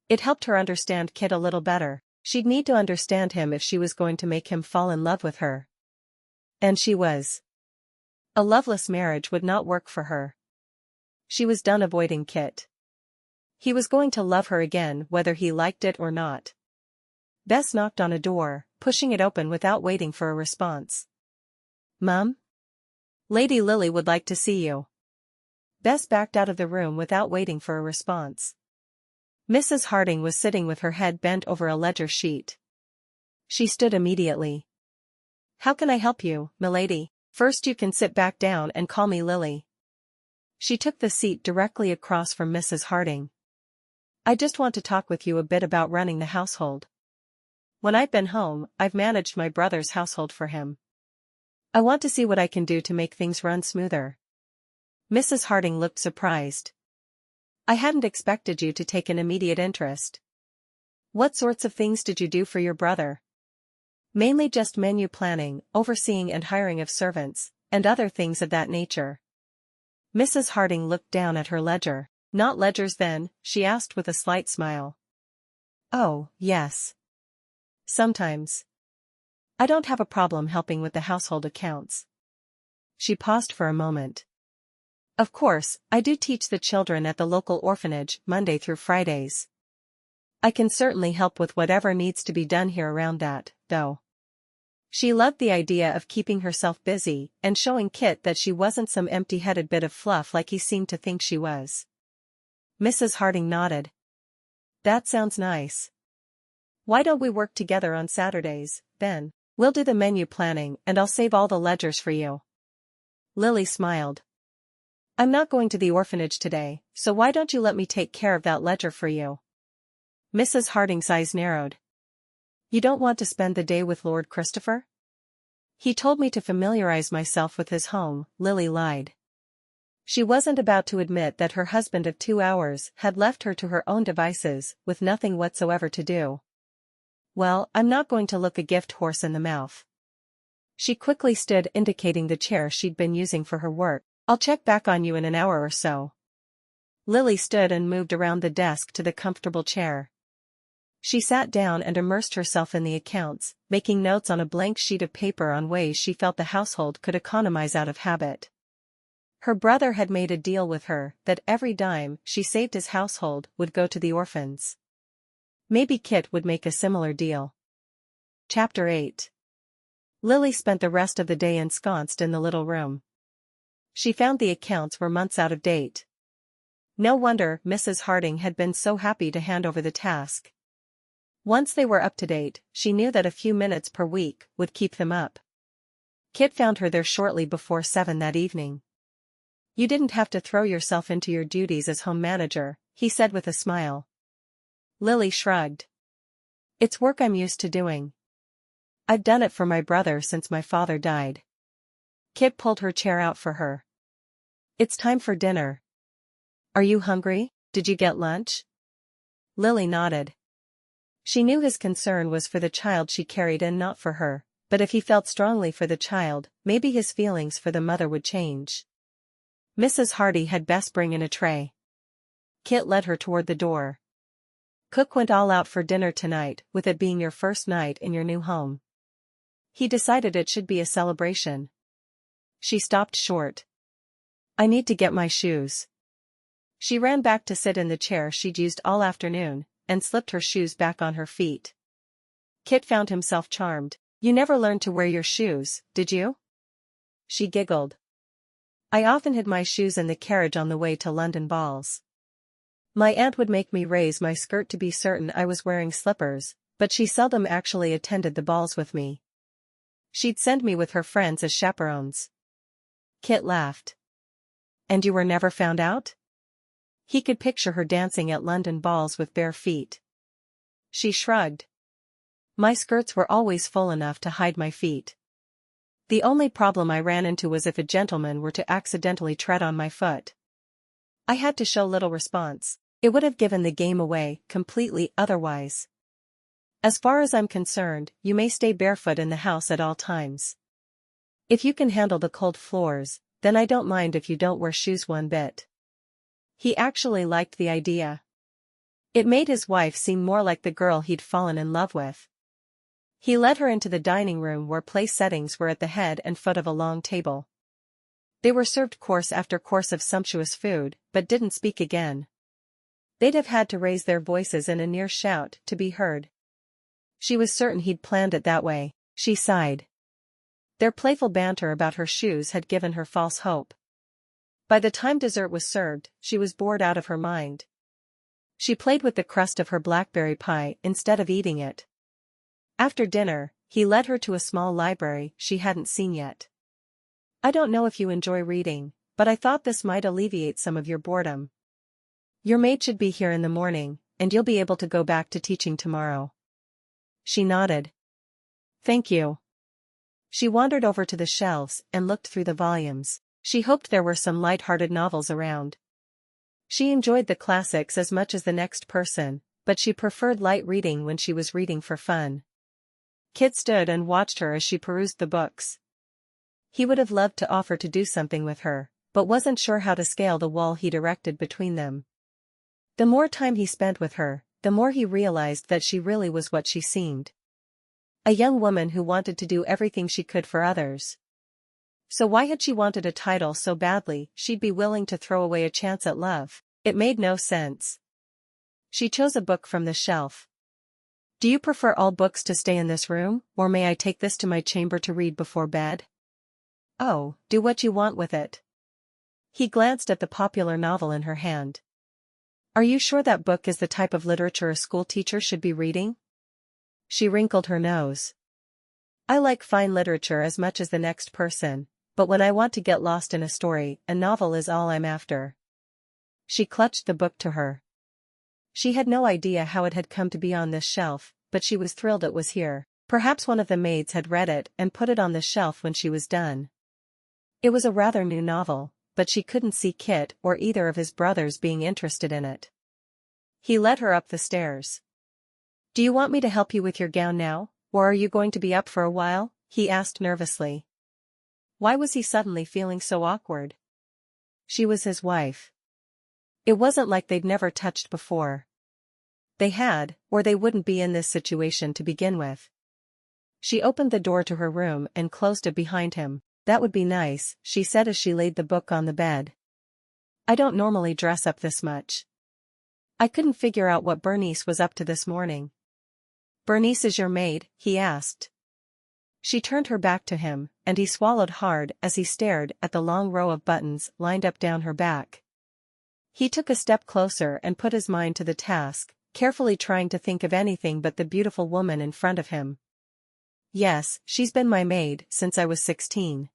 It helped her understand Kit a little better. She'd need to understand him if she was going to make him fall in love with her. And she was. A loveless marriage would not work for her. She was done avoiding Kit. He was going to love her again whether he liked it or not. Bess knocked on a door, pushing it open without waiting for a response. Mum? Lady Lily would like to see you. Bess backed out of the room without waiting for a response. Mrs. Harding was sitting with her head bent over a ledger sheet. She stood immediately. How can I help you, milady? First you can sit back down and call me Lily. She took the seat directly across from Mrs. Harding. I just want to talk with you a bit about running the household. When I've been home, I've managed my brother's household for him. I want to see what I can do to make things run smoother. Mrs. Harding looked surprised. I hadn't expected you to take an immediate interest. What sorts of things did you do for your brother? Mainly just menu planning, overseeing and hiring of servants, and other things of that nature. Mrs. Harding looked down at her ledger. Not ledgers then, she asked with a slight smile. Oh, yes. Sometimes. I don't have a problem helping with the household accounts. She paused for a moment. Of course, I do teach the children at the local orphanage Monday through Fridays. I can certainly help with whatever needs to be done here around that, though. She loved the idea of keeping herself busy and showing Kit that she wasn't some empty-headed bit of fluff like he seemed to think she was. Mrs. Harding nodded. That sounds nice. Why don't we work together on Saturdays, then? We'll do the menu planning and I'll save all the ledgers for you. Lily smiled. I'm not going to the orphanage today, so why don't you let me take care of that ledger for you? Mrs. Harding's eyes narrowed. You don't want to spend the day with Lord Christopher? He told me to familiarize myself with his home, Lily lied. She wasn't about to admit that her husband of 2 hours had left her to her own devices, with nothing whatsoever to do. Well, I'm not going to look a gift horse in the mouth. She quickly stood, indicating the chair she'd been using for her work. I'll check back on you in an hour or so. Lily stood and moved around the desk to the comfortable chair. She sat down and immersed herself in the accounts, making notes on a blank sheet of paper on ways she felt the household could economize out of habit. Her brother had made a deal with her that every dime she saved his household would go to the orphans. Maybe Kit would make a similar deal. Chapter 8. Lily spent the rest of the day ensconced in the little room. She found the accounts were months out of date. No wonder Mrs. Harding had been so happy to hand over the task. Once they were up to date, she knew that a few minutes per week would keep them up. Kit found her there shortly before 7 that evening. You didn't have to throw yourself into your duties as home manager, he said with a smile. Lily shrugged. It's work I'm used to doing. I've done it for my brother since my father died. Kit pulled her chair out for her. It's time for dinner. Are you hungry? Did you get lunch? Lily nodded. She knew his concern was for the child she carried and not for her, but if he felt strongly for the child, maybe his feelings for the mother would change. Mrs. Hardy had best bring in a tray. Kit led her toward the door. Cook went all out for dinner tonight, with it being your first night in your new home. He decided it should be a celebration. She stopped short. I need to get my shoes. She ran back to sit in the chair she'd used all afternoon, and slipped her shoes back on her feet. Kit found himself charmed. You never learned to wear your shoes, did you? She giggled. I often hid my shoes in the carriage on the way to London balls. My aunt would make me raise my skirt to be certain I was wearing slippers, but she seldom actually attended the balls with me. She'd send me with her friends as chaperones. Kit laughed. And you were never found out? He could picture her dancing at London balls with bare feet. She shrugged. My skirts were always full enough to hide my feet. The only problem I ran into was if a gentleman were to accidentally tread on my foot. I had to show little response. It would have given the game away completely otherwise. As far as I'm concerned, you may stay barefoot in the house at all times. If you can handle the cold floors, then I don't mind if you don't wear shoes one bit. He actually liked the idea. It made his wife seem more like the girl he'd fallen in love with. He led her into the dining room where place settings were at the head and foot of a long table. They were served course after course of sumptuous food, but didn't speak again. They'd have had to raise their voices in a near shout to be heard. She was certain he'd planned it that way. She sighed. Their playful banter about her shoes had given her false hope. By the time dessert was served, she was bored out of her mind. She played with the crust of her blackberry pie instead of eating it. After dinner, he led her to a small library she hadn't seen yet. I don't know if you enjoy reading, but I thought this might alleviate some of your boredom. Your maid should be here in the morning, and you'll be able to go back to teaching tomorrow. She nodded. Thank you. She wandered over to the shelves and looked through the volumes. She hoped there were some light-hearted novels around. She enjoyed the classics as much as the next person, but she preferred light reading when she was reading for fun. Kit stood and watched her as she perused the books. He would have loved to offer to do something with her, but wasn't sure how to scale the wall he'd erected between them. The more time he spent with her, the more he realized that she really was what she seemed. A young woman who wanted to do everything she could for others. So why had she wanted a title so badly she'd be willing to throw away a chance at love? It made no sense. She chose a book from the shelf. Do you prefer all books to stay in this room, or may I take this to my chamber to read before bed? Oh, do what you want with it. He glanced at the popular novel in her hand. Are you sure that book is the type of literature a school teacher should be reading? She wrinkled her nose. I like fine literature as much as the next person, but when I want to get lost in a story, a novel is all I'm after. She clutched the book to her. She had no idea how it had come to be on this shelf, but she was thrilled it was here. Perhaps one of the maids had read it and put it on the shelf when she was done. It was a rather new novel, but she couldn't see Kit or either of his brothers being interested in it. He led her up the stairs. Do you want me to help you with your gown now, or are you going to be up for a while? He asked nervously. Why was he suddenly feeling so awkward? She was his wife. It wasn't like they'd never touched before. They had, or they wouldn't be in this situation to begin with. She opened the door to her room and closed it behind him. That would be nice, she said as she laid the book on the bed. I don't normally dress up this much. I couldn't figure out what Bernice was up to this morning. Bernice is your maid? He asked. She turned her back to him, and he swallowed hard as he stared at the long row of buttons lined up down her back. He took a step closer and put his mind to the task, carefully trying to think of anything but the beautiful woman in front of him. Yes, she's been my maid since I was 16.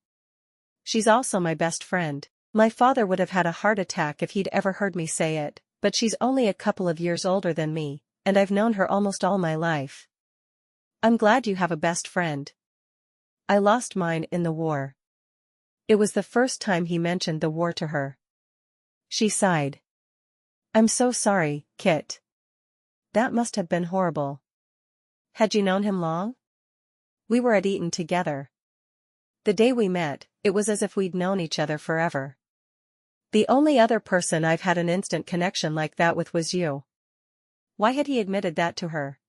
She's also my best friend. My father would have had a heart attack if he'd ever heard me say it, but she's only a couple of years older than me, and I've known her almost all my life. I'm glad you have a best friend. I lost mine in the war. It was the first time he mentioned the war to her. She sighed. I'm so sorry, Kit. That must have been horrible. Had you known him long? We were at Eton together. The day we met, it was as if we'd known each other forever. The only other person I've had an instant connection like that with was you. Why had he admitted that to her?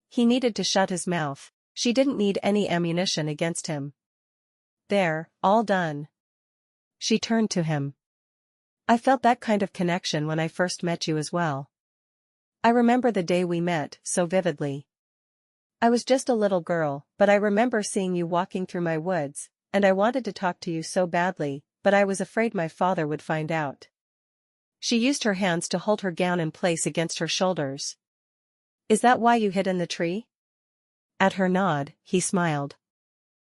He needed to shut his mouth. She didn't need any ammunition against him. There, all done. She turned to him. I felt that kind of connection when I first met you as well. I remember the day we met so vividly. I was just a little girl, but I remember seeing you walking through my woods, and I wanted to talk to you so badly, but I was afraid my father would find out. She used her hands to hold her gown in place against her shoulders. Is that why you hid in the tree? At her nod, he smiled.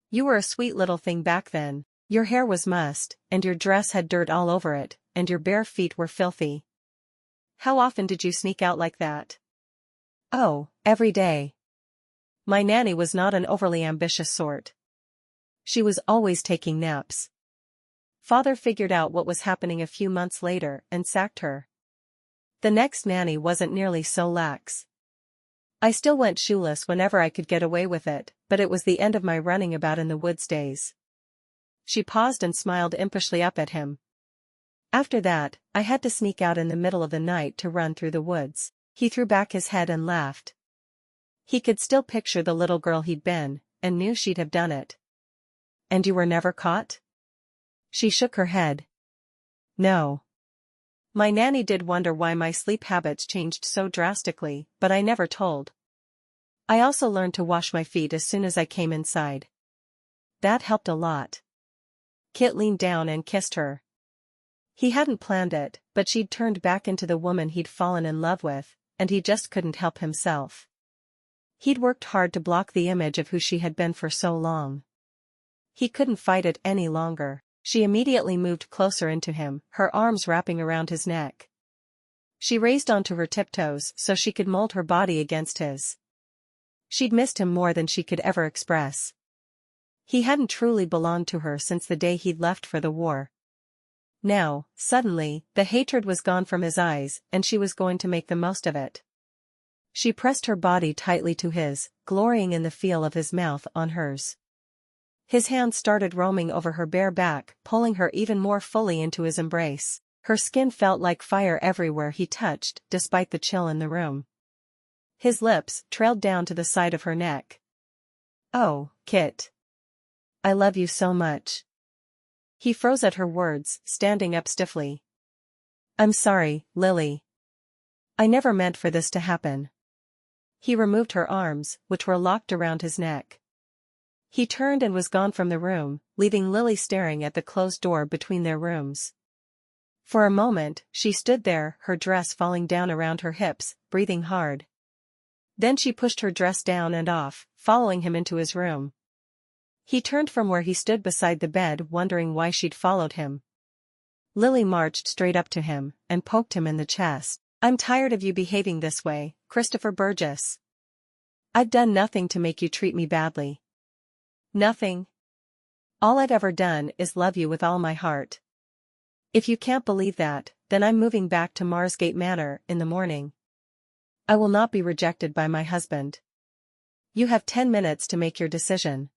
You were a sweet little thing back then. Your hair was mussed, and your dress had dirt all over it, and your bare feet were filthy. How often did you sneak out like that? Oh, every day. My nanny was not an overly ambitious sort. She was always taking naps. Father figured out what was happening a few months later and sacked her. The next nanny wasn't nearly so lax. I still went shoeless whenever I could get away with it, but it was the end of my running about in the woods days. She paused and smiled impishly up at him. After that, I had to sneak out in the middle of the night to run through the woods. He threw back his head and laughed. He could still picture the little girl he'd been, and knew she'd have done it. And you were never caught? She shook her head. No. My nanny did wonder why my sleep habits changed so drastically, but I never told. I also learned to wash my feet as soon as I came inside. That helped a lot. Kit leaned down and kissed her. He hadn't planned it, but she'd turned back into the woman he'd fallen in love with, and he just couldn't help himself. He'd worked hard to block the image of who she had been for so long. He couldn't fight it any longer. She immediately moved closer into him, her arms wrapping around his neck. She raised onto her tiptoes so she could mold her body against his. She'd missed him more than she could ever express. He hadn't truly belonged to her since the day he'd left for the war. Now, suddenly, the hatred was gone from his eyes, and she was going to make the most of it. She pressed her body tightly to his, glorying in the feel of his mouth on hers. His hands started roaming over her bare back, pulling her even more fully into his embrace. Her skin felt like fire everywhere he touched, despite the chill in the room. His lips trailed down to the side of her neck. Oh, Kit. I love you so much. He froze at her words, standing up stiffly. I'm sorry, Lily. I never meant for this to happen. He removed her arms, which were locked around his neck. He turned and was gone from the room, leaving Lily staring at the closed door between their rooms. For a moment, she stood there, her dress falling down around her hips, breathing hard. Then she pushed her dress down and off, following him into his room. He turned from where he stood beside the bed, wondering why she'd followed him. Lily marched straight up to him, and poked him in the chest. I'm tired of you behaving this way, Christopher Burgess. I've done nothing to make you treat me badly. Nothing. All I've ever done is love you with all my heart. If you can't believe that, then I'm moving back to Marsgate Manor in the morning. I will not be rejected by my husband. You have 10 minutes to make your decision.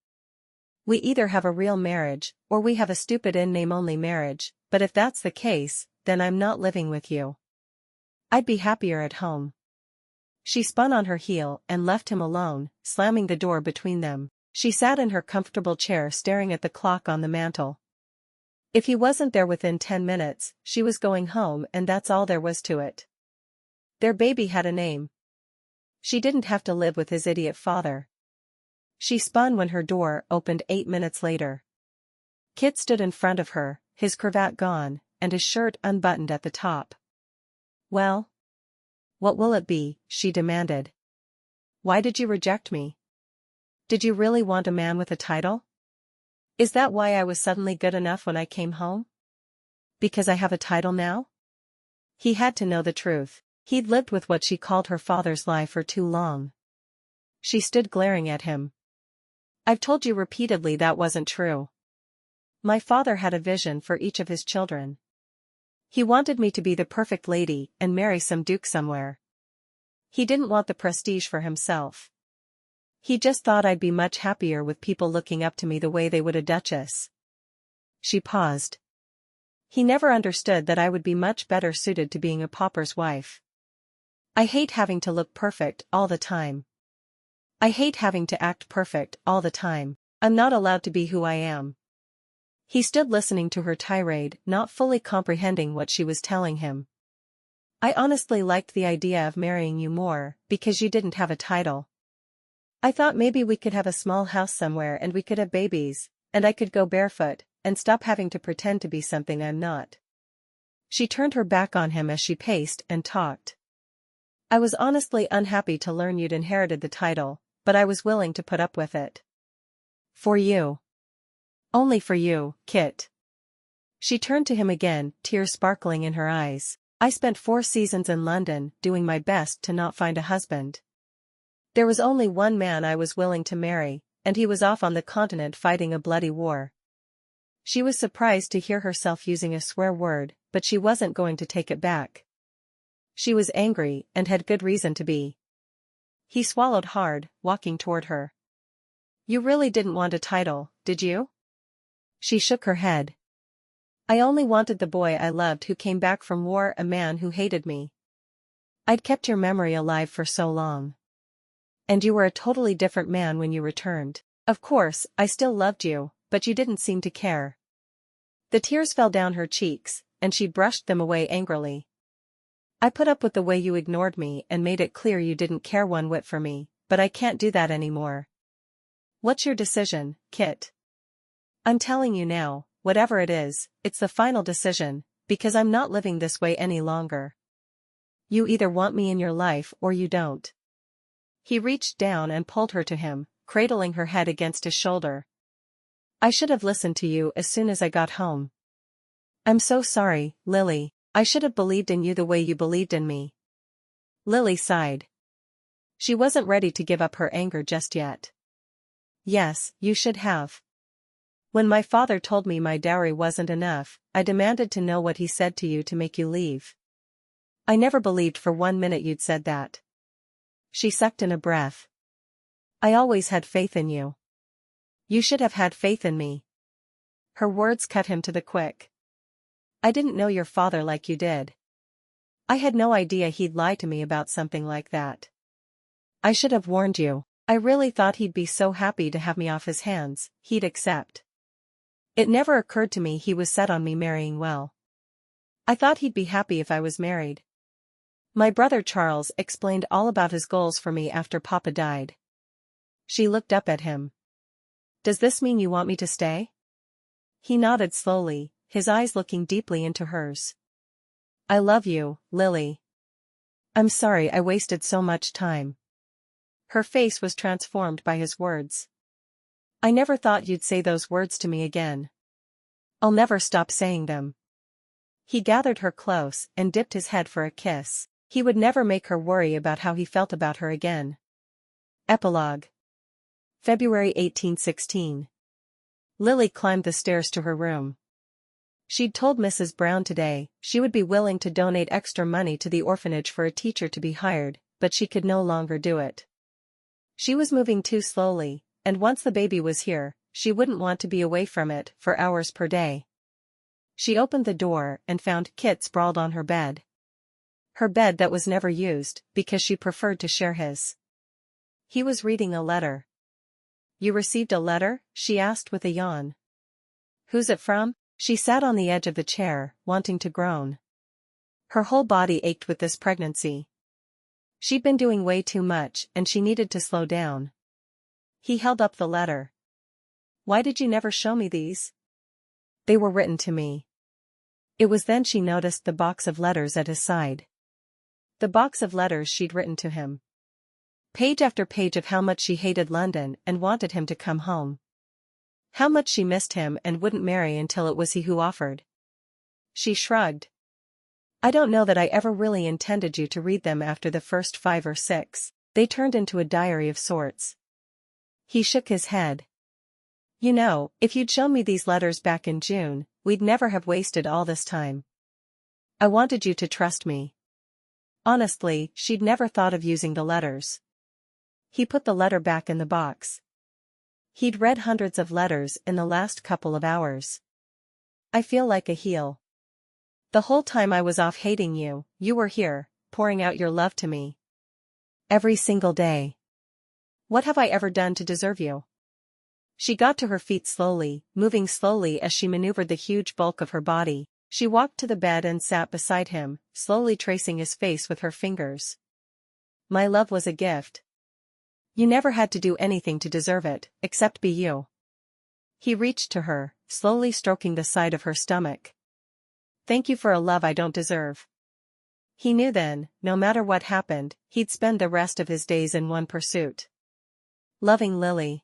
We either have a real marriage, or we have a stupid in-name-only marriage, but if that's the case, then I'm not living with you. I'd be happier at home. She spun on her heel and left him alone, slamming the door between them. She sat in her comfortable chair staring at the clock on the mantel. If he wasn't there within 10 minutes, she was going home, and that's all there was to it. Their baby had a name. She didn't have to live with his idiot father. She spun when her door opened 8 minutes later. Kit stood in front of her, his cravat gone, and his shirt unbuttoned at the top. Well? What will it be? She demanded. Why did you reject me? Did you really want a man with a title? Is that why I was suddenly good enough when I came home? Because I have a title now? He had to know the truth. He'd lived with what she called her father's lie for too long. She stood glaring at him. I've told you repeatedly that wasn't true. My father had a vision for each of his children. He wanted me to be the perfect lady and marry some duke somewhere. He didn't want the prestige for himself. He just thought I'd be much happier with people looking up to me the way they would a duchess. She paused. He never understood that I would be much better suited to being a pauper's wife. I hate having to look perfect all the time. I hate having to act perfect all the time. I'm not allowed to be who I am. He stood listening to her tirade, not fully comprehending what she was telling him. I honestly liked the idea of marrying you more, because you didn't have a title. I thought maybe we could have a small house somewhere and we could have babies, and I could go barefoot, and stop having to pretend to be something I'm not. She turned her back on him as she paced and talked. I was honestly unhappy to learn you'd inherited the title, but I was willing to put up with it. For you. Only for you, Kit. She turned to him again, tears sparkling in her eyes. I spent 4 seasons in London, doing my best to not find a husband. There was only one man I was willing to marry, and he was off on the continent fighting a bloody war. She was surprised to hear herself using a swear word, but she wasn't going to take it back. She was angry, and had good reason to be. He swallowed hard, walking toward her. You really didn't want a title, did you? She shook her head. I only wanted the boy I loved who came back from war, a man who hated me. I'd kept your memory alive for so long. And you were a totally different man when you returned. Of course, I still loved you, but you didn't seem to care. The tears fell down her cheeks, and she brushed them away angrily. I put up with the way you ignored me and made it clear you didn't care one whit for me, but I can't do that anymore. What's your decision, Kit? I'm telling you now, whatever it is, it's the final decision, because I'm not living this way any longer. You either want me in your life or you don't. He reached down and pulled her to him, cradling her head against his shoulder. I should have listened to you as soon as I got home. I'm so sorry, Lily. I should have believed in you the way you believed in me. Lily sighed. She wasn't ready to give up her anger just yet. Yes, you should have. When my father told me my dowry wasn't enough, I demanded to know what he said to you to make you leave. I never believed for 1 minute you'd said that. She sucked in a breath. I always had faith in you. You should have had faith in me. Her words cut him to the quick. I didn't know your father like you did. I had no idea he'd lie to me about something like that. I should have warned you. I really thought he'd be so happy to have me off his hands, he'd accept. It never occurred to me he was set on me marrying well. I thought he'd be happy if I was married. My brother Charles explained all about his goals for me after Papa died. She looked up at him. Does this mean you want me to stay? He nodded slowly, his eyes looking deeply into hers. I love you, Lily. I'm sorry I wasted so much time. Her face was transformed by his words. I never thought you'd say those words to me again. I'll never stop saying them. He gathered her close and dipped his head for a kiss. He would never make her worry about how he felt about her again. Epilogue. February 1816. Lily climbed the stairs to her room. She'd told Mrs. Brown today she would be willing to donate extra money to the orphanage for a teacher to be hired, but she could no longer do it. She was moving too slowly, and once the baby was here, she wouldn't want to be away from it for hours per day. She opened the door and found Kit sprawled on her bed. Her bed that was never used, because she preferred to share his. He was reading a letter. You received a letter? She asked with a yawn. Who's it from? She sat on the edge of the chair, wanting to groan. Her whole body ached with this pregnancy. She'd been doing way too much and she needed to slow down. He held up the letter. Why did you never show me these? They were written to me. It was then she noticed the box of letters at his side. The box of letters she'd written to him. Page after page of how much she hated London and wanted him to come home. How much she missed him and wouldn't marry until it was he who offered. She shrugged. I don't know that I ever really intended you to read them after the first 5 or 6. They turned into a diary of sorts. He shook his head. You know, if you'd shown me these letters back in June, we'd never have wasted all this time. I wanted you to trust me. Honestly, she'd never thought of using the letters. He put the letter back in the box. He'd read hundreds of letters in the last couple of hours. I feel like a heel. The whole time I was off hating you, you were here, pouring out your love to me. Every single day. What have I ever done to deserve you? She got to her feet slowly, moving slowly as she maneuvered the huge bulk of her body. She walked to the bed and sat beside him, slowly tracing his face with her fingers. My love was a gift. You never had to do anything to deserve it, except be you. He reached to her, slowly stroking the side of her stomach. Thank you for a love I don't deserve. He knew then, no matter what happened, he'd spend the rest of his days in one pursuit. Loving Lily.